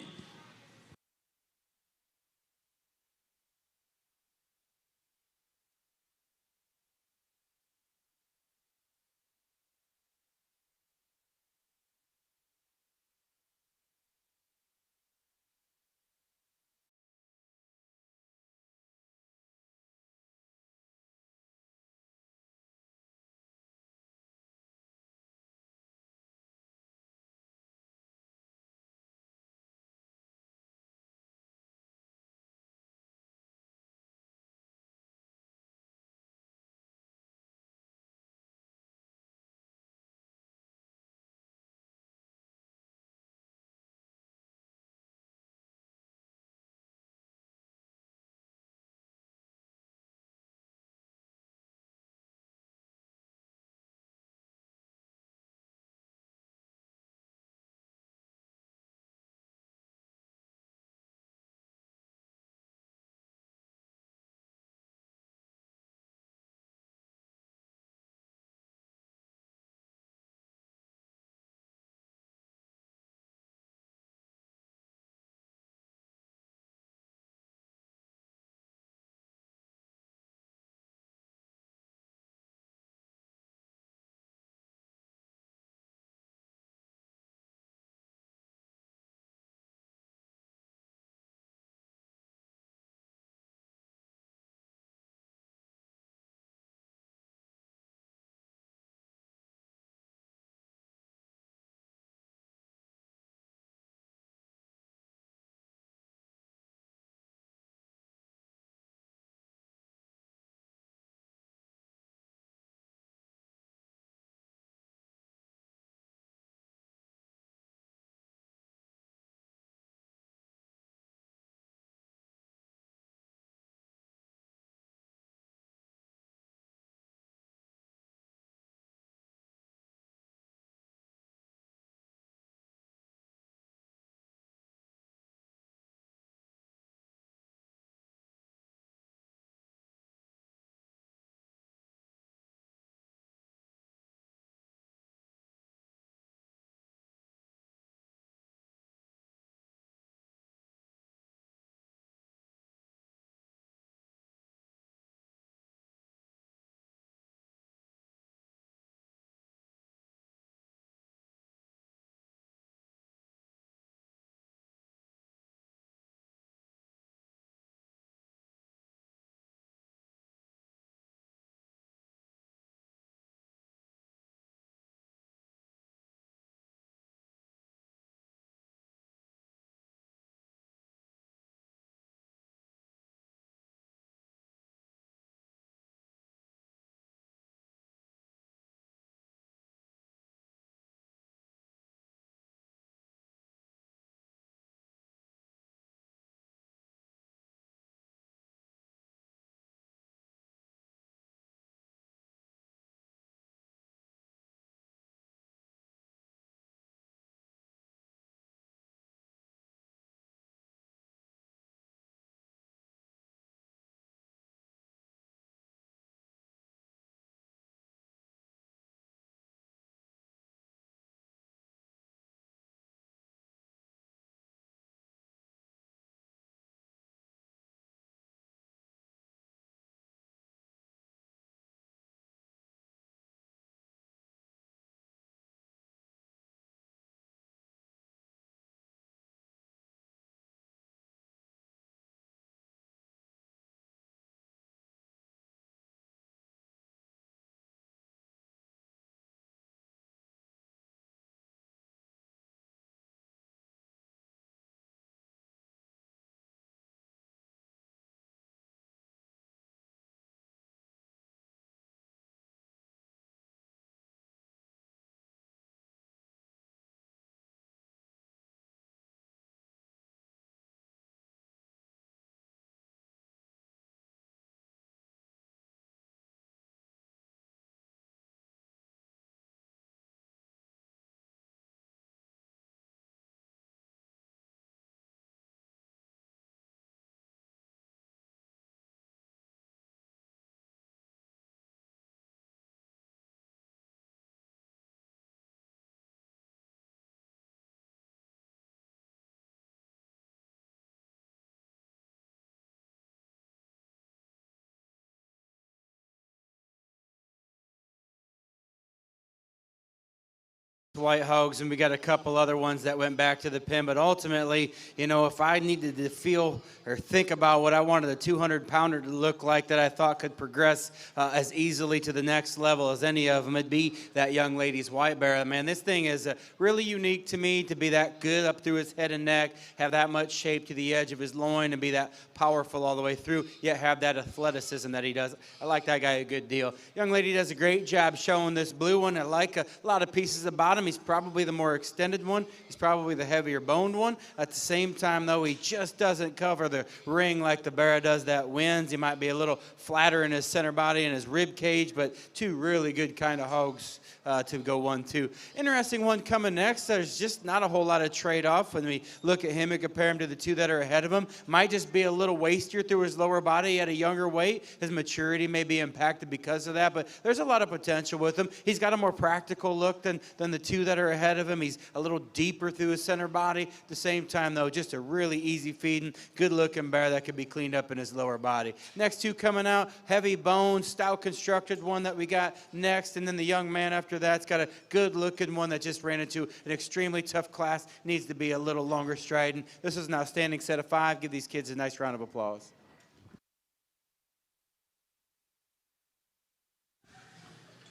white hogs, and we got a couple other ones that went back to the pen. But ultimately, you know, if I needed to feel or think about what I wanted a 200-pounder to look like that I thought could progress as easily to the next level as any of them, it'd be that young lady's white Barrow. Man, this thing is really unique to me, to be that good up through his head and neck, have that much shape to the edge of his loin, and be that powerful all the way through, yet have that athleticism that he does. I like that guy a good deal. Young lady does a great job showing this blue one. I like a lot of pieces about him. He's probably the more extended one. He's probably the heavier boned one. At the same time, though, he just doesn't cover the ring like the Barrow does that wins. He might be a little flatter in his center body and his rib cage, but two really good kind of hogs to go 1-2. Interesting one coming next. There's just not a whole lot of trade-off when we look at him and compare him to the two that are ahead of him. Might just be a little wastier through his lower body at a younger weight. His maturity may be impacted because of that, but there's a lot of potential with him. He's got a more practical look than the two that are ahead of him. He's a little deeper through his center body. At the same time, though, just a really easy feeding, good-looking bear that could be cleaned up in his lower body. Next two coming out, heavy bone, stout constructed one that we got next, and then the young man after that's got a good-looking one that just ran into an extremely tough class, needs to be a little longer striding. This is an outstanding set of 5. Give these kids a nice round of applause.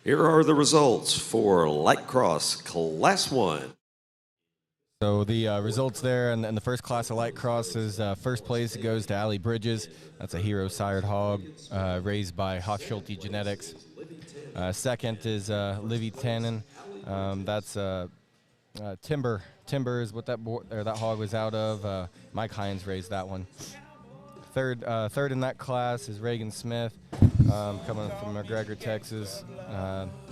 Here are the results for Light Cross Class 1. So the results there in the first class of light cross is first place goes to Allie Bridges. That's a hero sired hog raised by Hofschulte Genetics. Second is Livy Tannen. That's Timber. Timber is what that hog was out of. Mike Hines raised that one. Third in that class is Reagan Smith, coming from McGregor, Texas.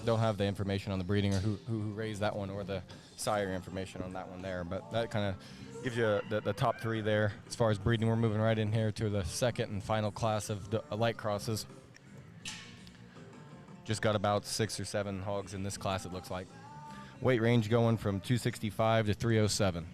Don't have the information on the breeding or who raised that one or the sire information on that one there, but that kind of gives you the top 3 there. As far as breeding, we're moving right in here to the second and final class of the light crosses. Just got about 6 or 7 hogs in this class, it looks like. Weight range going from 265 to 307.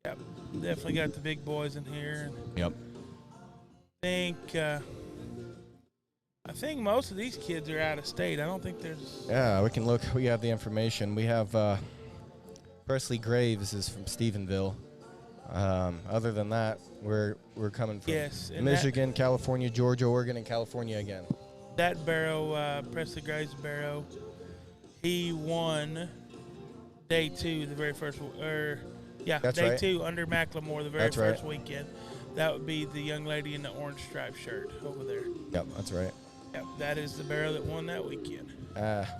Yep, definitely got the big boys in here. Yep. I think most of these kids are out of state. I don't think there's. Yeah, we can look. We have the information. We have Presley Graves is from Stephenville. Other than that, we're coming from Michigan, California, Georgia, Oregon, and California again. That Barrow, Presley Graves Barrow, he won day 2, the very first. That's day right. 2 under Macklemore, the very first weekend. That would be the young lady in the orange striped shirt over there. Yep, that's right. Yep, that is the Barrow that won that weekend.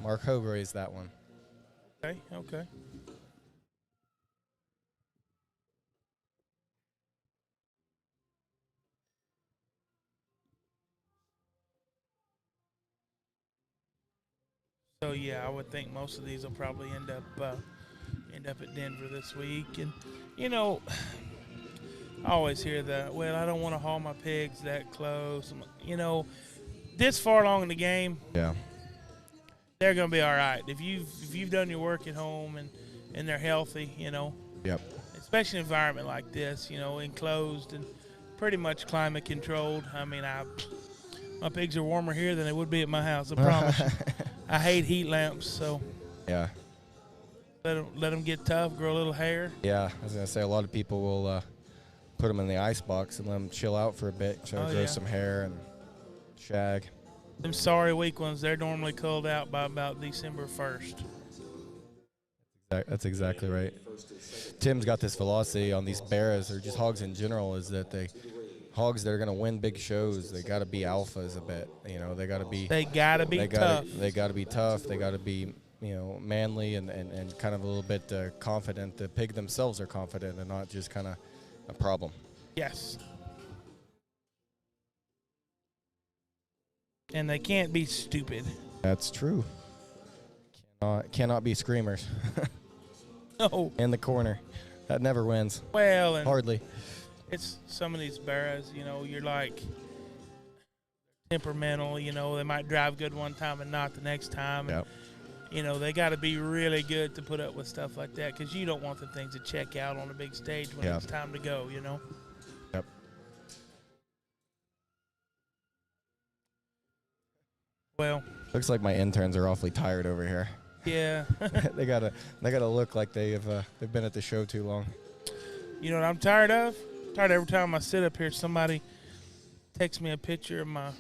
Mark Hogue raised that one. Okay. So yeah, I would think most of these will probably end up at Denver this week. And you know, I always hear that. Well, I don't want to haul my pigs that close. You know, this far along in the game, yeah, they're going to be all right. If you've done your work at home and they're healthy, you know. Yep. Especially an environment like this, you know, enclosed and pretty much climate controlled. I mean, my pigs are warmer here than they would be at my house. I promise you. I hate heat lamps, so yeah. Let them get tough, grow a little hair. Yeah, I was gonna say a lot of people will put them in the ice box and let them chill out for a bit, grow some hair and shag. Them sorry weak ones, they're normally culled out by about December 1st. That's exactly right. Tim's got this philosophy on these Barrows, or just hogs in general, is that hogs that are going to win big shows, they got to be alphas a bit. You know, they got to be. They got to be tough. They got to be tough. They got to be, you know, manly and kind of a little bit confident. The pig themselves are confident and not just kind of a problem. Yes. And they can't be stupid. That's true. Cannot be screamers. No. In the corner. That never wins. Well, and Hardly. it's some of these Barrows, you're like temperamental, they might drive good one time and not the next time. Yep. And, they got to be really good to put up with stuff like that because you don't want the things to check out on a big stage when it's time to go, Yep. Well, looks like my interns are awfully tired over here. Yeah. they gotta look like they've been at the show too long. You know what I'm tired of? Tired every time I sit up here, somebody texts me a picture of my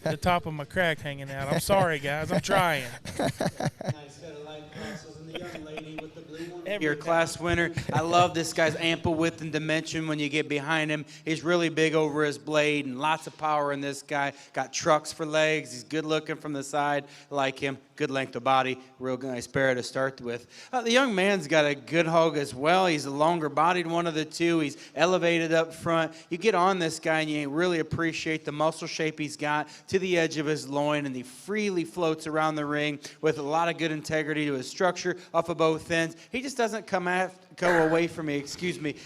the top of my crack hanging out. I'm sorry, guys. I'm trying. Nice set of light crosses and the young lady with the blue one. Your class winner. I love this guy's ample width and dimension when you get behind him. He's really big over his blade and lots of power in this guy. Got trucks for legs. He's good looking from the side. Like him. Good length of body. Real nice pair to start with. The young man's got a good hog as well. He's a longer bodied one of the two. He's elevated up front. You get on this guy and you really appreciate the muscle shape he's got to the edge of his loin, and he freely floats around the ring with a lot of good integrity to his structure off of both ends. He just doesn't go away from me,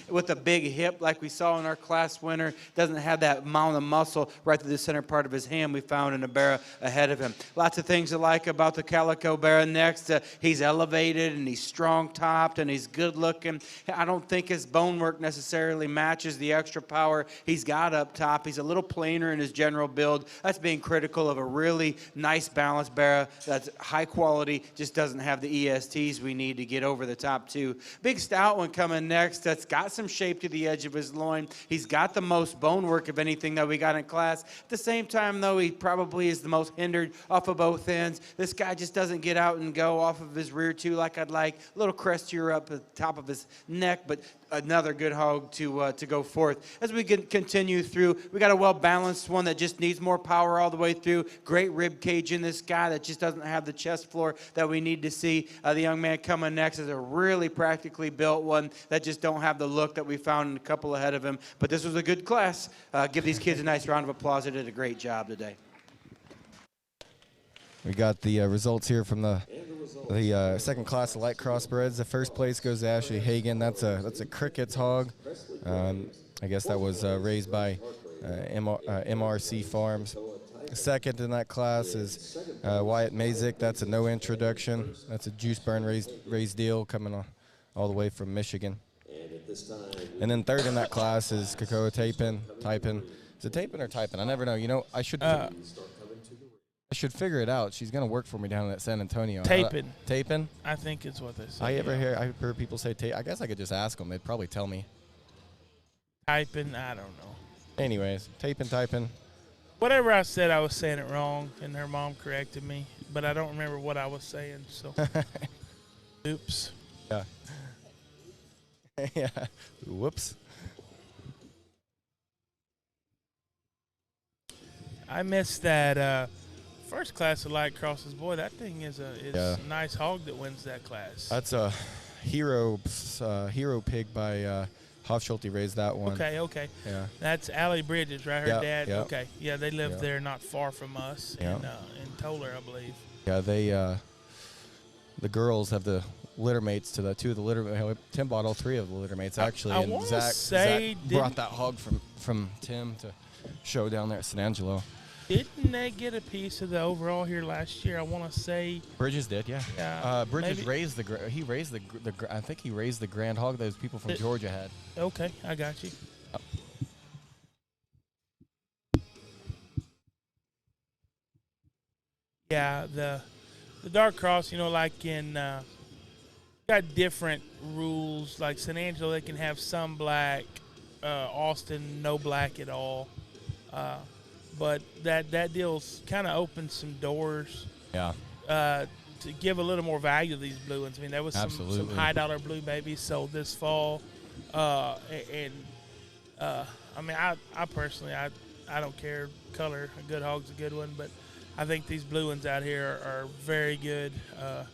with a big hip like we saw in our class winner. Doesn't have that mound of muscle right through the center part of his hand we found in the Barrow ahead of him. Lots of things to like about the Calico Barrow next. He's elevated and he's strong topped and he's good looking. I don't think his bone work necessarily matches the extra power he's got up top. He's a little plainer in his general build. That's being critical of a really nice balanced Barrow that's high quality, just doesn't have the ESTs we need to get over the top two. Big stout one coming next that's got some shape to the edge of his loin. He's got the most bone work of anything that we got in class. At the same time, though, he probably is the most hindered off of both ends. This guy just doesn't get out and go off of his rear two like I'd like. A little crestier up at the top of his neck, but another good hog to go forth. As we continue through, we got a well-balanced one that just needs more power all the way through. Great rib cage in this guy that just doesn't have the chest floor that we need to see. The young man coming next is a really practically built one that just don't have the look that we found in a couple ahead of him. But this was a good class. Give these kids a nice round of applause. They did a great job today. We got the results here from the second class of light crossbreds. The first place goes to Ashley Hagan. That's a Cricket's hog. I guess that was raised by MRC Farms. Second in that class is Wyatt Mazik. That's a no introduction. That's a juice burn raised deal coming all the way from Michigan. And then third in that class is Kakoa Tapin. Is it Tapin or Typin? I never know. I should figure it out. She's gonna work for me down at San Antonio. Tapin. I think it's what they say. I've heard people say Tapin. I guess I could just ask them. They'd probably tell me. Typin. I don't know. Anyways, Tapin. Whatever I said, I was saying it wrong, and her mom corrected me. But I don't remember what I was saying. So, oops. Yeah. Yeah. Whoops. I missed that first class of light crosses. Boy, that thing is a nice hog that wins that class. That's a hero pig by Hofschulte raised that one. Okay. Yeah. That's Allie Bridges, right? Her dad. Yep. Okay. Yeah, they live there not far from us in Toller, I believe. Yeah, they the girls have the litter mates to the two of the litter. Tim bought all three of the litter mates actually, and Zach brought that hog from Tim to show down there at San Angelo. Didn't they get a piece of the overall here last year? I want to say Bridges did, yeah. Bridges maybe. raised I think he raised the grand hog those people from Georgia had. Okay, I got you. Yeah, the dark cross, like in got different rules. Like San Angelo, they can have some black. Austin, no black at all. But that deal's kind of opened some doors. Yeah. To give a little more value to these blue ones. I mean, there was some high dollar blue babies sold this fall, I mean, I personally I don't care color. A good hog's a good one, but I think these blue ones out here are very good. I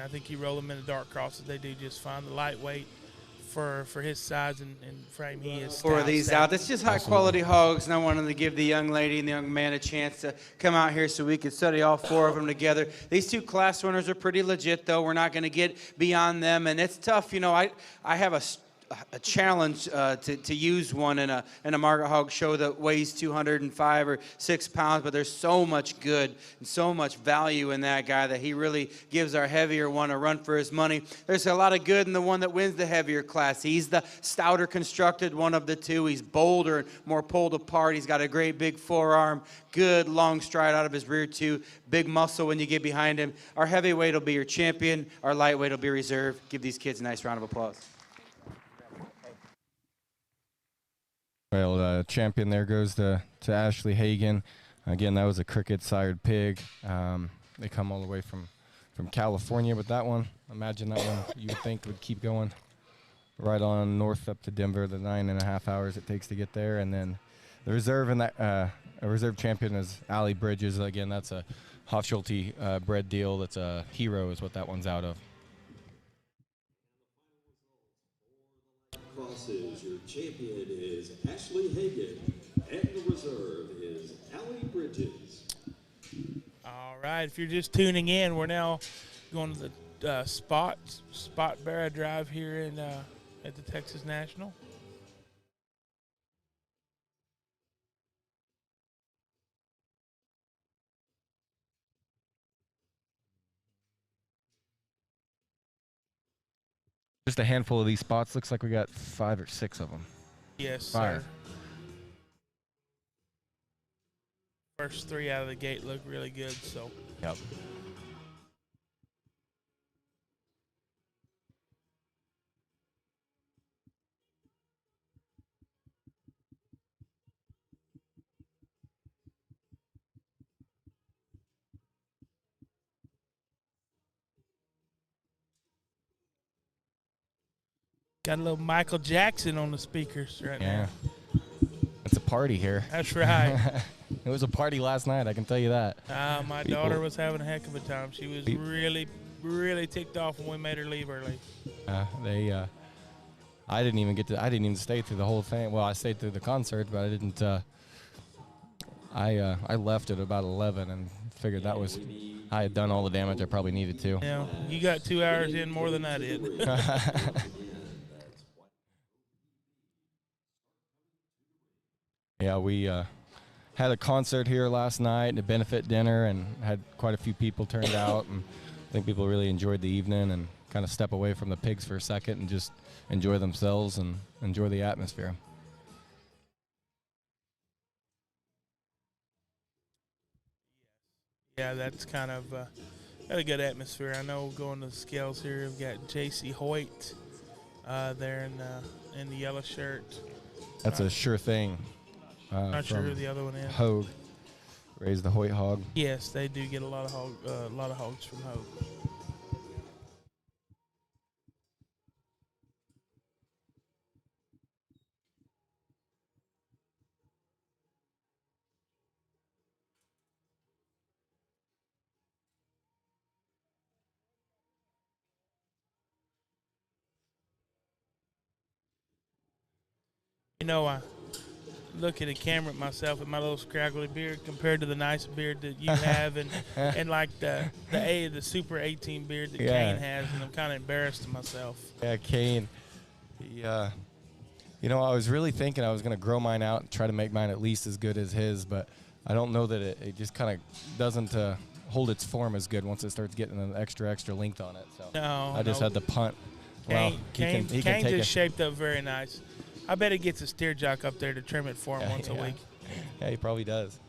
think you roll them in the dark crosses, they do just fine. The lightweight for his size and frame. He is Four of these out. That's just high quality hogs, and I wanted to give the young lady and the young man a chance to come out here so we could study all 4 of them together. These 2 class winners are pretty legit, though. We're not going to get beyond them, and it's tough. You know, I have a challenge to use one in a market hog show that weighs 205 or 6 pounds, but there's so much good and so much value in that guy that he really gives our heavier one a run for his money. There's a lot of good in the one that wins the heavier class. He's the stouter constructed one of the 2. He's bolder and more pulled apart. He's got a great big forearm, good long stride out of his rear too, big muscle when you get behind him. Our heavyweight will be your champion. Our lightweight will be reserved. Give these kids a nice round of applause. Well, champion there goes to Ashley Hagan. Again, that was a cricket-sired pig. They come all the way from California with that one. Imagine that one you would think would keep going right on north up to Denver, the 9.5 hours it takes to get there. And then the reserve in that a reserve champion is Allie Bridges. Again, that's a Hofschulte bred deal. That's a Hero is what that one's out of. Crosses, your champion is Ashley Hagan, and the reserve is Allie Bridges. All right, if you're just tuning in, we're now going to the Spot Barrow Drive here in at the Texas National. Just a handful of these spots. Looks like we got 5 or 6 of them. Yes, 5. sir. First 3 out of the gate look really good, so. Yep. Got a little Michael Jackson on the speakers right now. It's a party here. That's right. It was a party last night, I can tell you that. My daughter was having a heck of a time. She was really, really ticked off when we made her leave early. I didn't even stay through the whole thing. Well, I stayed through the concert, but I didn't. I left at about 11 and figured I had done all the damage I probably needed to. Yeah, you got 2 hours in more than I did. Yeah, we had a concert here last night and a benefit dinner and had quite a few people turned out. And I think people really enjoyed the evening and kind of step away from the pigs for a second and just enjoy themselves and enjoy the atmosphere. Yeah, that's kind of got a good atmosphere. I know going to the scales here, we've got J.C. Hoyt there in the yellow shirt. That's a sure thing. Not sure who the other one is. Hogue. Raise the Hoyt hog. Yes, they do get a lot of hogs from Hogue. You know, I look at the camera at myself and my little scraggly beard compared to the nice beard that you have and like the Super 18 beard that Kane has, and I'm kind of embarrassed of myself. Yeah, Kane. I was really thinking I was going to grow mine out and try to make mine at least as good as his, but I don't know that it just kind of doesn't hold its form as good once it starts getting an extra length on it. So I just had to punt. Kane just shaped up very nice. I bet he gets a steer jock up there to trim it for him once a week. Yeah, he probably does.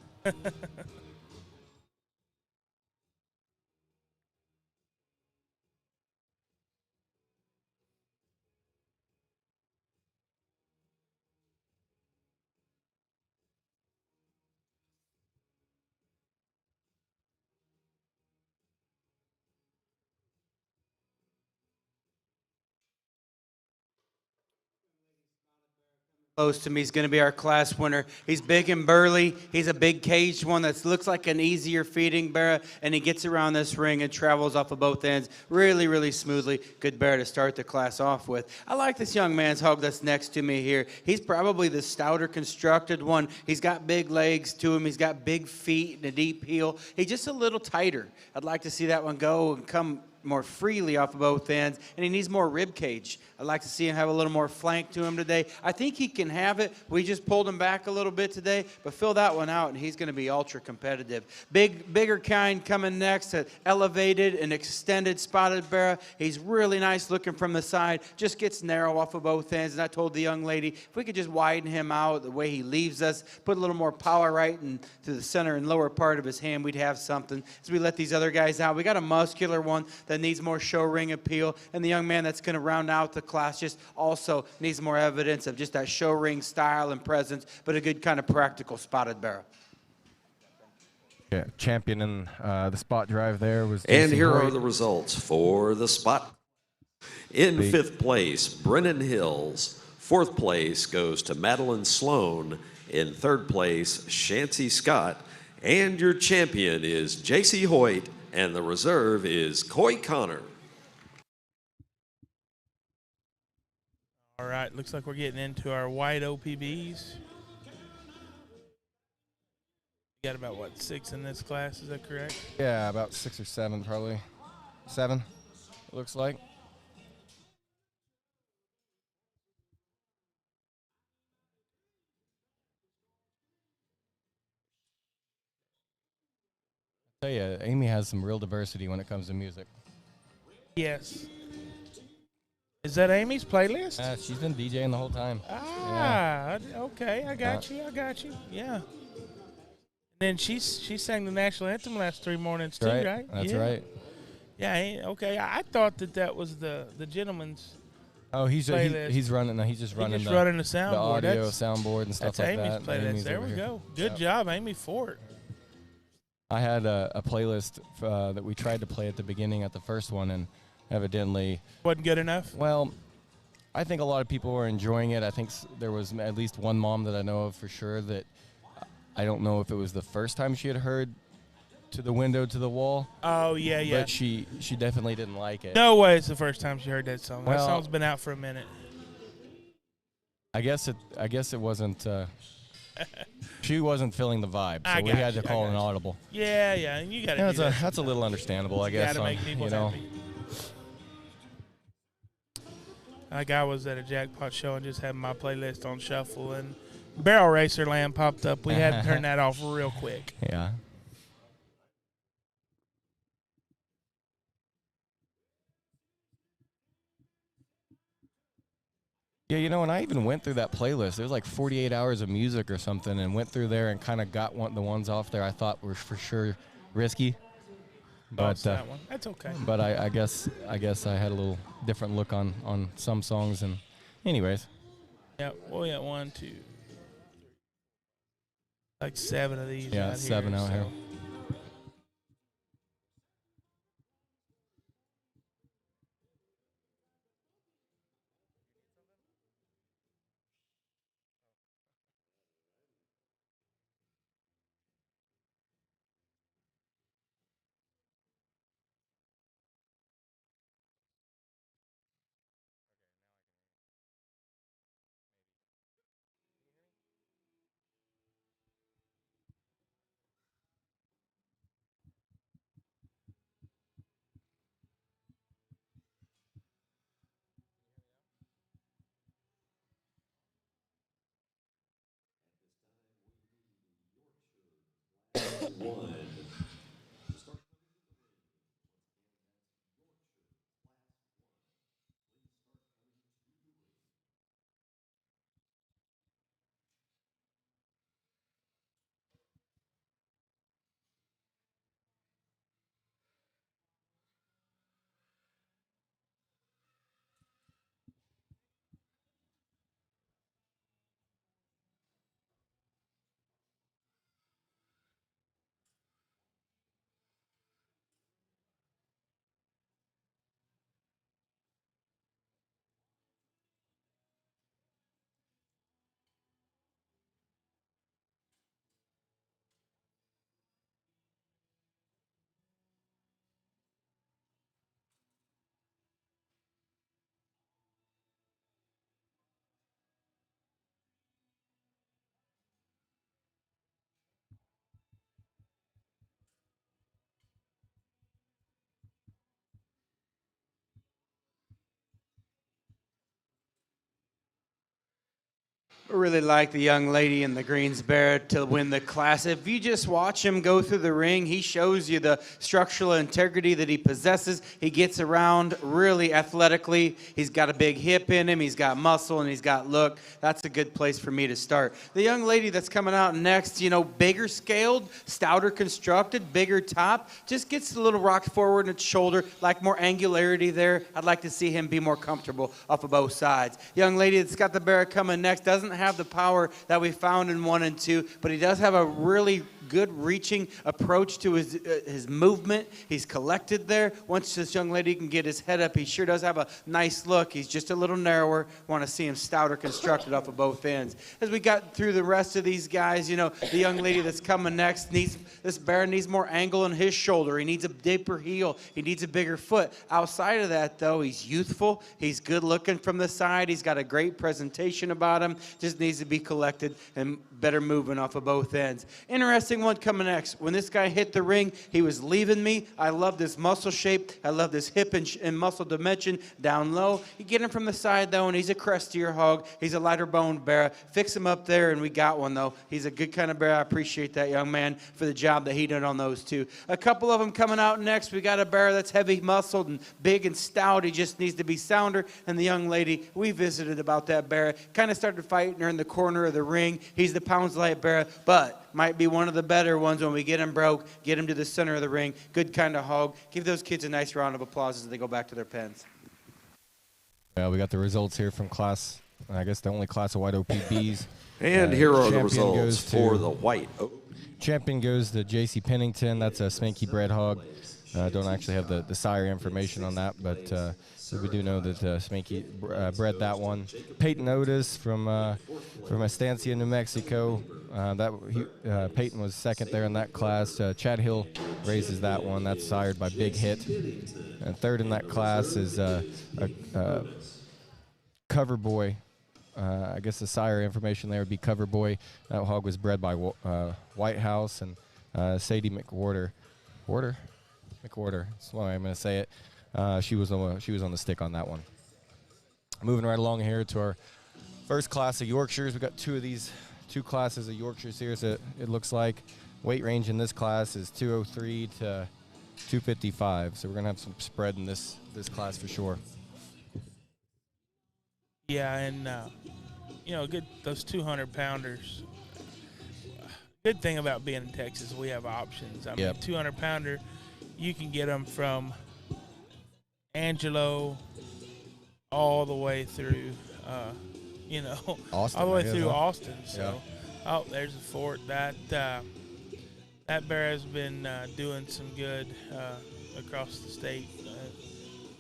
Close to me. He's going to be our class winner. He's big and burly. He's a big caged one that looks like an easier feeding bear, and he gets around this ring and travels off of both ends really, really smoothly. Good bear to start the class off with. I like this young man's hog that's next to me here. He's probably the stouter constructed one. He's got big legs to him. He's got big feet and a deep heel. He's just a little tighter. I'd like to see that one go and come more freely off of both ends, and he needs more rib cage. I'd like to see him have a little more flank to him today. I think he can have it. We just pulled him back a little bit today, but fill that one out, and he's going to be ultra competitive. Bigger kind coming next, elevated and extended spotted bear. He's really nice looking from the side, just gets narrow off of both ends, and I told the young lady, if we could just widen him out the way he leaves us, put a little more power right into the center and lower part of his hand, we'd have something. As we let these other guys out, we got a muscular one that needs more show ring appeal, and the young man that's going to round out the class just also needs more evidence of just that show ring style and presence, but a good kind of practical spotted barrel. Yeah, champion in the spot drive there was. And Jason here Hoyt. are the results for the spot. In fifth place, Brennan Hills. Fourth place goes to Madeline Sloan. In third place, Shancy Scott. And your champion is J.C. Hoyt, and the reserve is Coy Connor. All right, looks like we're getting into our white OPBs. You got about, what, 6 in this class, is that correct? Yeah, about 6 or 7 probably. 7, it looks like. I tell you, Amy has some real diversity when it comes to music. Yes. Is that Amy's playlist? She's been DJing the whole time. Okay, I got you. Yeah. And then she sang the national anthem last 3 mornings too, right? That's right. Yeah, okay. I thought that was the gentleman's. Oh, he's running. He's just running running the soundboard. The audio soundboard and stuff like that. That's Amy's playlist. There we go. Good job, Amy Fort. I had a playlist that we tried to play at the beginning at the first one, and evidently wasn't good enough. Well, I think a lot of people were enjoying it. I think there was at least one mom that I know of for sure that I don't know if it was the first time she had heard "To the Window, to the Wall." Oh yeah. But she definitely didn't like it. No way, it's the first time she heard that song. Well, that song's been out for a minute. I guess it wasn't. She wasn't feeling the vibe, so we had to call an audible. Yeah, and you got to do that. That's a little understandable, I guess. You got to make people happy. Like I was at a jackpot show and just had my playlist on shuffle, and Barrel Racer Land popped up. We had to turn that off real quick. Yeah. Yeah, and I even went through that playlist. There was like 48 hours of music or something, and went through there and kind of got the ones off there I thought were for sure risky. But that one. That's okay. But I guess I had a little different look on some songs, and anyways. Yeah, we got 1, 2, like 7 of these. Yeah, right 7 here, out here. really like the young lady in the Greensboro to win the class. If you just watch him go through the ring, he shows you the structural integrity that he possesses. He gets around really athletically. He's got a big hip in him. He's got muscle and he's got look. That's a good place for me to start. The young lady that's coming out next, you know, bigger scaled, stouter constructed, bigger top, just gets a little rock forward in its shoulder, like more angularity there. I'd like to see him be more comfortable off of both sides. Young lady that's got the Barrow coming next doesn't have the power that we found in 1 and 2, but he does have a really good reaching approach to his movement. He's collected there. Once this young lady can get his head up, he sure does have a nice look. He's just a little narrower. Want to see him stouter constructed off of both ends. As we got through the rest of these guys, you know, the young lady that's coming next this Barrow needs more angle in his shoulder. He needs a deeper heel. He needs a bigger foot. Outside of that, though, he's youthful. He's good looking from the side. He's got a great presentation about him. Just needs to be collected and better moving off of both ends. Interesting one coming next. When this guy hit the ring, he was leaving me. I love this muscle shape. I love this hip and muscle dimension down low. You get him from the side, though, and he's a crustier hog. He's a lighter boned Barrow. Fix him up there, and we got one, though. He's a good kind of Barrow. I appreciate that young man for the job that he did on those two. A couple of them coming out next. We got a Barrow that's heavy muscled and big and stout. He just needs to be sounder. And the young lady, we visited about that Barrow. Kind of started fighting her in the corner of the ring. He's the pounds light Barrow, but might be one of the better ones when we get him broke, get him to the center of the ring. Good kind of hog. Give those kids a nice round of applause as they go back to their pens. Yeah, we got the results here from class, I guess the only class of white OPBs. And here are the champion results goes for to- the white oak. Champion goes to J.C. Pennington. That's a Spanky bred hog. Don't actually have the sire information on that, but so we do know that Spanky bred that one. Peyton Otis from Estancia, New Mexico. Peyton was second there in that class. Chad Hill raises that one. That's sired by Big Hit. And third in that class is Cover Boy. I guess the sire information there would be Cover Boy. That hog was bred by White House and Sadie McWhorter. McWhorter. That's the way I'm going to say it. She was on the stick on that one. Moving right along here to our first class of Yorkshires. We got two classes of Yorkshires here. So it looks like weight range in this class is 203 to 255. So we're going to have some spread in this class for sure. Yeah, and those 200-pounders. Good thing about being in Texas, we have options. I mean, 200-pounder, you can get them from Angelo all the way through, Austin, all the way I guess, through huh? Austin. So, there's a fort that Barrow's been doing some good across the state.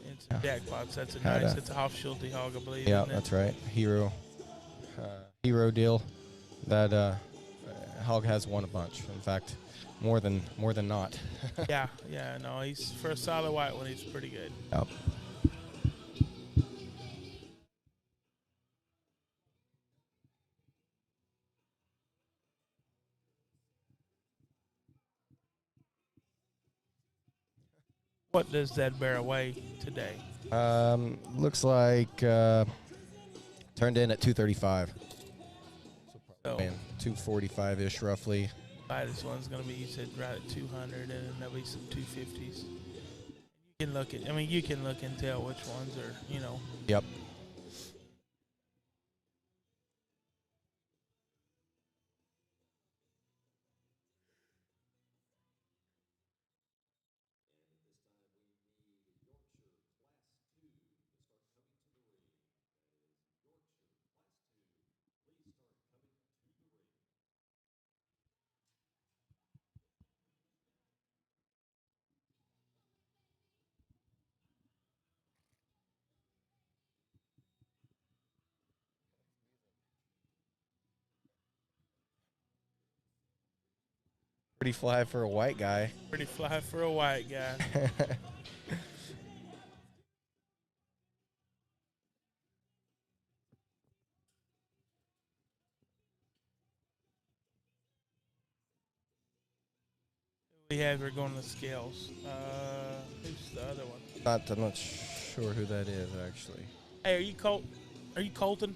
In some jackpots. That's it's a Hofschulte hog, I believe. Yeah, that's right. Hero deal. That hog has won a bunch. In fact, more than not. No, he's for a solid white one. He's pretty good. Yep. What does that Barrow weigh today? Looks like turned in at 235. So 245-ish roughly. This one's going to be, you said, right at 200, and then there'll be some 250s. You can look and tell which ones are, Yep. Pretty fly for a white guy. Pretty fly for a white guy. We have her going to the scales. Who's the other one? I'm not sure who that is, actually. Hey, are you Colton?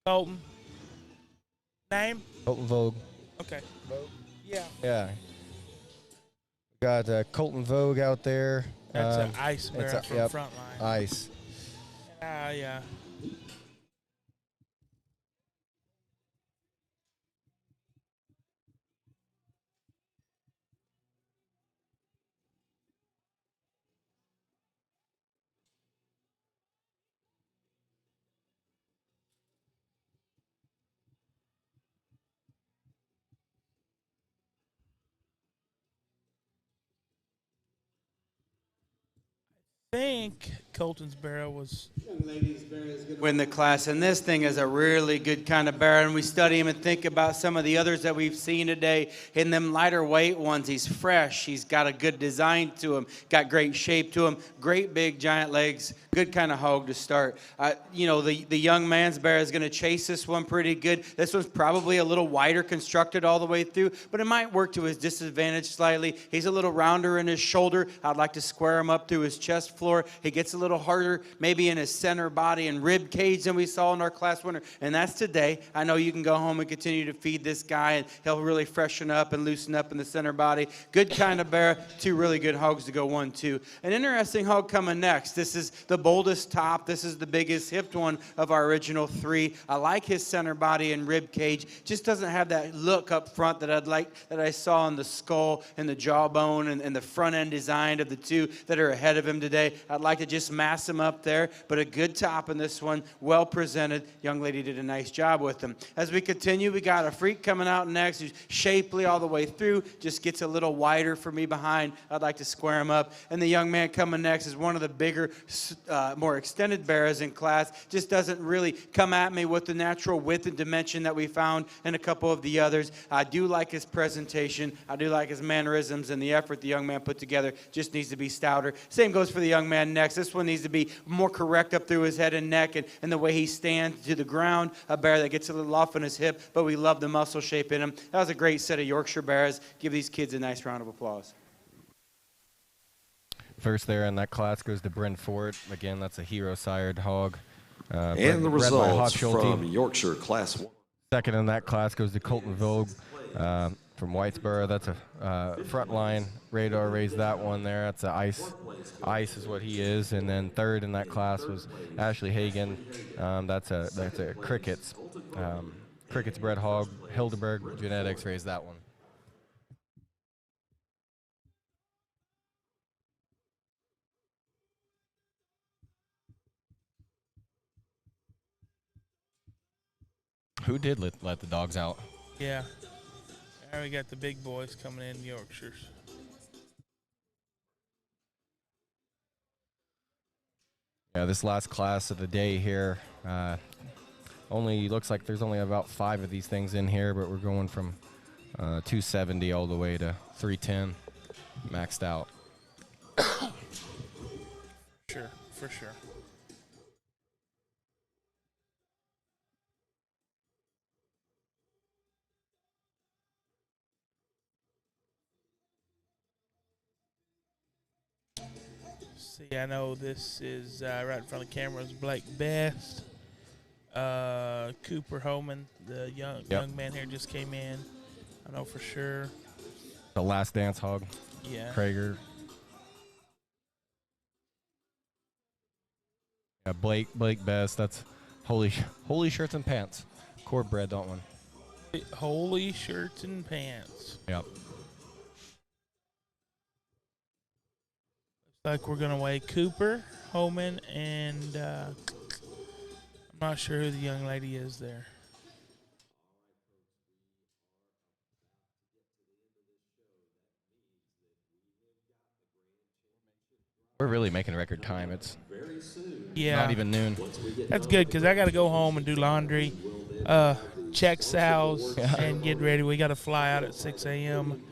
Colton. Name? Colton Vogue. Okay. Yeah. Yeah. Got Colton Vogue out there. That's an ice bear from Frontline. Ice. Yeah. I think Colton's Barrow was. Young ladies, Barrow is going to win the class, and this thing is a really good kind of Barrow. And we study him and think about some of the others that we've seen today. In them lighter weight ones, he's fresh. He's got a good design to him, got great shape to him, great big giant legs, good kind of hog to start. The young man's Barrow is going to chase this one pretty good. This one's probably a little wider constructed all the way through, but it might work to his disadvantage slightly. He's a little rounder in his shoulder. I'd like to square him up through his chest floor. He gets a little harder maybe in his center body and rib cage than we saw in our class winner, and that's today. I know you can go home and continue to feed this guy, and he'll really freshen up and loosen up in the center body. Good kind of Barrow, two really good hogs to go 1-2. An interesting hog coming next. This is the boldest top. This is the biggest hipped one of our original three. I like his center body and rib cage. Just doesn't have that look up front that I saw in the skull and the jawbone and the front end design of the two that are ahead of him today. I'd like to just mass him up there, but a good top in this one, well presented. Young lady did a nice job with him. As we continue, we got a freak coming out next who's shapely all the way through, just gets a little wider for me behind. I'd like to square him up. And the young man coming next is one of the bigger, more extended Barrows in class. Just doesn't really come at me with the natural width and dimension that we found in a couple of the others. I do like his presentation. I do like his mannerisms, and the effort the young man put together just needs to be stouter. Same goes for the young man next. This one needs to be more correct up through his head and neck and the way he stands to the ground. A bear that gets a little off on his hip, but we love the muscle shape in him. That was a great set of Yorkshire Barrows. Give these kids a nice round of applause. First there in that class goes to Bryn Fort. Again, that's a hero-sired hog. And the results from Yorkshire Class 1. Second in that class goes to Colton Vogue from Whitesboro. That's a frontline. Radar raised that one there. That's a ice. Ice is what he is. And then third in that class was Ashley Hagan. That's a Crickets. Crickets bred hog. Hildeberg Genetics raised that one. Who did let the dogs out? Yeah. Now we got the big boys coming in, Yorkshires. Yeah, this last class of the day here, only looks like there's only about 5 of these things in here, but we're going from 270 all the way to 310, maxed out. Sure, for sure. See, I know this is right in front of the camera is Blake Best. Cooper Homan, the young man here, just came in. I know for sure. The Last Dance hog. Yeah. Krager. Yeah, Blake Best. That's Holy Shirts and Pants. Cord bred, that one. Holy Shirts and Pants. Yep. Like we're gonna weigh Cooper, Homan, and I'm not sure who the young lady is there. We're really making record time. It's not even noon. That's good because I got to go home and do laundry, check sows, and get ready. We got to fly out at 6 a.m.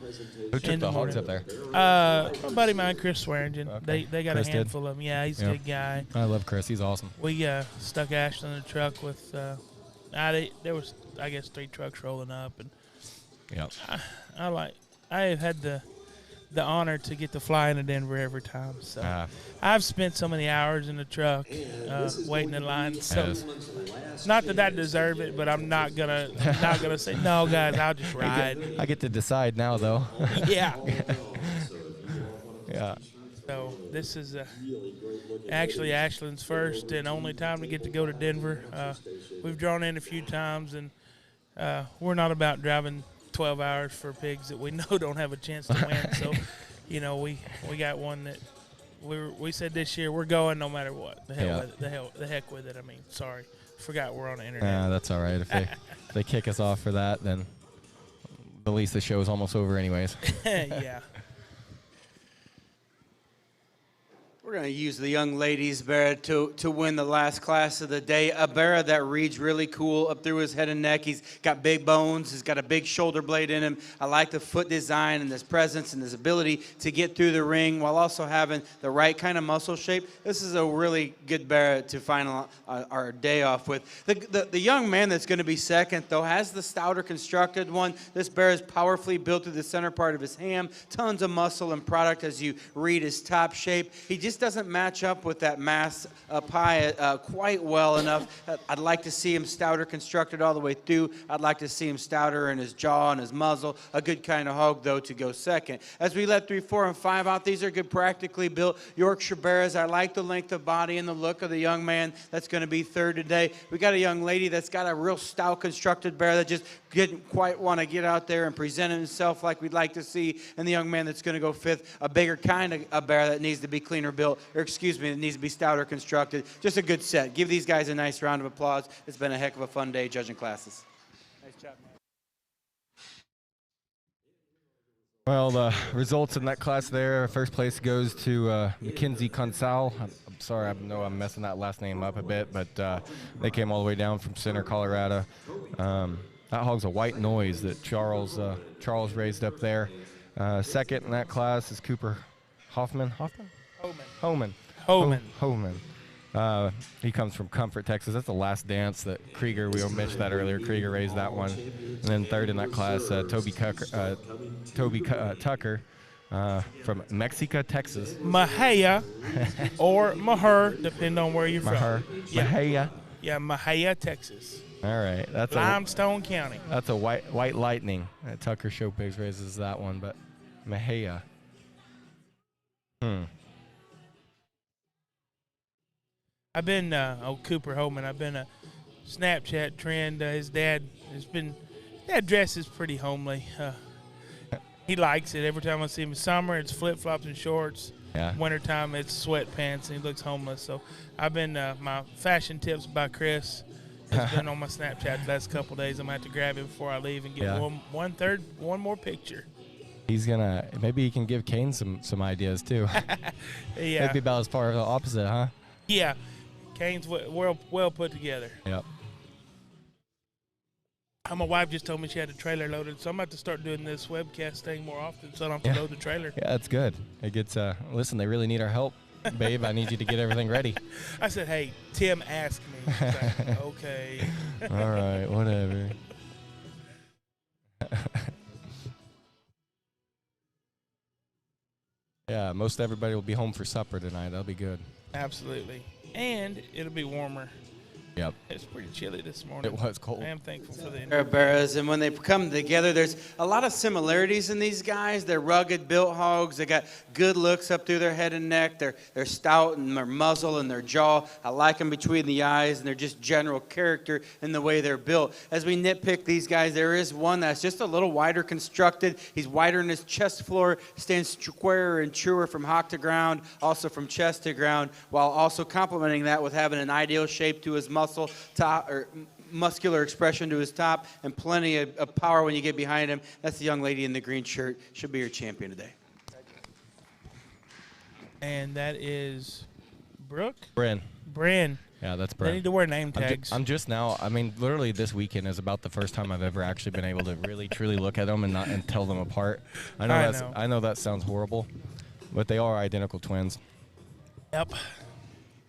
Who took the hogs up there? My buddy of mine, Chris Swearingen. Okay. They got Chris a handful of them. Yeah, he's a good guy. I love Chris. He's awesome. We stuck Ashton in the truck with. There was, I guess, 3 trucks rolling up, and yep. I have had the the honor to get to fly into Denver every time. So I've spent so many hours in the truck waiting in line. So not that I deserve it, but I'm not gonna say no, guys. I'll just ride. I get to decide now, though. Yeah. Yeah. So this is actually Ashland's first and only time to get to go to Denver. We've drawn in a few times, and we're not about driving 12 hours for pigs that we know don't have a chance to win. So, you know, we got one that we said this year we're going no matter what. The heck with it. I mean, sorry, forgot we're on the internet. Yeah, that's all right. If they kick us off for that, then at least the show is almost over, anyways. Yeah. We're going to use the young ladies, Barrow, to win the last class of the day. A Barrow that reads really cool up through his head and neck. He's got big bones. He's got a big shoulder blade in him. I like the foot design and his presence and his ability to get through the ring while also having the right kind of muscle shape. This is a really good Barrow to final our day off with. The young man that's going to be second, though, has the stouter constructed one. This Barrow is powerfully built through the center part of his ham. Tons of muscle and product as you read his top shape. He just doesn't match up with that mass up high quite well enough. I'd like to see him stouter constructed all the way through. I'd like to see him stouter in his jaw and his muzzle. A good kind of hog, though, to go second. As we let 3, 4, and 5 out, these are good, practically built Yorkshire Barrows. I like the length of body and the look of the young man that's going to be third today. We got a young lady that's got a real stout constructed Barrow that just didn't quite want to get out there and present himself like we'd like to see. And the young man that's going to go fifth, a bigger kind of a Barrow that needs to be cleaner built, or excuse me, that needs to be stouter constructed. Just a good set. Give these guys a nice round of applause. It's been a heck of a fun day judging classes. Nice job, man. Well, the results in that class there, first place goes to Mackenzie Consal. I'm sorry, I know I'm messing that last name up a bit, but they came all the way down from Center, Colorado. That hog's a white noise that Charles raised up there. Second in that class is Cooper Hoffman. Homan. He comes from Comfort, Texas. That's the last dance that Krieger, we mentioned that earlier. Krieger raised that one. And then third in that class, Toby Tucker from Mexico, Texas. Mahia or Maher, depending on where you're from. Mahia. Yeah, Mahia, Texas. All right. That's Limestone County. That's a white lightning. Tucker Show Pigs raises that one, but Mahia. I've been Cooper Holman. I've been a Snapchat trend. His dad dresses pretty homely. He likes it. Every time I see him in summer, it's flip-flops and shorts. Yeah. Wintertime, it's sweatpants, and he looks homeless. So I've been my fashion tips by Chris has been on my Snapchat the last couple of days. I'm going to have to grab him before I leave and get one more picture. He's gonna maybe he can give Kane some ideas too. Yeah. Maybe about as far as the opposite, huh? Yeah. Kane's well put together. Yep. My wife just told me she had a trailer loaded, so I'm about to start doing this webcast thing more often so I don't have to load the trailer. Yeah, that's good. It gets listen, they really need our help, babe. I need you to get everything ready. I said, hey, Tim asked me. She's like, okay. All right, whatever. Yeah, most everybody will be home for supper tonight. That'll be good. Absolutely. And it'll be warmer. Yep. It's pretty chilly this morning. It was cold. I am thankful for the Barrows, and when they come together, there's a lot of similarities in these guys. They're rugged, built hogs. They got good looks up through their head and neck. They're stout in their muzzle and their jaw. I like them between the eyes, and they're just general character in the way they're built. As we nitpick these guys, there is one that's just a little wider constructed. He's wider in his chest floor, stands squarer and truer from hock to ground, also from chest to ground, while also complementing that with having an ideal shape to his muscular expression to his top, and plenty of power when you get behind him. That's the young lady in the green shirt. Should be your champion today. And that is Brooke? Bryn. Yeah, that's Bryn. They need to wear name tags. I'm just now, I mean, literally this weekend is about the first time I've ever actually been able to really, truly look at them and tell them apart. I know that sounds horrible, but they are identical twins. Yep.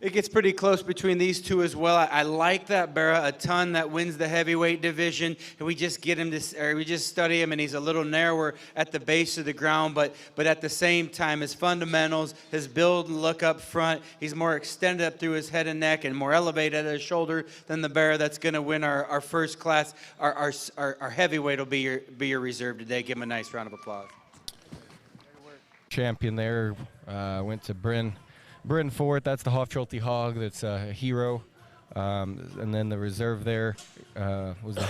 It gets pretty close between these two as well. I like that Barrow a ton. That wins the heavyweight division, and we just get him to, or we just study him, and he's a little narrower at the base of the ground, but at the same time, his fundamentals, his build and look up front, he's more extended up through his head and neck and more elevated at his shoulder than the Barrow that's going to win our first class. Our heavyweight will be your reserve today. Give him a nice round of applause. Champion there went to Bryn Fort. That's the Hofschulte hog. That's a hero. And then the reserve there was the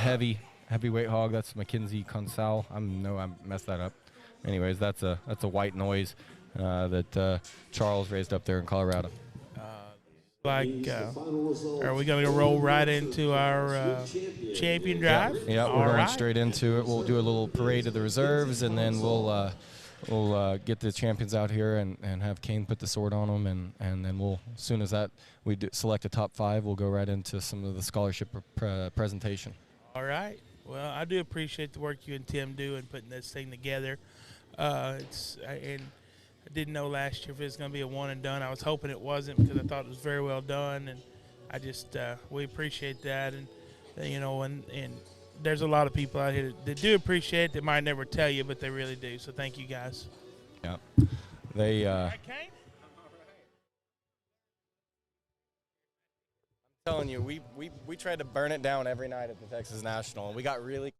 heavyweight hog. That's Mackenzie Consal. I know I messed that up. Anyways, that's a white noise that Charles raised up there in Colorado. Are we going to roll right into our champion drive? Yeah, we're going straight into it. We'll do a little parade of the reserves, and then we'll get the champions out here and have Kane put the sword on them, and then we'll, as soon as that we select a top 5, we'll go right into some of the scholarship presentation. All right. Well, I do appreciate the work you and Tim do in putting this thing together. And I didn't know last year if it was going to be a one and done. I was hoping it wasn't because I thought it was very well done, and I just we appreciate that, and and there's a lot of people out here that do appreciate it. They might never tell you, but they really do. So thank you guys. Yeah, they. I'm telling you, we tried to burn it down every night at the Texas National, and we got really.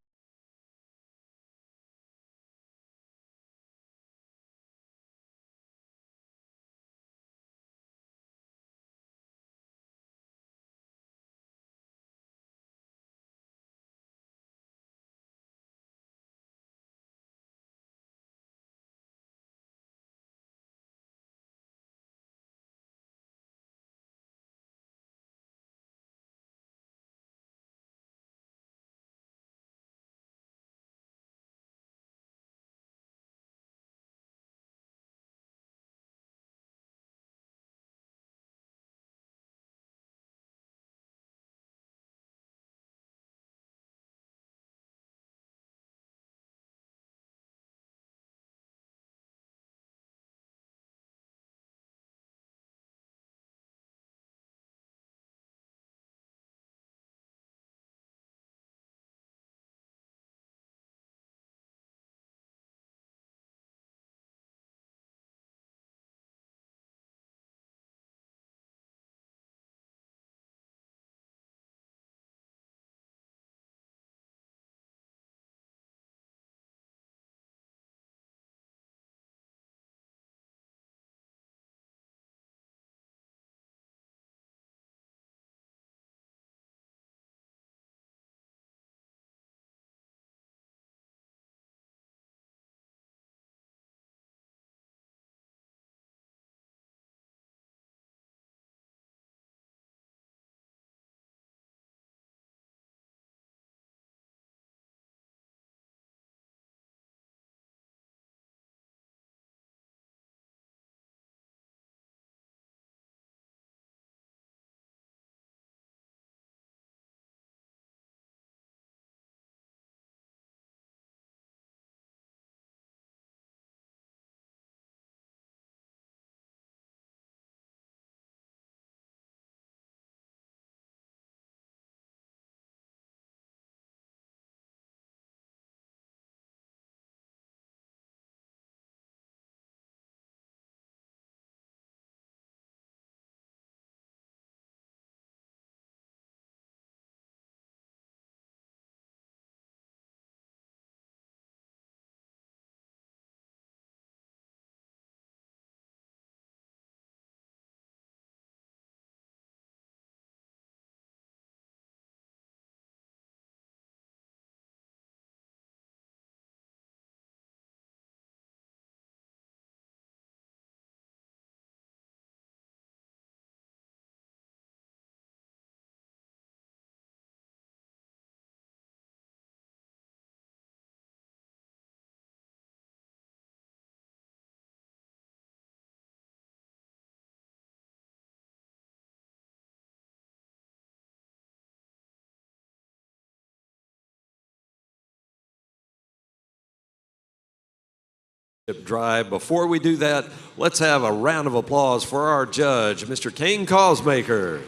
Drive. Before we do that, let's have a round of applause for our judge, Mr. Kane Causemaker.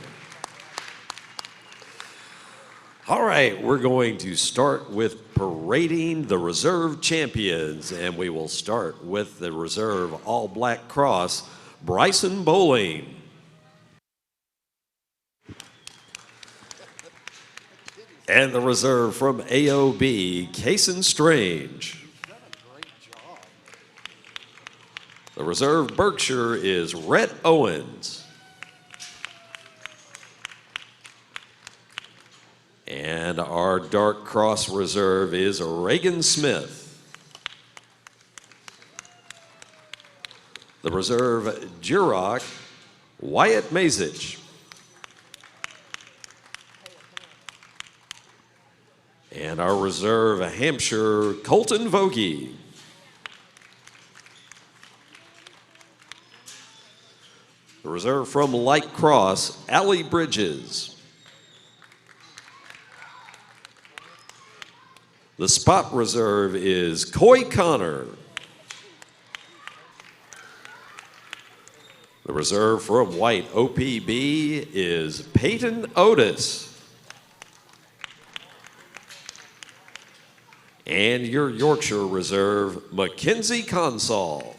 All right, we're going to start with parading the reserve champions, and we will start with the reserve all-black cross, Bryson Bowling. And the reserve from AOB, Cason Strange. The reserve Berkshire is Rhett Owens. And our dark cross reserve is Reagan Smith. The reserve Duroc, Wyatt Mazich. And our reserve Hampshire, Colton Vogie. The reserve from Light Cross, Allie Bridges. The spot reserve is Coy Connor. The reserve from White OPB is Peyton Otis. And your Yorkshire reserve, Mackenzie Consall.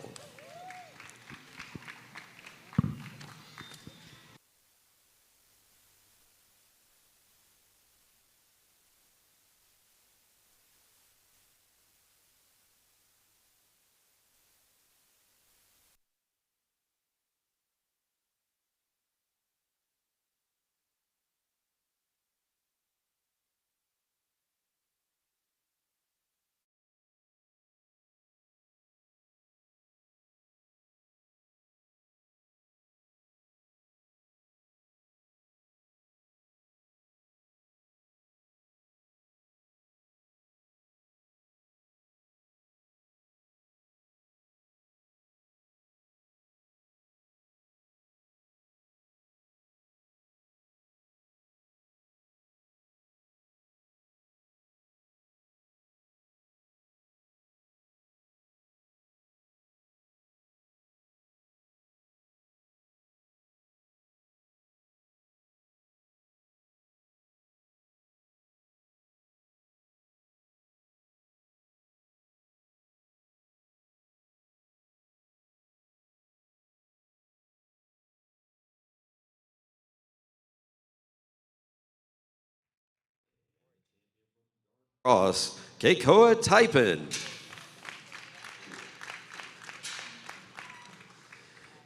Cross, Keikoa Taipin.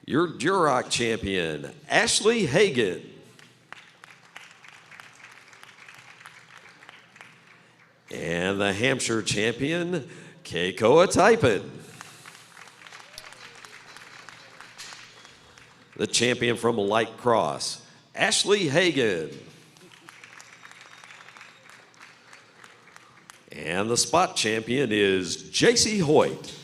Your Duroc champion, Ashley Hagan. And the Hampshire champion, Keikoa Taipin. The champion from Light Cross, Ashley Hagan. And the spot champion is J.C. Hoyt.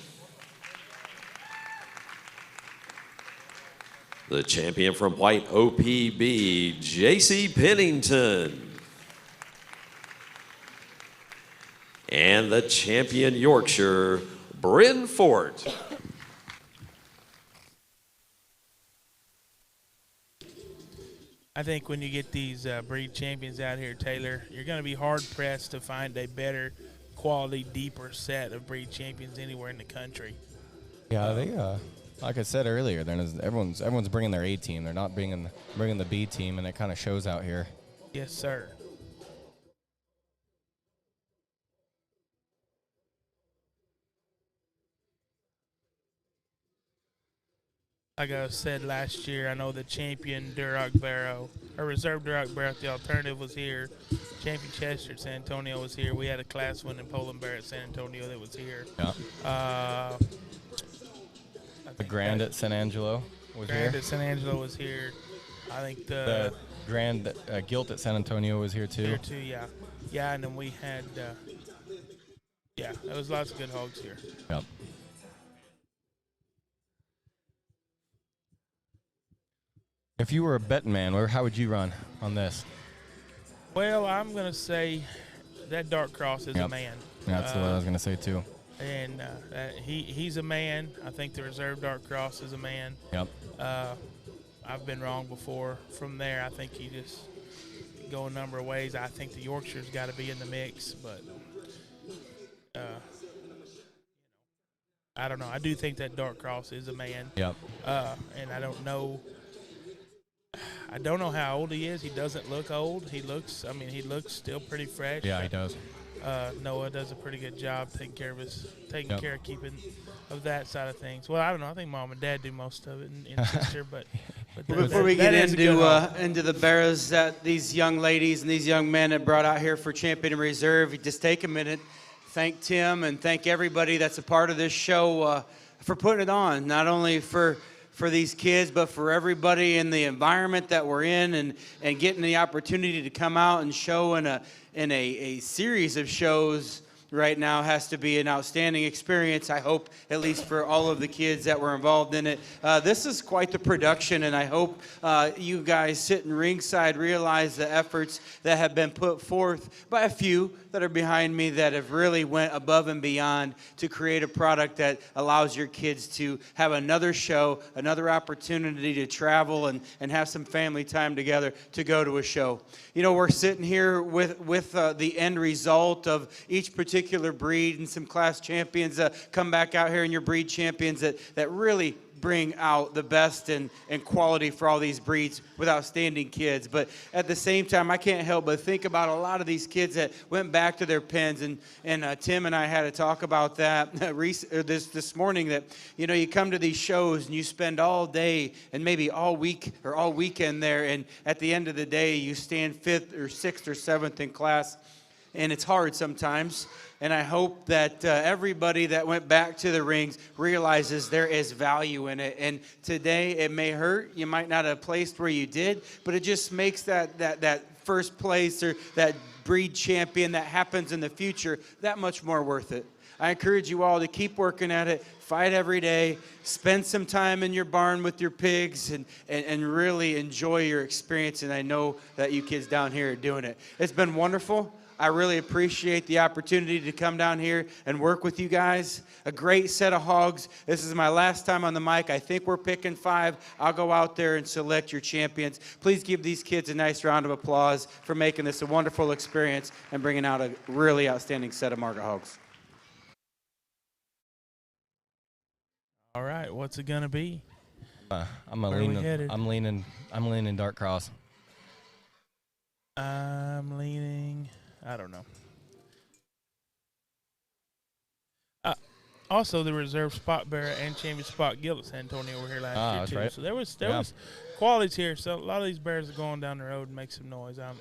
The champion from White OPB, J.C. Pennington. And the champion Yorkshire, Bryn Fort. I think when you get these breed champions out here, Taylor, you're going to be hard-pressed to find a better quality, deeper set of breed champions anywhere in the country. Yeah, they like I said earlier, everyone's bringing their A team. They're not bringing the B team, and it kind of shows out here. Yes, sir. Like I said last year, I know the champion Duroc Barrow, or reserve Duroc Barrow, the alternative was here. Champion Chester at San Antonio was here. We had a class winning Poland Bear at San Antonio that was here. Yeah. The Grand at San Angelo was here. Grand at San Angelo was here. I think the Grand Gilt at San Antonio was here too. Here too, yeah. Yeah, and then we had, there was lots of good hogs here. Yep. If you were a betting man, how would you run on this? Well, I'm going to say that dark cross is a man. That's what I was going to say too. and he's a man. I think the reserve dark cross is a man. Yep. I've been wrong before. From there, I think you just go a number of ways. I think the Yorkshire's got to be in the mix, but I don't know. I do think that dark cross is a man. Yep. And I don't know. I don't know how old he is. He doesn't look old. He looks still pretty fresh. Yeah, he does. Noah does a pretty good job taking care of keeping of that side of things. Well, I don't know. I think mom and dad do most of it, and sister. But before we get into the Barrows that these young ladies and these young men have brought out here for Champion and Reserve, just take a minute, thank Tim, and thank everybody that's a part of this show for putting it on. Not only for these kids, but for everybody in the environment that we're in, and getting the opportunity to come out and show in a series of shows right now has to be an outstanding experience, I hope, at least for all of the kids that were involved in it. This is quite the production, and I hope you guys sitting ringside realize the efforts that have been put forth by a few that are behind me that have really went above and beyond to create a product that allows your kids to have another show, another opportunity to travel and have some family time together to go to a show. You know, we're sitting here with the end result of each particular breed and some class champions come back out here and your breed champions that really bring out the best and quality for all these breeds with outstanding kids. But at the same time, I can't help but think about a lot of these kids that went back to their pens, and Tim and I had to talk about that this morning, that, you know, you come to these shows and you spend all day and maybe all week or all weekend there, and at the end of the day, you stand 5th or 6th or 7th in class, and it's hard sometimes. And I hope that everybody that went back to the rings realizes there is value in it. And today it may hurt. You might not have placed where you did, but it just makes that first place or that breed champion that happens in the future that much more worth it. I encourage you all to keep working at it, fight every day, spend some time in your barn with your pigs, and really enjoy your experience. And I know that you kids down here are doing it. It's been wonderful. I really appreciate the opportunity to come down here and work with you guys. A great set of hogs. This is my last time on the mic. I think we're picking 5. I'll go out there and select your champions. Please give these kids a nice round of applause for making this a wonderful experience and bringing out a really outstanding set of market hogs. All right, what's it gonna be? I'm leaning dark cross. I'm leaning. I don't know. Also, the reserve spot bearer and champion spot gilt at San Antonio were here last year too. Right. So there was qualities here. So a lot of these bears are going down the road and make some noise. I'm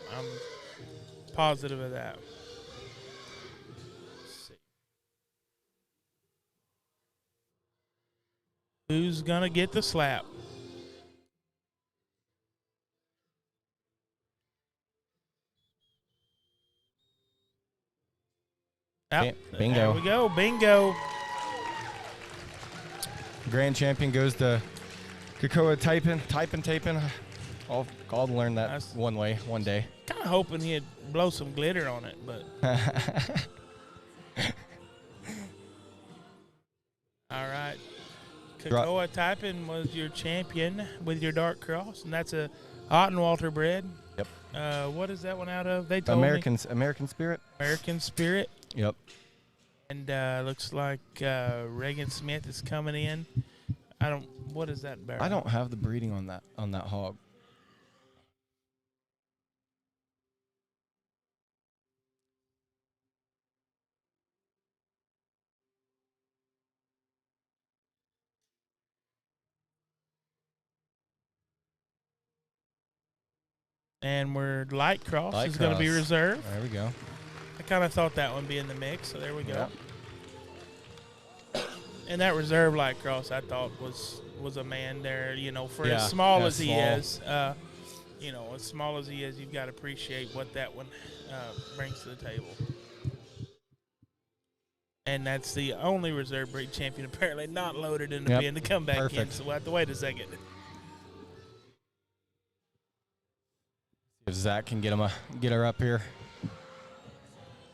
positive of that. Let's see. Who's gonna get the slap? Oh, Bingo. There we go. Bingo. Grand champion goes to Kakoa Tapin. I'll learn that one day. Kind of hoping he'd blow some glitter on it, but. All right. Kakoa Tapin was your champion with your dark cross, and that's a Ottenwalter bred. Yep. What is that one out of? They told American me. American Spirit. American Spirit. Yep. And looks like Reagan Smith is coming in. What is that barrel? I don't have the breeding on that hog. And we're light cross is going to be reserved. There we go. I kind of thought that one would be in the mix, so there we go. Yep. And that reserve light cross, I thought was a man there. You know, for as small as he is, as small as he is, you've got to appreciate what that one brings to the table. And that's the only reserve breed champion apparently not loaded in the bin to come back in. So we'll have to wait a second. If Zach can get her up here.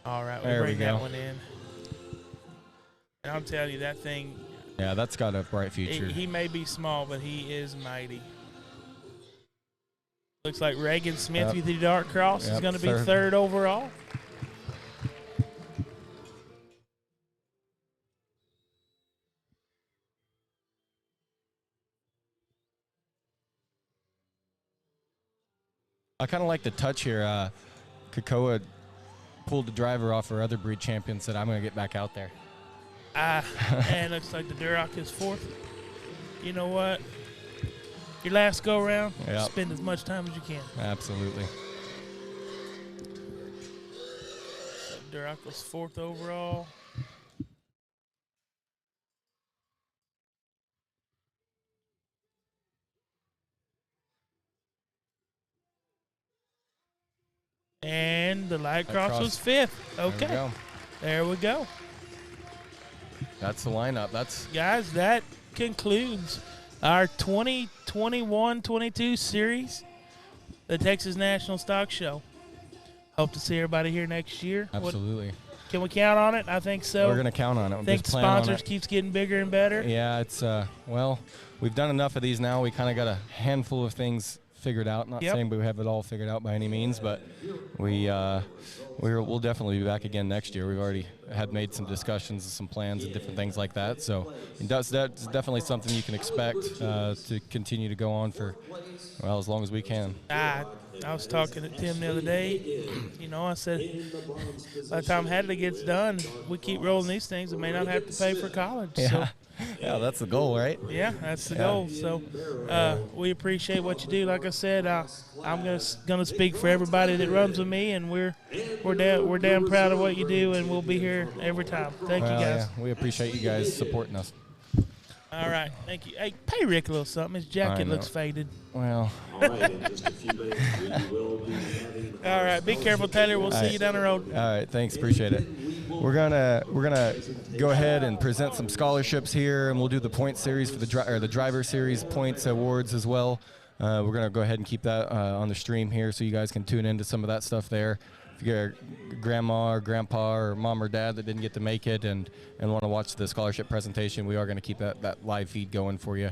All right, we'll bring that one in. And I'll tell you, that thing, Yeah, that's got a bright future. he may be small, but he is mighty. Looks like Reagan Smith with the Dark Cross is going to be third overall. I kind of like the touch here. Kakoa pulled the driver off her other breed champion, said, I'm going to get back out there. And looks like the Duroc is fourth. You know what? Your last go around, spend as much time as you can. Absolutely. Duroc was fourth overall. And the light cross was fifth. Okay. There we go. That's the lineup. Guys, that concludes our 2021-22 series, the Texas National Stock Show. Hope to see everybody here next year. Absolutely. Can we count on it? I think so. We're going to count on it. I think sponsors keeps getting bigger and better. Yeah, it's well, we've done enough of these now. We kind of got a handful of things figured out. Not saying we have it all figured out by any means, but we'll definitely be back again next year. We've already made some discussions and some plans and different things like that. So that's definitely something you can expect to continue to go on for, well, as long as we can. I was talking to Tim the other day. You know, I said, by the time Hadley gets done, we keep rolling these things, we may not have to pay for college. Yeah. So. Yeah, that's the goal, right? Yeah, that's the goal. So we appreciate what you do. Like I said, I'm gonna speak for everybody that runs with me, and we're damn proud of what you do, and we'll be here every time. Thank you, guys. Yeah, we appreciate you guys supporting us. All right, thank you. Hey, pay Rick a little something. His jacket looks faded. Well. All right, in just a few minutes, we will be having. All right, be careful, Taylor. We'll see you down the road. All right, thanks. Appreciate it. We're gonna go ahead and present some scholarships here, and we'll do the point series for the driver series points awards as well. We're gonna go ahead and keep that on the stream here, so you guys can tune into some of that stuff there. If you got a grandma or grandpa or mom or dad that didn't get to make it and want to watch the scholarship presentation, we are going to keep that live feed going for you,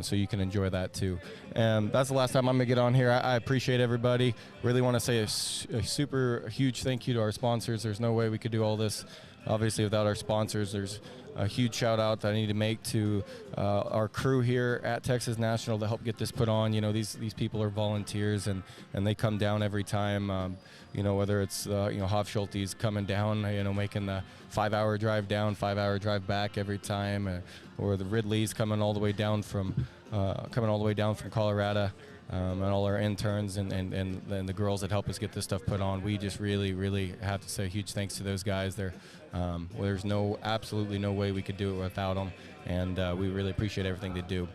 so you can enjoy that too. And that's the last time I'm going to get on here. I appreciate everybody. Really want to say a super huge thank you to our sponsors. There's no way we could do all this, obviously, without our sponsors. There's a huge shout out that I need to make to our crew here at Texas National to help get this put on. You know, these people are volunteers, and they come down every time. You know, whether it's Hoff Schulte's coming down, making the 5-hour drive down, 5-hour drive back every time, or the Ridley's coming all the way down from Colorado. And all our interns and the girls that help us get this stuff put on. We just really, really have to say a huge thanks to those guys. There's absolutely no way we could do it without them, and we really appreciate everything they do.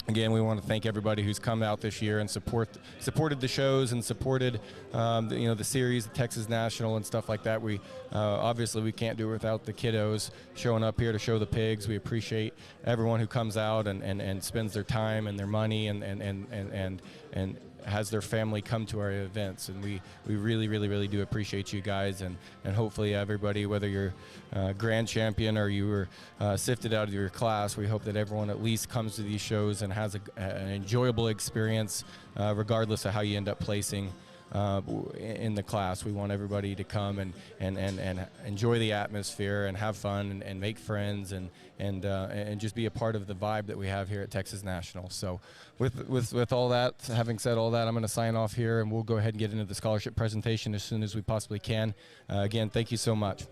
Again, we want to thank everybody who's come out this year and supported the shows and supported the series, the Texas National and stuff like that. We obviously we can't do it without the kiddos showing up here to show the pigs. We appreciate everyone who comes out and spends their time and their money and has their family come to our events, and we really, really, really do appreciate you guys, and hopefully everybody, whether you're grand champion or you were sifted out of your class, we hope that everyone at least comes to these shows and has an enjoyable experience, regardless of how you end up placing in the class. We want everybody to come and enjoy the atmosphere and have fun and make friends and just be a part of the vibe that we have here at Texas National. So with all that, having said all that, I'm going to sign off here, and we'll go ahead and get into the scholarship presentation as soon as we possibly can. Again, thank you so much.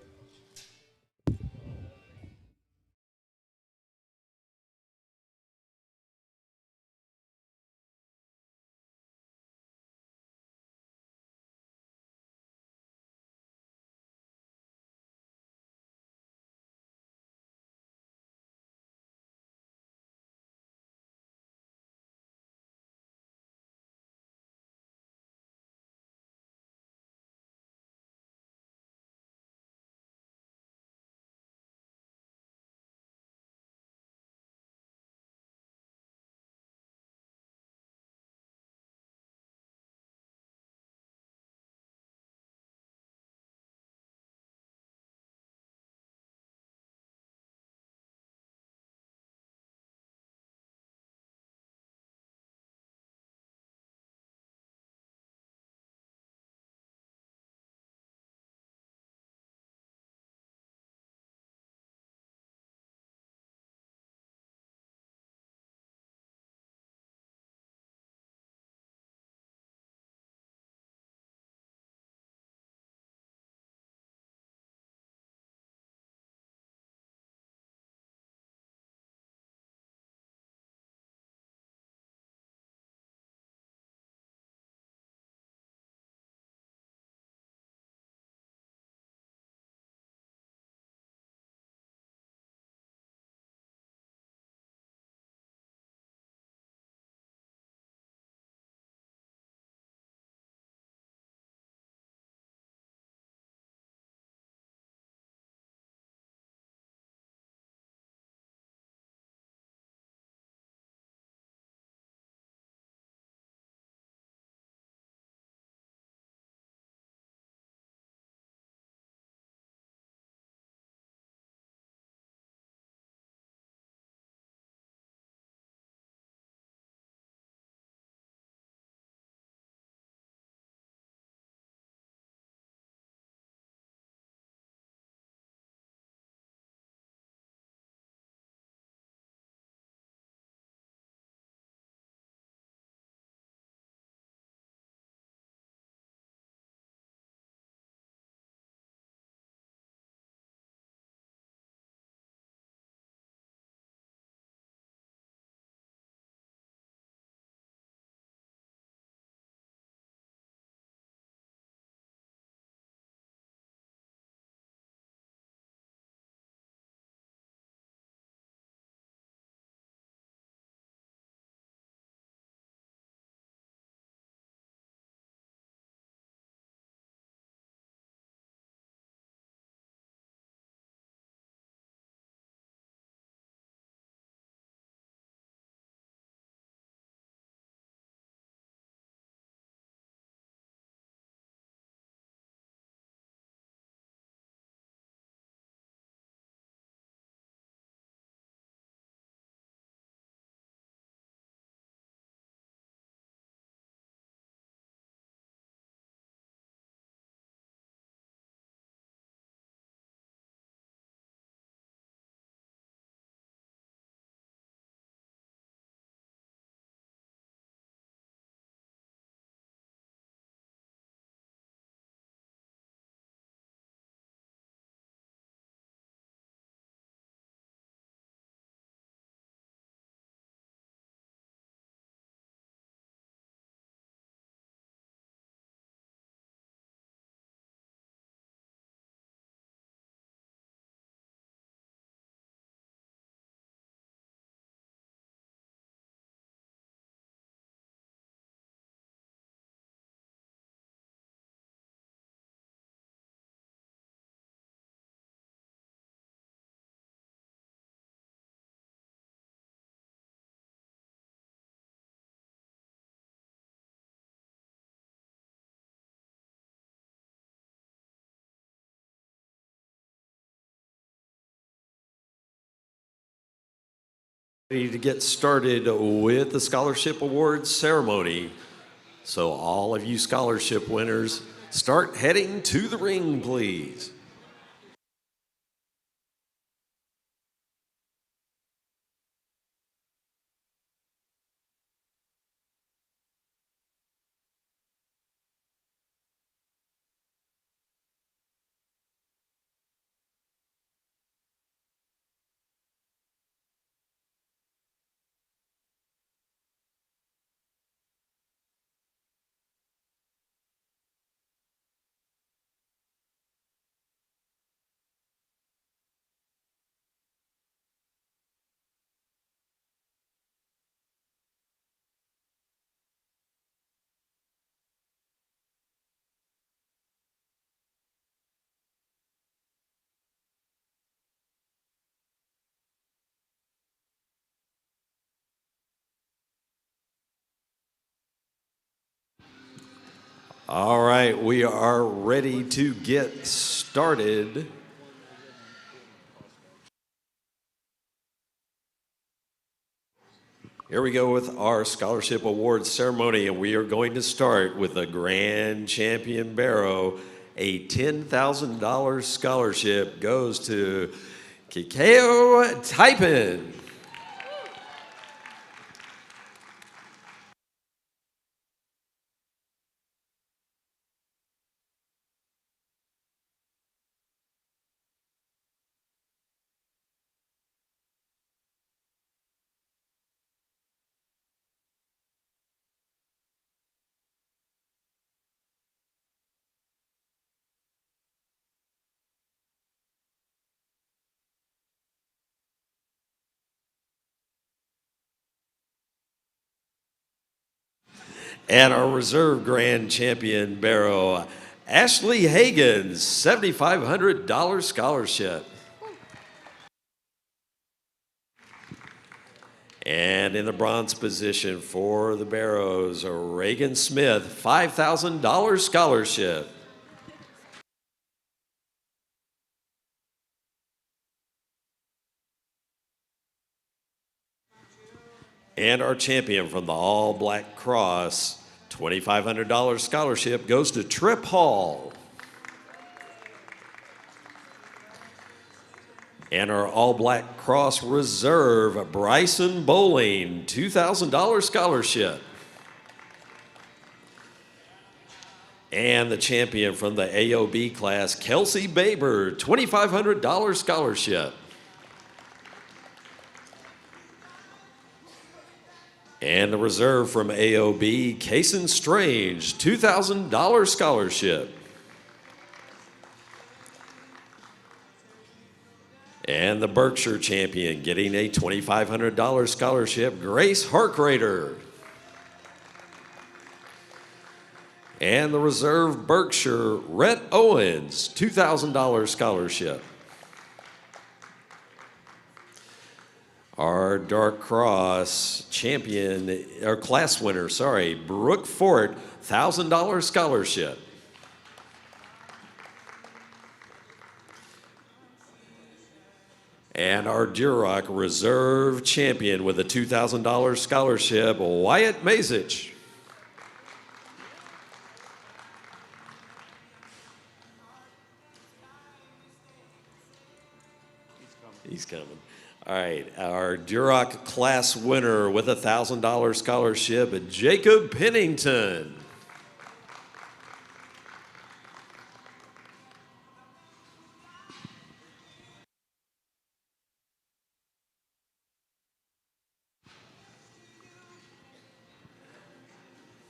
Ready to get started with the scholarship awards ceremony. So all of you scholarship winners, start heading to the ring, please. All right, we are ready to get started. Here we go with our scholarship awards ceremony, and we are going to start with the grand champion Barrow. A $10,000 scholarship goes to Kikeo Taipin. And our reserve grand champion Barrow, Ashley Hagen's $7,500 scholarship. And in the bronze position for the Barrows, Reagan Smith, $5,000 scholarship. And our champion from the All Black Cross, $2,500 scholarship goes to Tripp Hall. And our All Black Cross Reserve, Bryson Bowling, $2,000 scholarship. And the champion from the AOB class, Kelsey Baber, $2,500 scholarship. And the reserve from AOB, Kason Strange, $2,000 scholarship. And the Berkshire champion getting a $2,500 scholarship, Grace Harkrader. And the reserve Berkshire, Rhett Owens, $2,000 scholarship. Our Dark Cross champion, or class winner, Brooke Fort, $1,000 scholarship. And our Duroc reserve champion with a $2,000 scholarship, Wyatt Mazich. He's coming. All right, our Duroc class winner with a $1,000 scholarship, Jacob Pennington.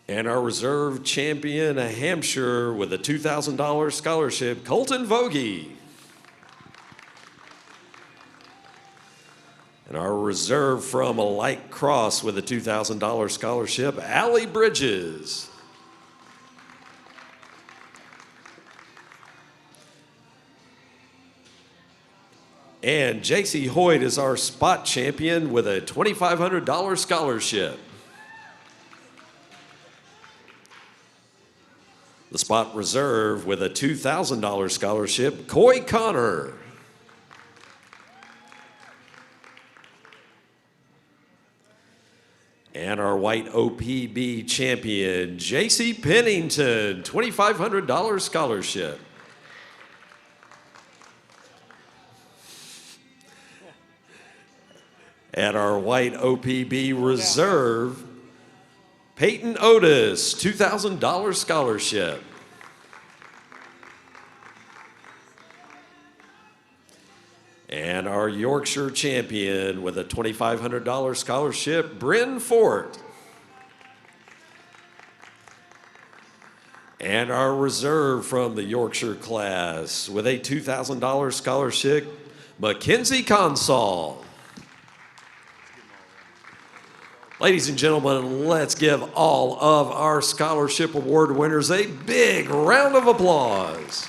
And our reserve champion, Hampshire, with a $2,000 scholarship, Colton Vogie. And our reserve from a light cross with a $2,000 scholarship, Allie Bridges. And JC Hoyt is our spot champion with a $2,500 scholarship. The spot reserve with a $2,000 scholarship, Coy Connor. And our white OPB champion, J.C. Pennington, $2,500 scholarship. At our white OPB reserve, Peyton Otis, $2,000 scholarship. And our Yorkshire champion with a $2,500 scholarship, Bryn Fort. And our reserve from the Yorkshire class with a $2,000 scholarship, Mackenzie Consall. Ladies and gentlemen, let's give all of our scholarship award winners a big round of applause.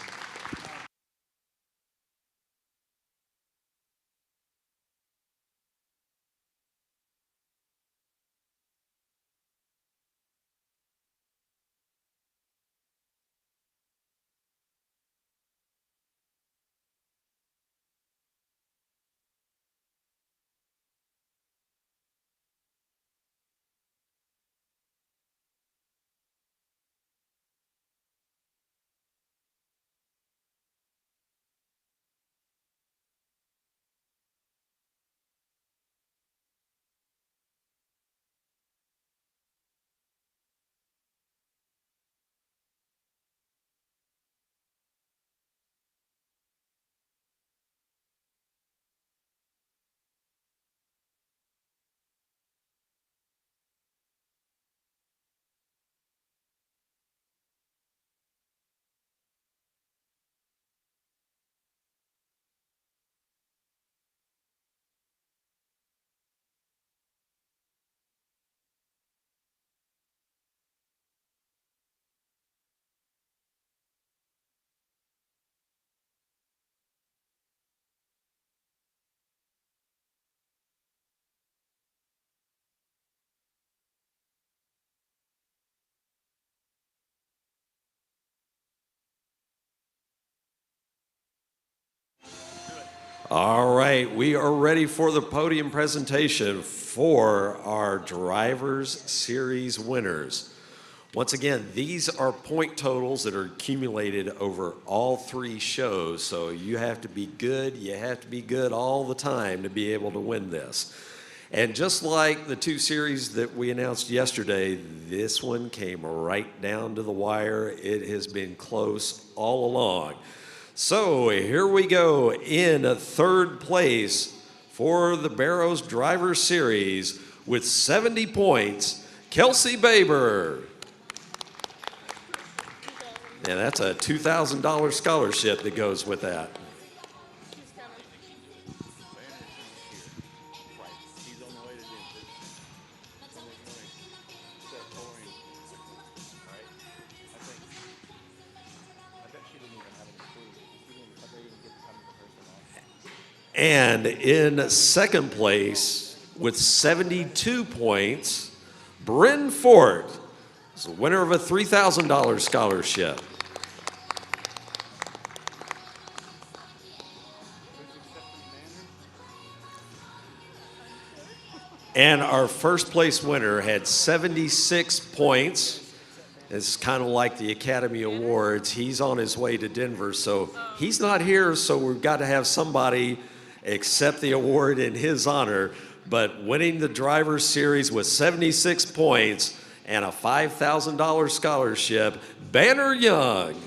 All right, we are ready for the podium presentation for our Drivers Series winners. Once again, these are point totals that are accumulated over all 3 shows, so you have to be good. You have to be good all the time to be able to win this. And just like the 2 series that we announced yesterday, this one came right down to the wire. It has been close all along. So here we go. In 3rd place for the Barrow's Driver Series with 70 points, Kelsey Baber. And that's a $2,000 scholarship that goes with that. And in 2nd place with 72 points, Bryn Fort is the winner of a $3,000 scholarship. And our 1st place winner had 76 points. It's kind of like the Academy Awards. He's on his way to Denver, so he's not here, so we've got to have somebody accept the award in his honor. But winning the Driver's Series with 76 points and a $5,000 scholarship, Banner Young.